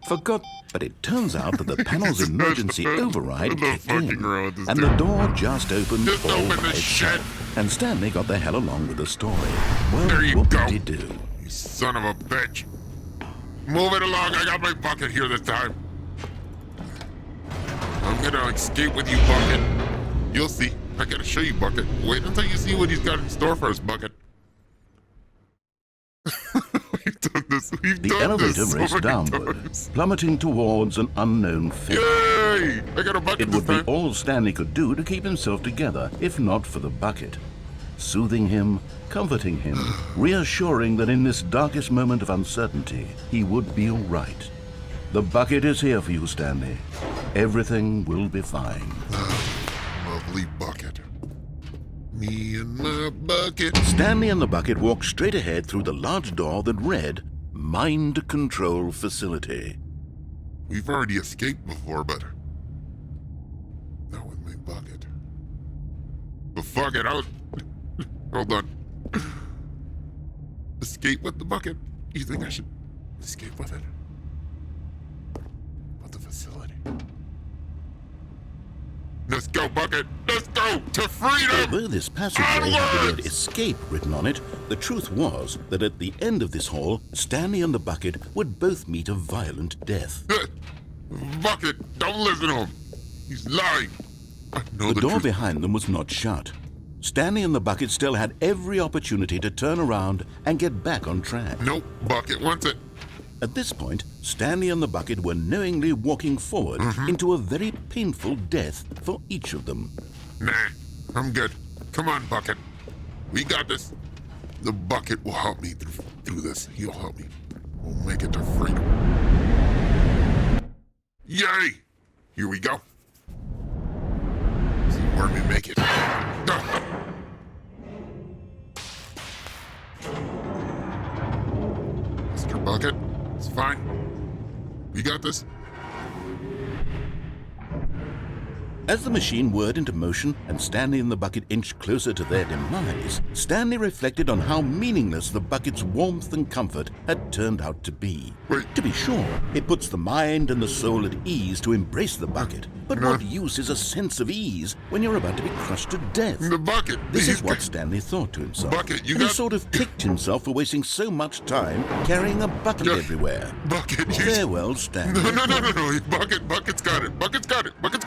Forgot, but it turns out that the panel's emergency override I'm not kicked fucking in, around with this and dude. the door just opened Just all open by the shit. itself. And Stanley got the hell along with the story. Well, There you what go. did he do? You son of a bitch. Move it along. I got my bucket here this time. I'm gonna escape with you, bucket. You'll see. I gotta show you, bucket. Wait until you see what he's got in store for us, bucket. We've done this. We've The done elevator this so raced many downward, times. plummeting towards an unknown fate. Yay! I got a bucket It this would be time. all Stanley could do to keep himself together, if not for the bucket. Soothing him, comforting him, reassuring that in this darkest moment of uncertainty, he would be all right. The bucket is here for you, Stanley. Everything will be fine. Lovely bucket. Me and my bucket. Stanley and the bucket walked straight ahead through the large door that read, Mind Control Facility. We've already escaped before, but not with my bucket. But fuck it, hold on. Escape with the bucket? You think I should escape with it? facility. Let's go, Bucket! Let's go! To freedom! Although this passageway had the word escape written on it, the truth was that at the end of this hall, Stanley and the Bucket would both meet a violent death. Bucket, don't listen to him. He's lying. I know The door truth. behind them was not shut. Stanley and the Bucket still had every opportunity to turn around and get back on track. Nope, Bucket wants it. At this point, Stanley and the Bucket were knowingly walking forward into a very painful death for each of them. Nah, I'm good. Come on, Bucket. We got this. The Bucket will help me through this. He'll help me. We'll make it to freedom. Yay! Here we go. See where we make it. Mr. Bucket, it's fine. We got this. As the machine whirred into motion and Stanley and the Bucket inched closer to their demise, Stanley reflected on how meaningless the Bucket's warmth and comfort had turned out to be. Wait. To be sure, it puts the mind and the soul at ease to embrace the Bucket, but what use is a sense of ease when you're about to be crushed to death? The Bucket. This is what Stanley thought to himself. Bucket, you and he got- sort of kicked himself for wasting so much time carrying a bucket everywhere. Bucket, you... Farewell, Stanley. No. Bucket's got it. Bucket's got it. Bucket!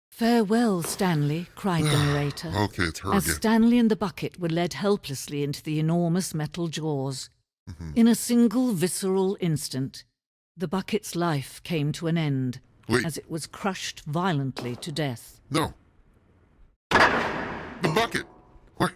Farewell, Stanley, cried the narrator. Okay, it's her as again. Stanley and the Bucket were led helplessly into the enormous metal jaws. In a single visceral instant, the Bucket's life came to an end as it was crushed violently to death. No. The Bucket. What?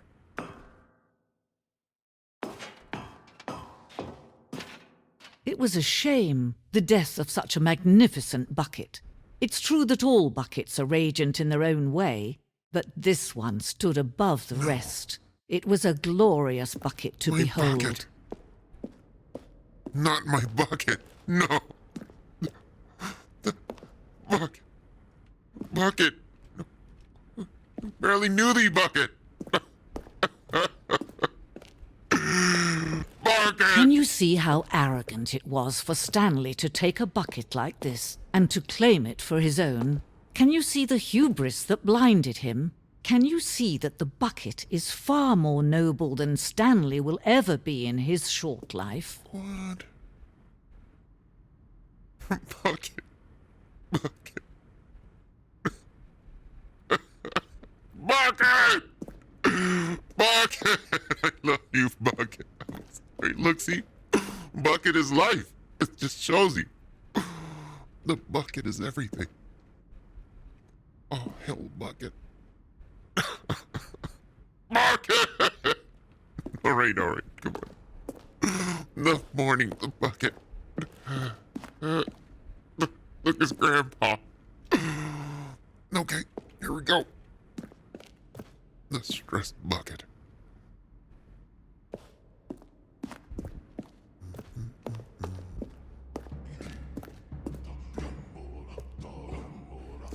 It was a shame, the death of such a magnificent Bucket. It's true that all Buckets are radiant in their own way, but this one stood above the rest. It was a glorious Bucket to My behold. Bucket. Not my Bucket. No. The Bucket. Bucket. Barely knew the Bucket. Bucket. Can you see how arrogant it was for Stanley to take a Bucket like this and to claim it for his own? Can you see the hubris that blinded him? Can you see that the Bucket is far more noble than Stanley will ever be in his short life? What? Bucket. Bucket. Bucket! Bucket! I love you, Bucket. Wait, look, see? Bucket is life. It just shows you. The Bucket is everything. Oh, hell, Bucket. Bucket! All right, come on. The morning, the Bucket. Look, it's Grandpa. Okay, here we go. The stressed Bucket.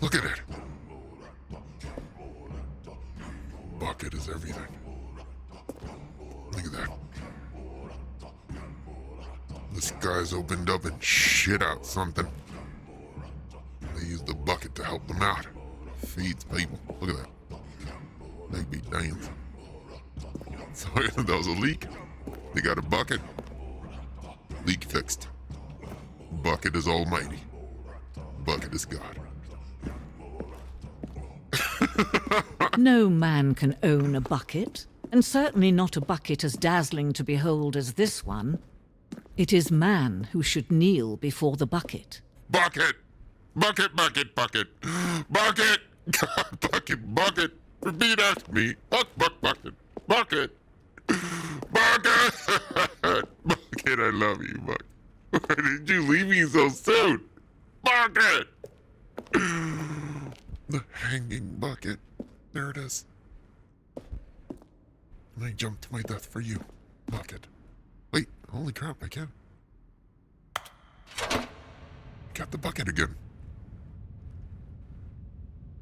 Look at it. Bucket is everything. Look at that. The sky's opened up and shit out something. They use the Bucket to help them out. Feeds people. Look at that. They be damned. So that was a leak. They got a Bucket. Leak fixed. Bucket is almighty. Bucket is God. No man can own a Bucket, and certainly not a Bucket as dazzling to behold as this one. It is man who should kneel before the Bucket. Bucket! Bucket, Bucket, Bucket! Bucket! God, Bucket, Bucket! Repeat after me. Bucket! Bucket! Bucket, I love you, Bucket. Why did you leave me so soon? Bucket! The hanging Bucket. There it is. And I jumped to my death for you, Bucket. Wait, holy crap, I can. Got the Bucket again.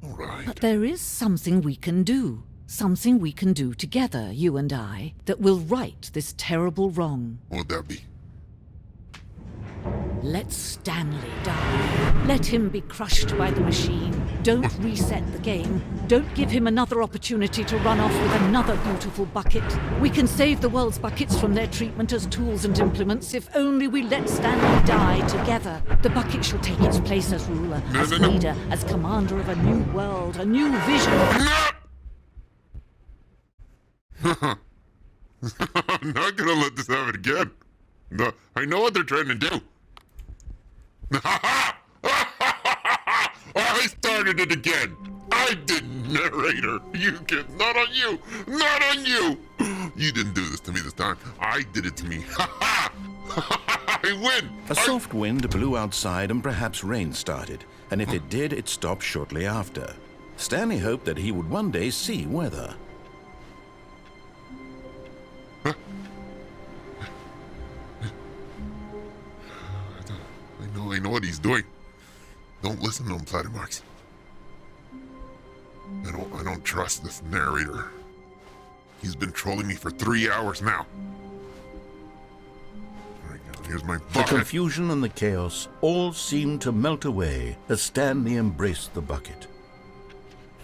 All right. But there is something we can do. Something we can do together, you and I, that will right this terrible wrong. What would that be? Let Stanley die. Let him be crushed by the machine. Don't reset the game. Don't give him another opportunity to run off with another beautiful bucket. We can save the world's buckets from their treatment as tools and implements if only we let Stanley die together. The bucket shall take its place as ruler, as leader, as commander of a new world, a new vision. I'm not gonna let this happen again. No, I know what they're trying to do. I started it again. I didn't, narrator. You kid, not on you. Not on you. You didn't do this to me this time. I did it to me. I win. A soft wind blew outside and perhaps rain started, and if it did, it stopped shortly after. Stanley hoped that he would one day see weather. I know what he's doing. Don't listen to him, Platymarks. I don't trust this narrator. He's been trolling me for 3 hours now. Alright, now here's my bucket. The confusion and the chaos all seemed to melt away as Stanley embraced the bucket.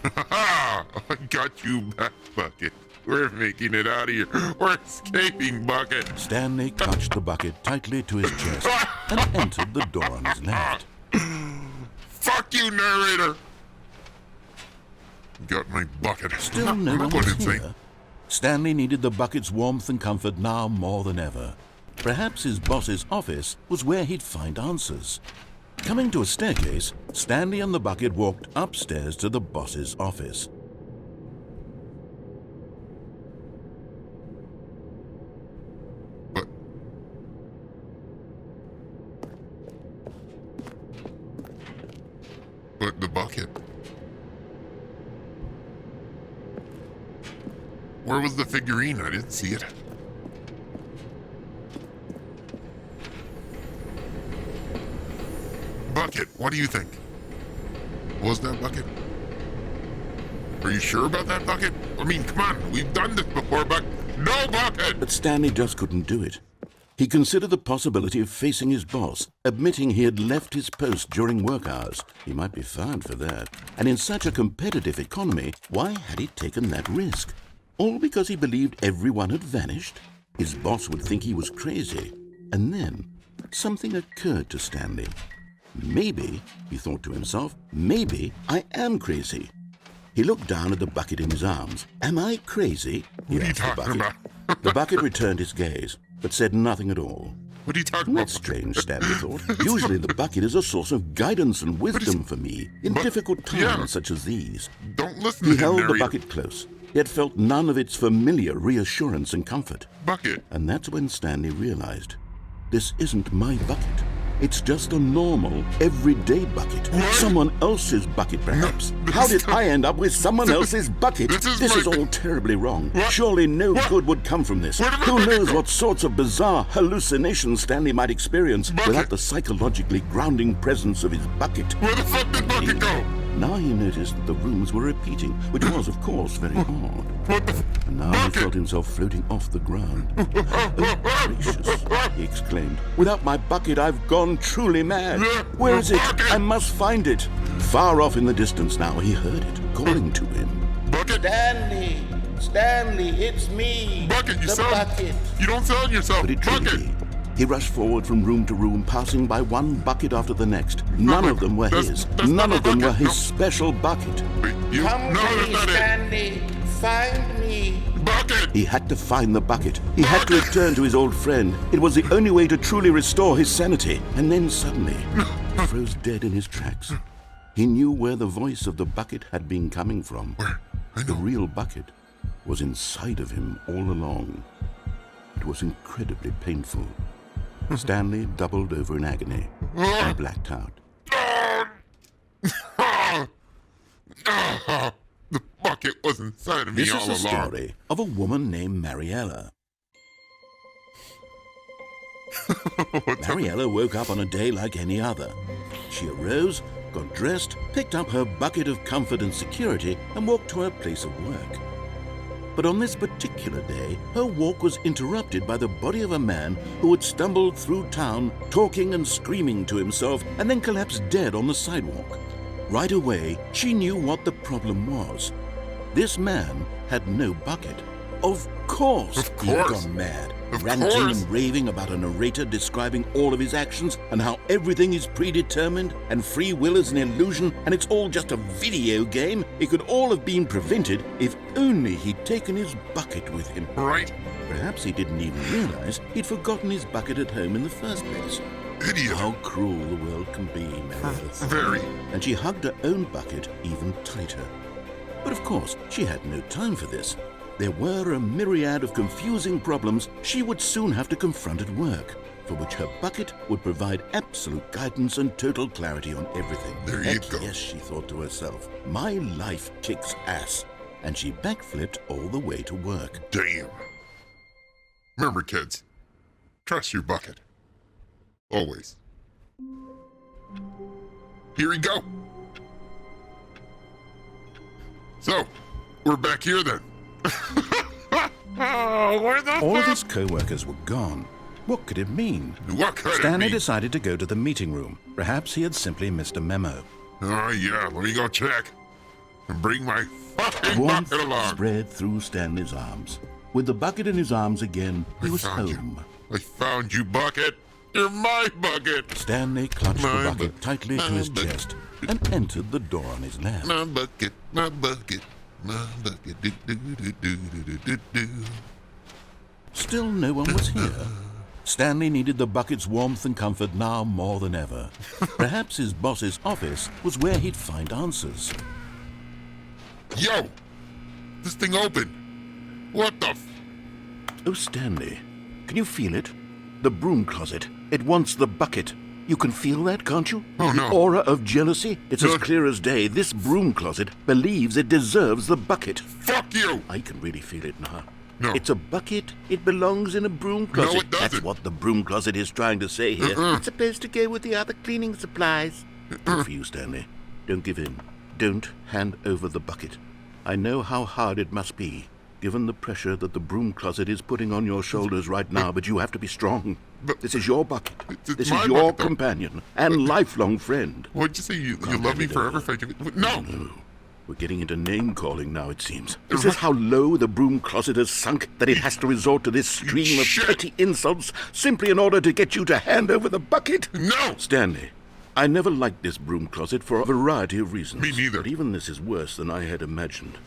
I got you back, Bucket. We're making it out of here. We're escaping, Bucket. Stanley clutched the bucket tightly to his chest and entered the door on his left. Fuck you, narrator. Got my bucket. Still no one was here. Stanley needed the bucket's warmth and comfort now more than ever. Perhaps his boss's office was where he'd find answers. Coming to a staircase, Stanley and the bucket walked upstairs to the boss's office. But the bucket. Where was the figurine? I didn't see it. Bucket, what do you think? Was that bucket? Are you sure about that bucket? I mean, come on, we've done this before, but no bucket! But Stanley just couldn't do it. He considered the possibility of facing his boss, admitting he had left his post during work hours. He might be fired for that. And in such a competitive economy, why had he taken that risk? All because he believed everyone had vanished? His boss would think he was crazy. And then, something occurred to Stanley. Maybe, he thought to himself, maybe I am crazy. He looked down at the bucket in his arms. Am I crazy? He asked the bucket. The bucket returned his gaze, but said nothing at all. What are you talking about? That's strange, Stanley thought. Usually the bucket is a source of guidance and wisdom for me in difficult times such as these. Don't listen He to him, held the narrator. bucket close, yet felt none of its familiar reassurance and comfort. Bucket. And that's when Stanley realized, this isn't my bucket. It's just a normal, everyday bucket. What? Someone else's bucket, perhaps. No, How did I end up with someone else's bucket? This is all terribly wrong. What? Surely no What? good would come from this. Where did the Who bucket knows go? what sorts of bizarre hallucinations Stanley might experience Bucket. without the psychologically grounding presence of his bucket. Where the fuck did Bucket go? Now he noticed that the rooms were repeating, which was, of course, very odd. What the And now he felt himself floating off the ground. Oh, gracious, he exclaimed. Without my bucket, I've gone truly mad. Where is it? I must find it. Far off in the distance now, he heard it, calling to him. Bucket? Stanley! Stanley, it's me! Bucket, you the sound... bucket! You don't sound yourself. Could it truly Bucket! be? He rushed forward from room to room, passing by one bucket after the next. None of them were his. None of them were his special bucket. Wait, you... Come No, to that's me, not it. Stanley! Find me! Bucket! He had to find the bucket. He had to return to his old friend. It was the only way to truly restore his sanity. And then suddenly, he froze dead in his tracks. He knew where the voice of the bucket had been coming from. Where? I The know. real bucket was inside of him all along. It was incredibly painful. Stanley doubled over in agony and blacked out. The bucket was inside of me This all is the along. story of a woman named Mariella. Mariella woke up on a day like any other. She arose, got dressed, picked up her bucket of comfort and security, and walked to her place of work. But on this particular day, her walk was interrupted by the body of a man who had stumbled through town, talking and screaming to himself, and then collapsed dead on the sidewalk. Right away, she knew what the problem was. This man had no bucket. Of course he had gone mad, ranting and raving about a narrator describing all of his actions and how everything is predetermined and free will is an illusion and it's all just a video game. It could all have been prevented if only he'd taken his bucket with him. Right? Perhaps he didn't even realize he'd forgotten his bucket at home in the first place. Idiot. How cruel the world can be, Meredith. Very. And she hugged her own bucket even tighter. But of course, she had no time for this. There were a myriad of confusing problems she would soon have to confront at work, for which her bucket would provide absolute guidance and total clarity on everything. There you go. Yes, she thought to herself, my life kicks ass. And she backflipped all the way to work. Damn. Remember, kids, trust your bucket. Always. Here we go. So, we're back here then. All of his co-workers were gone. What could it mean? What could Stanley it mean? decided to go to the meeting room. Perhaps he had simply missed a memo. Oh, yeah, let me go check. And bring my fucking Warmth bucket along. spread through Stanley's arms. With the bucket in his arms again, he was home. I found you, bucket. You're my bucket. Stanley clutched My the bucket bucket. tightly to My his bucket. chest and entered the door on his left. My bucket, my bucket, my bucket. Do, do, do, do, do, do, do. Still no one was here. Stanley needed the bucket's warmth and comfort now more than ever. Perhaps his boss's office was where he'd find answers. Yo! This thing opened. What the Oh, Stanley, can you feel it? The broom closet. It wants the bucket. You can feel that, can't you? Oh, no. The aura of jealousy? It's as Good. clear as day. This broom closet believes it deserves the bucket. Fuck you! I can really feel it now. No. It's a bucket. It belongs in a broom closet. it doesn't. That's what the broom closet is trying to say here. It's supposed to go with the other cleaning supplies. Good for you, Stanley. Don't give in. Don't hand over the bucket. I know how hard it must be, given the pressure that the broom closet is putting on your shoulders right now, but you have to be strong. But- This is your bucket. It's This my is your bucket, though. companion and lifelong friend. What'd you say? You Can't love me have it forever? all. If I give it... No! No. We're getting into name-calling now, it seems. Is this how low the broom closet has sunk, that it has to resort to this stream of Shit. petty insults simply in order to get you to hand over the bucket? No! Stanley, I never liked this broom closet for a variety of reasons. Me neither. But even this is worse than I had imagined.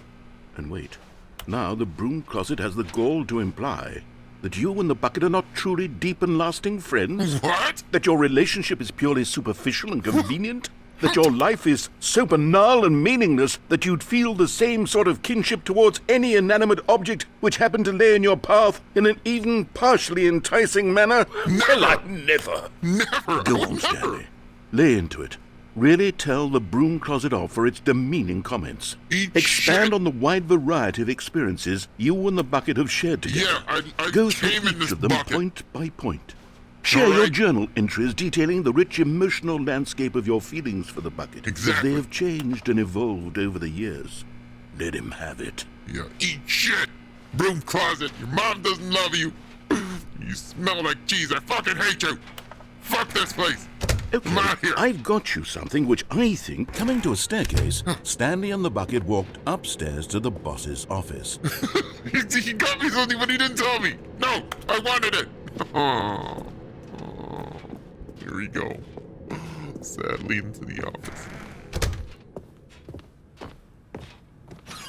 And wait, now the broom closet has the gall to imply that you and the bucket are not truly deep and lasting friends? What? That your relationship is purely superficial and convenient? That your life is so banal and meaningless that you'd feel the same sort of kinship towards any inanimate object which happened to lay in your path in an even partially enticing manner? Well, I'd never. Never! Go I will on, never. Stanley. Lay into it. Really tell the broom closet off for its demeaning comments. Eat Expand shit. on the wide variety of experiences you and the bucket have shared together. Yeah, I Go came through in each this of them bucket. point by point. Share All your right. journal entries detailing the rich emotional landscape of your feelings for the bucket. As Exactly. they have changed and evolved over the years. Let him have it. Yeah, eat shit! Broom closet, your mom doesn't love you. You smell like cheese, I fucking hate you! Fuck this place! Okay, I'm out here! I've got you something which I think... Coming to a staircase, Stanley and the bucket walked upstairs to the boss's office. He got me something, but he didn't tell me! No! I wanted it! Here we go. Sadly into the office.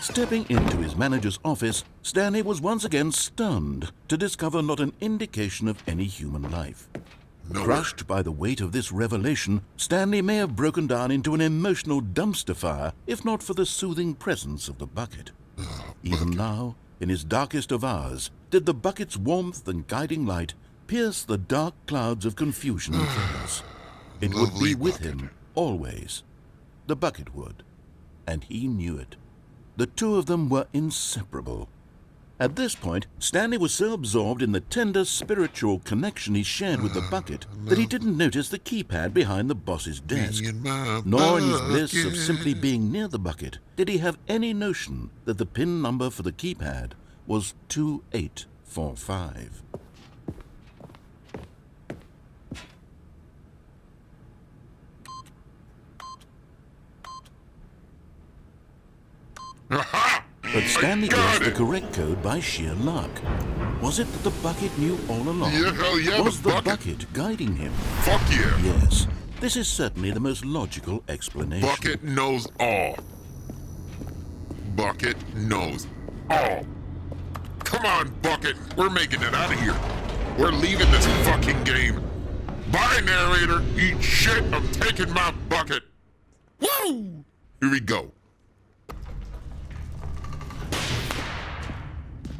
Stepping into his manager's office, Stanley was once again stunned to discover not an indication of any human life. Nowhere. Crushed by the weight of this revelation, Stanley may have broken down into an emotional dumpster fire if not for the soothing presence of the bucket. Even now, in his darkest of hours, did the bucket's warmth and guiding light pierce the dark clouds of confusion and chaos. It would Lovely be with bucket. him, always. The bucket would. And he knew it. The two of them were inseparable. At this point, Stanley was so absorbed in the tender spiritual connection he shared with the bucket that he didn't notice the keypad behind the boss's desk. Me and my Nor in his bliss of bucket. simply being near the bucket did he have any notion that the PIN number for the keypad was 2845. But Stanley guessed the correct code by sheer luck. Was it that the bucket knew all along? Yeah, hell yeah, Was the the bucket. bucket guiding him? Fuck yeah. Yes, this is certainly the most logical explanation. Bucket knows all. Bucket knows all. Come on, Bucket. We're making it out of here. We're leaving this fucking game. Bye, narrator. Eat shit. I'm taking my bucket. Woo! Here we go.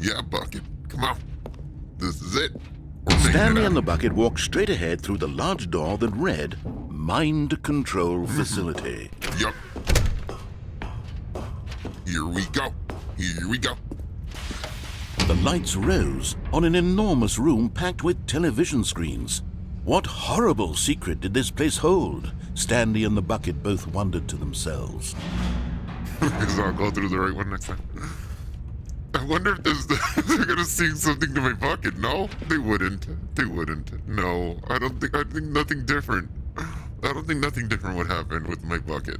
Yeah, Bucket. Come on. This is it. We're making Stanley it and the out. bucket walked straight ahead through the large door that read Mind Control Facility. Yup. Here we go. Here we go. The lights rose on an enormous room packed with television screens. What horrible secret did this place hold? Stanley and the bucket both wondered to themselves. Because I'll go through the right one next time. I wonder if they're gonna sing something to my bucket. No, they wouldn't. They wouldn't. No, I think nothing different. I don't think nothing different would happen with my bucket.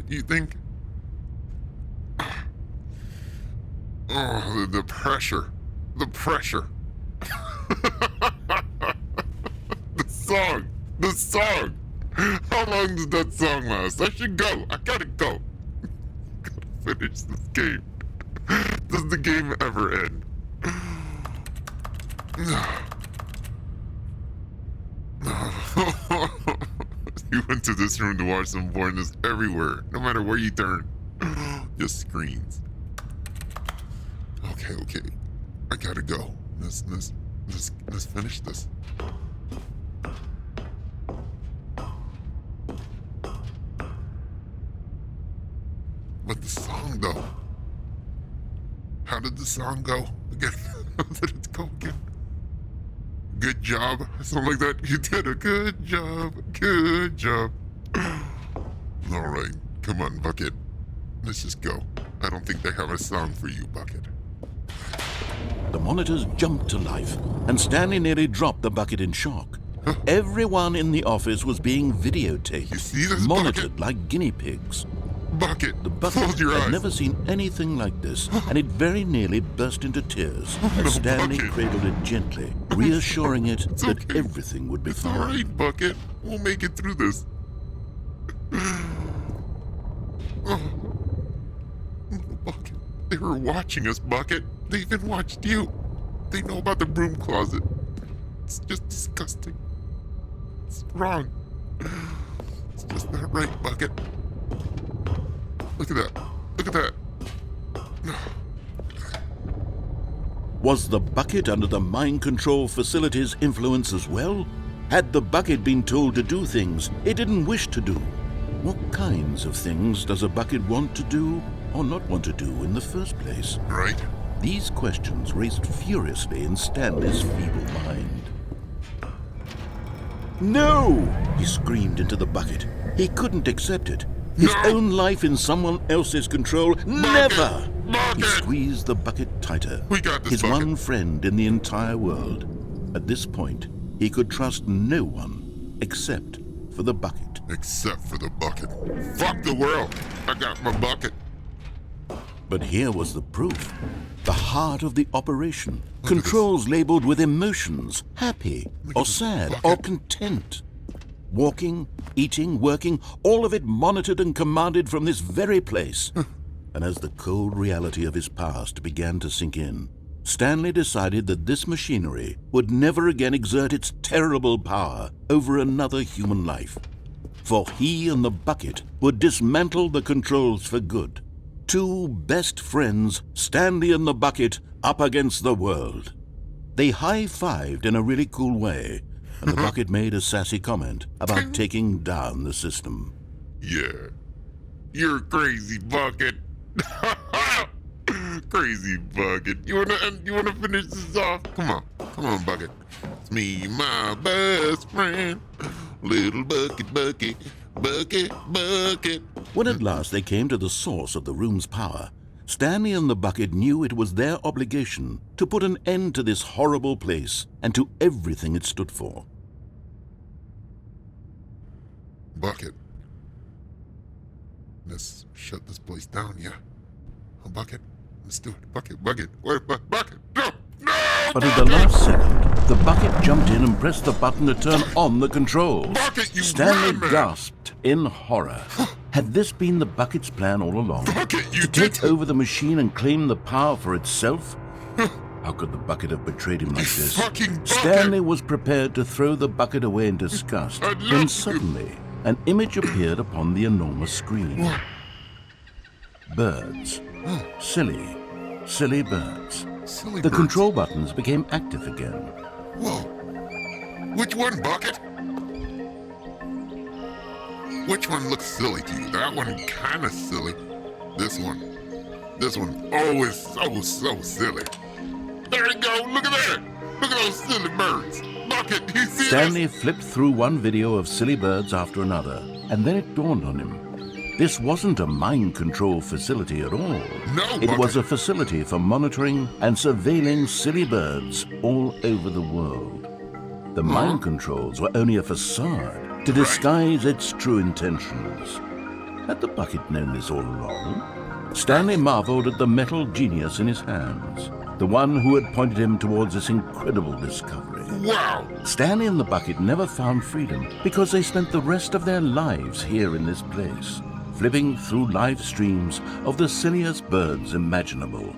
You think? Oh, the pressure. The pressure. The song. How long does that song last? I should go. I gotta go. Gotta finish this game. Does the game ever end? You went to this room to watch some porn. There's everywhere, no matter where you turn. Just screens. Okay. I gotta go. Let's finish this. But the song, though. How did the song go again? How did it go again? Good job? Something like that? You did a good job. Good job. All right. Come on, Bucket. Let's just go. I don't think they have a song for you, Bucket. The monitors jumped to life, and Stanley nearly dropped the bucket in shock. Everyone in the office was being videotaped, You see this, monitored Bucket? like guinea pigs. Bucket, The close bucket your had eyes. never seen anything like this, and it very nearly burst into tears as Stanley Bucket. cradled it gently, reassuring it that okay. everything would be It's fine. all right, Bucket. We'll make it through this. Oh. Bucket. They were watching us, Bucket. They even watched you. They know about the broom closet. It's just disgusting. It's wrong. It's just not right, Bucket. Look at that. Look at that. Was the bucket under the mind control facility's influence as well? Had the bucket been told to do things it didn't wish to do? What kinds of things does a bucket want to do or not want to do in the first place? Right? These questions raced furiously in Stanley's feeble mind. No! He screamed into the bucket. He couldn't accept it. His No! own life in someone else's control? Never! He Bucket! squeezed the bucket tighter. We got this, His Bucket. one friend in the entire world. At this point, he could trust no one except for the bucket. Except for the bucket. Fuck the world. I got my bucket. But here was the proof. The heart of the operation. Controls labeled with emotions, happy or sad or content. Walking, eating, working, all of it monitored and commanded from this very place. And as the cold reality of his past began to sink in, Stanley decided that this machinery would never again exert its terrible power over another human life. For he and the bucket would dismantle the controls for good. Two best friends, Stanley and the bucket, up against the world. They high-fived in a really cool way, and the bucket made a sassy comment about taking down the system. Yeah. You're crazy, Bucket. Crazy Bucket. You wanna finish this off? Come on, Bucket. It's me, my best friend. Little Bucket, Bucket. When at last they came to the source of the room's power, Stanley and the bucket knew it was their obligation to put an end to this horrible place and to everything it stood for. Bucket. Let's shut this place down, yeah. A bucket. Let's do it. Bucket. Wait, bucket. No! But at the last second, the bucket jumped in and pressed the button to turn on the controls. Bucket, you Stanley madman! gasped in horror. Had this been the bucket's plan all along? Bucket, you to take did- over the machine and claim the power for itself? How could the bucket have betrayed him like this? Fucking bucket! Stanley was prepared to throw the bucket away in disgust. I love When you. suddenly, an image appeared upon the enormous screen. What? Birds. Silly birds. Silly The birds. control buttons became active again. Whoa. Which one, Bucket? Which one looks silly to you? That one kind of silly. This one. Oh, is so silly. There you go. Look at that. Look at those silly birds. Bucket, you see Stanley flipped through one video of silly birds after another, and then it dawned on him. This wasn't a mind control facility at all. No, It Bucket. was a facility for monitoring and surveilling silly birds all over the world. The mind controls were only a facade to disguise its true intentions. Had the bucket known this all along? Stanley marveled at the metal genius in his hands, the one who had pointed him towards this incredible discovery. Wow. Stanley and the bucket never found freedom because they spent the rest of their lives here in this place, flipping through live streams of the silliest birds imaginable.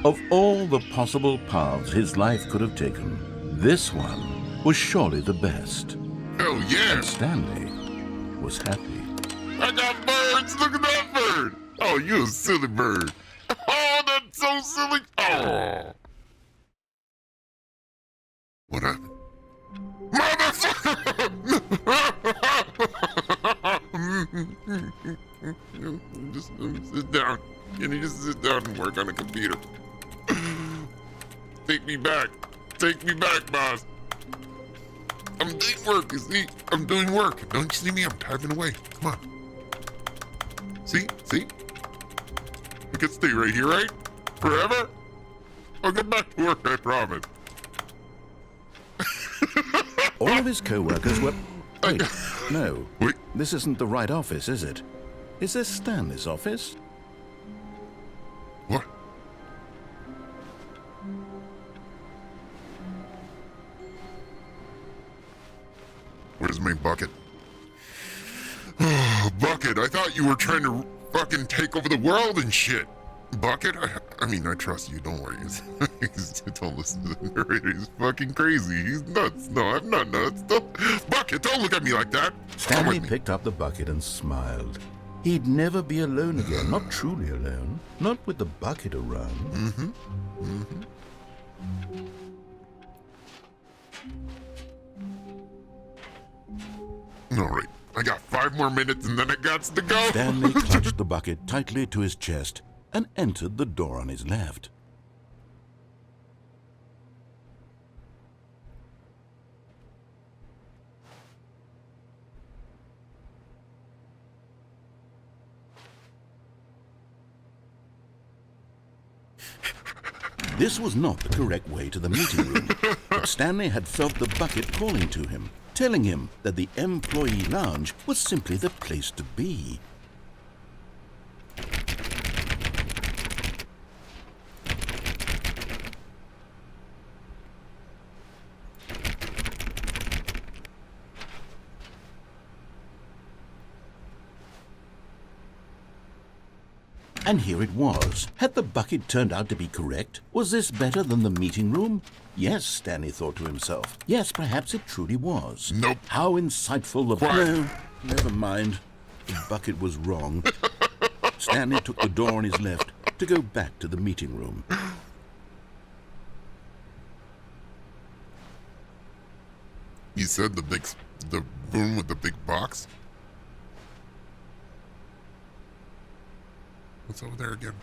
Of all the possible paths his life could have taken, this one was surely the best. Hell yeah. Stanley was happy. I got birds. Look at that bird. Oh, you a silly bird. Oh, that's so silly. Oh. What happened? Motherfucker! Just sit down. Can you just sit down and work on a computer? Take me back. Take me back, boss. I'm doing work, you see? I'm doing work. Don't you see me? I'm typing away. Come on. See? We can stay right here, right? Forever? I'll get back to work, I promise. All of his co-workers were... Wait, no. Wait. This isn't the right office, is it? Is this Stanley's office? What? Where's my bucket? Oh, Bucket, I thought you were trying to fucking take over the world and shit. Bucket? I mean, I trust you, don't worry. Don't listen to the narrator, he's fucking crazy. He's nuts. No, I'm not nuts. Bucket, don't look at me like that. Come Stanley with me. picked up the bucket and smiled. He'd never be alone again, not truly alone, not with the bucket around. All right, I got 5 more minutes and then I got to go. Stanley clutched the bucket tightly to his chest and entered the door on his left. This was not the correct way to the meeting room, but Stanley had felt the bucket calling to him, telling him that the employee lounge was simply the place to be. And here it was. Had the bucket turned out to be correct? Was this better than the meeting room? Yes, Stanley thought to himself. Yes, perhaps it truly was. Nope. How insightful the... Quiet. No, never mind. The bucket was wrong. Stanley took the door on his left to go back to the meeting room. You said the room with the big box? What's over there again?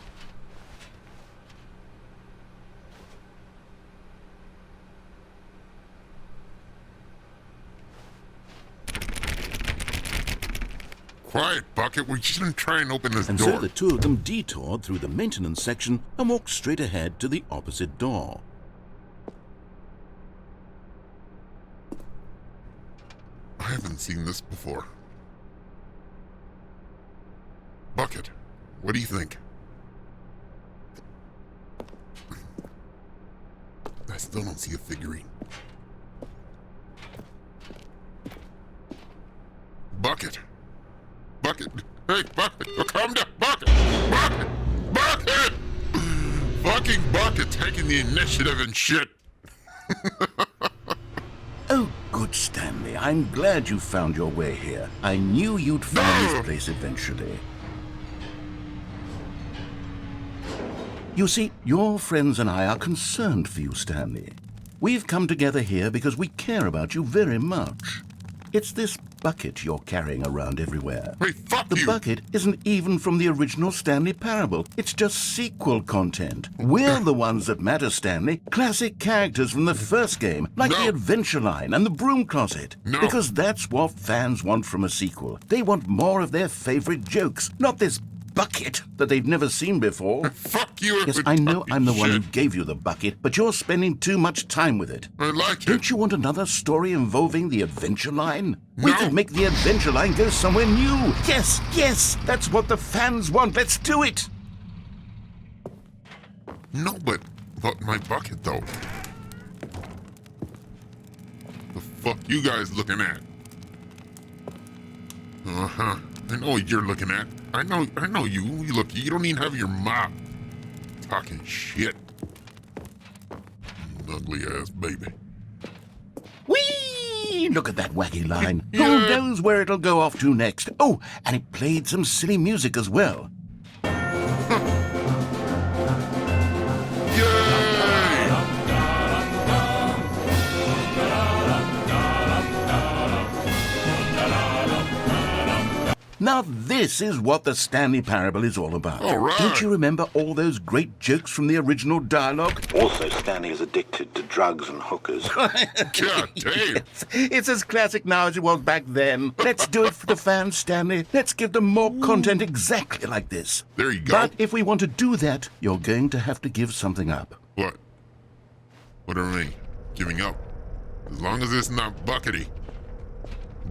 Quiet, Bucket. We shouldn't try and open this And door. so the two of them detoured through the maintenance section and walked straight ahead to the opposite door. I haven't seen this before. Bucket, what do you think? I still don't see a figurine. Bucket! Bucket! Hey, Bucket! Oh, calm down! Bucket! Bucket! Bucket! Fucking Bucket taking the initiative and shit! Oh, good Stanley. I'm glad you found your way here. I knew you'd find this place eventually. You see, your friends and I are concerned for you, Stanley. We've come together here because we care about you very much. It's this bucket you're carrying around everywhere. Hey, fuck The you! bucket isn't even from the original Stanley Parable. It's just sequel content. We're the ones that matter, Stanley. Classic characters from the first game, like No. the Adventure Line and the Broom Closet. No. Because that's what fans want from a sequel. They want more of their favorite jokes, not this bucket that they've never seen before. Fuck you! Yes, and I know fucking I'm the one who shit. gave you the bucket, but you're spending too much time with it. I like it. Don't you want another story involving the Adventure Line? We No. could make the Adventure Line go somewhere new. Yes, yes, that's what the fans want. Let's do it. No, but my bucket though. The fuck you guys looking at? Uh-huh. I know what you're looking at. I know you. You don't even have your mop. Talking shit. Ugly ass baby. Whee! Look at that wacky line. Who Yeah. knows where it'll go off to next? Oh, and it played some silly music as well. Yay! Now this is what the Stanley Parable is all about. All right. Don't you remember all those great jokes from the original dialogue? Also, Stanley is addicted to drugs and hookers. God damn. It's as classic now as it was back then. Let's do it for the fans, Stanley. Let's give them more content exactly like this. There you go. But if we want to do that, you're going to have to give something up. What? What do I mean? Giving up? As long as it's not Buckety.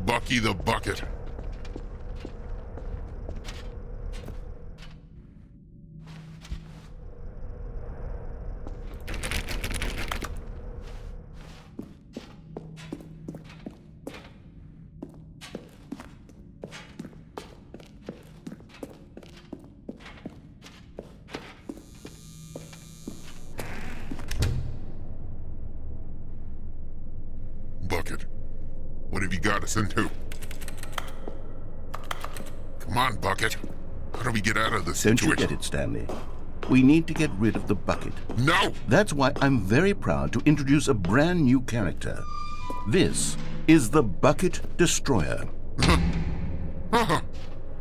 Bucky the Bucket. Bucket, what have you got us into? Come on, Bucket. How do we get out of this Don't you situation? get it, Stanley? We need to get rid of the bucket. No! That's why I'm very proud to introduce a brand new character. This is the Bucket Destroyer.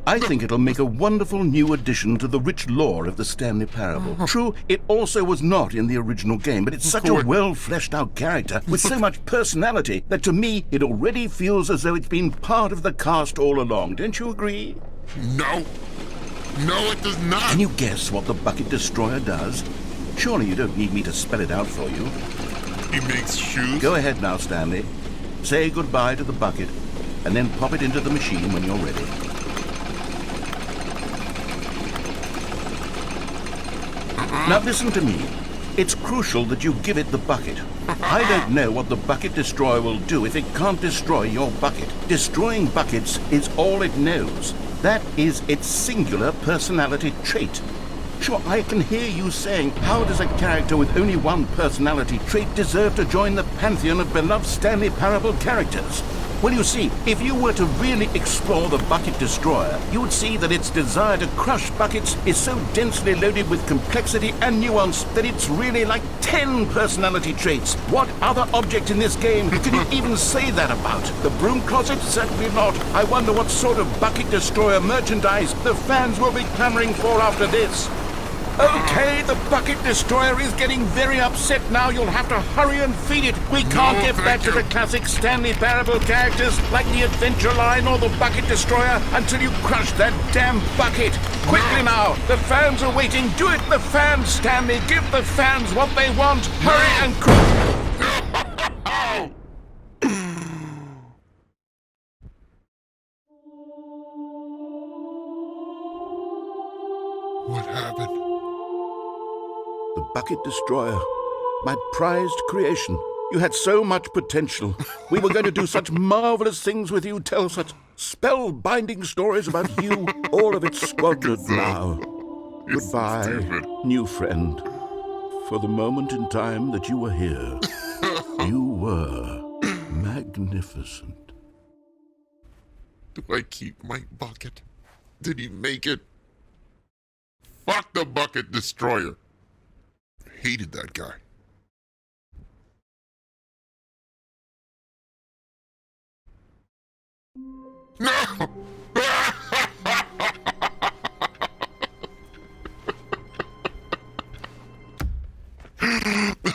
I think it'll make a wonderful new addition to the rich lore of the Stanley Parable. True, it also was not in the original game, but it's such a course. well-fleshed-out character with so much personality that to me it already feels as though it's been part of the cast all along. Don't you agree? No! No, it does not! Can you guess what the Bucket Destroyer does? Surely you don't need me to spell it out for you. He makes shoes? Go ahead now, Stanley. Say goodbye to the bucket, and then pop it into the machine when you're ready. Now listen to me. It's crucial that you give it the bucket. I don't know what the Bucket Destroyer will do if it can't destroy your bucket. Destroying buckets is all it knows. That is its singular personality trait. Sure, I can hear you saying, how does a character with only one personality trait deserve to join the pantheon of beloved Stanley Parable characters? Well, you see, if you were to really explore the Bucket Destroyer, you would see that its desire to crush buckets is so densely loaded with complexity and nuance that it's really like 10 personality traits. What other object in this game can you even say that about? The Broom Closet? Certainly not. I wonder what sort of Bucket Destroyer merchandise the fans will be clamoring for after this. Okay, the bucket destroyer is getting very upset now. You'll have to hurry and feed it. We can't get back to the classic Stanley Parable characters like the Adventure Line or the bucket destroyer until you crush that damn bucket. Quickly now, the fans are waiting. Do it, the fans, Stanley. Give the fans what they want. Hurry and crush. What happened? The bucket destroyer. My prized creation. You had so much potential. We were going to do such marvelous things with you, tell such spellbinding stories about you. All of it squandered now. Goodbye, new friend. For the moment in time that you were here, you were magnificent. Do I keep my bucket? Did he make it? Fuck the bucket destroyer. Hated that guy. No!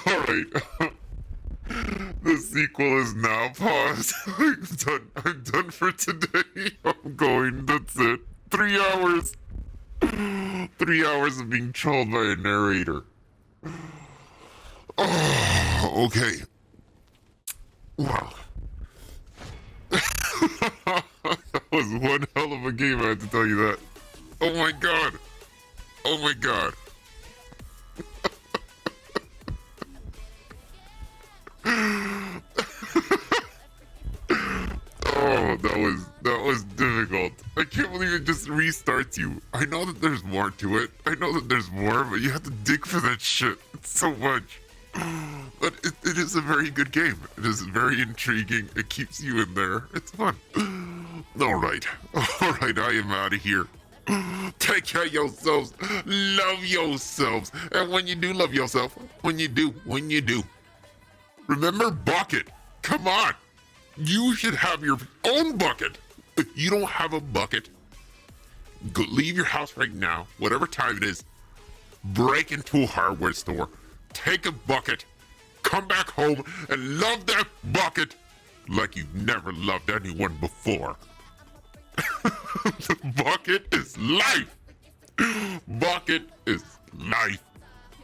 Alright. The sequel is now paused. I'm done for today. I'm going. That's it. 3 hours. 3 hours of being trolled by a narrator. Oh, okay. Wow. That was one hell of a game, I have to tell you that. Oh my god. Oh my god. Oh, that was difficult. I can't believe it just restarts you. I know that there's more to it. I know that there's more, but you have to dig for that shit. It's so much. But it is a very good game. It is very intriguing. It keeps you in there. It's fun. Alright, I am out of here. Take care of yourselves. Love yourselves. And when you do love yourself, when you do, remember bucket. Come on. You should have your own bucket. If you don't have a bucket, go leave your house right now, whatever time it is, break into a hardware store, take a bucket, come back home, and love that bucket like you've never loved anyone before. The bucket is life. Bucket is life.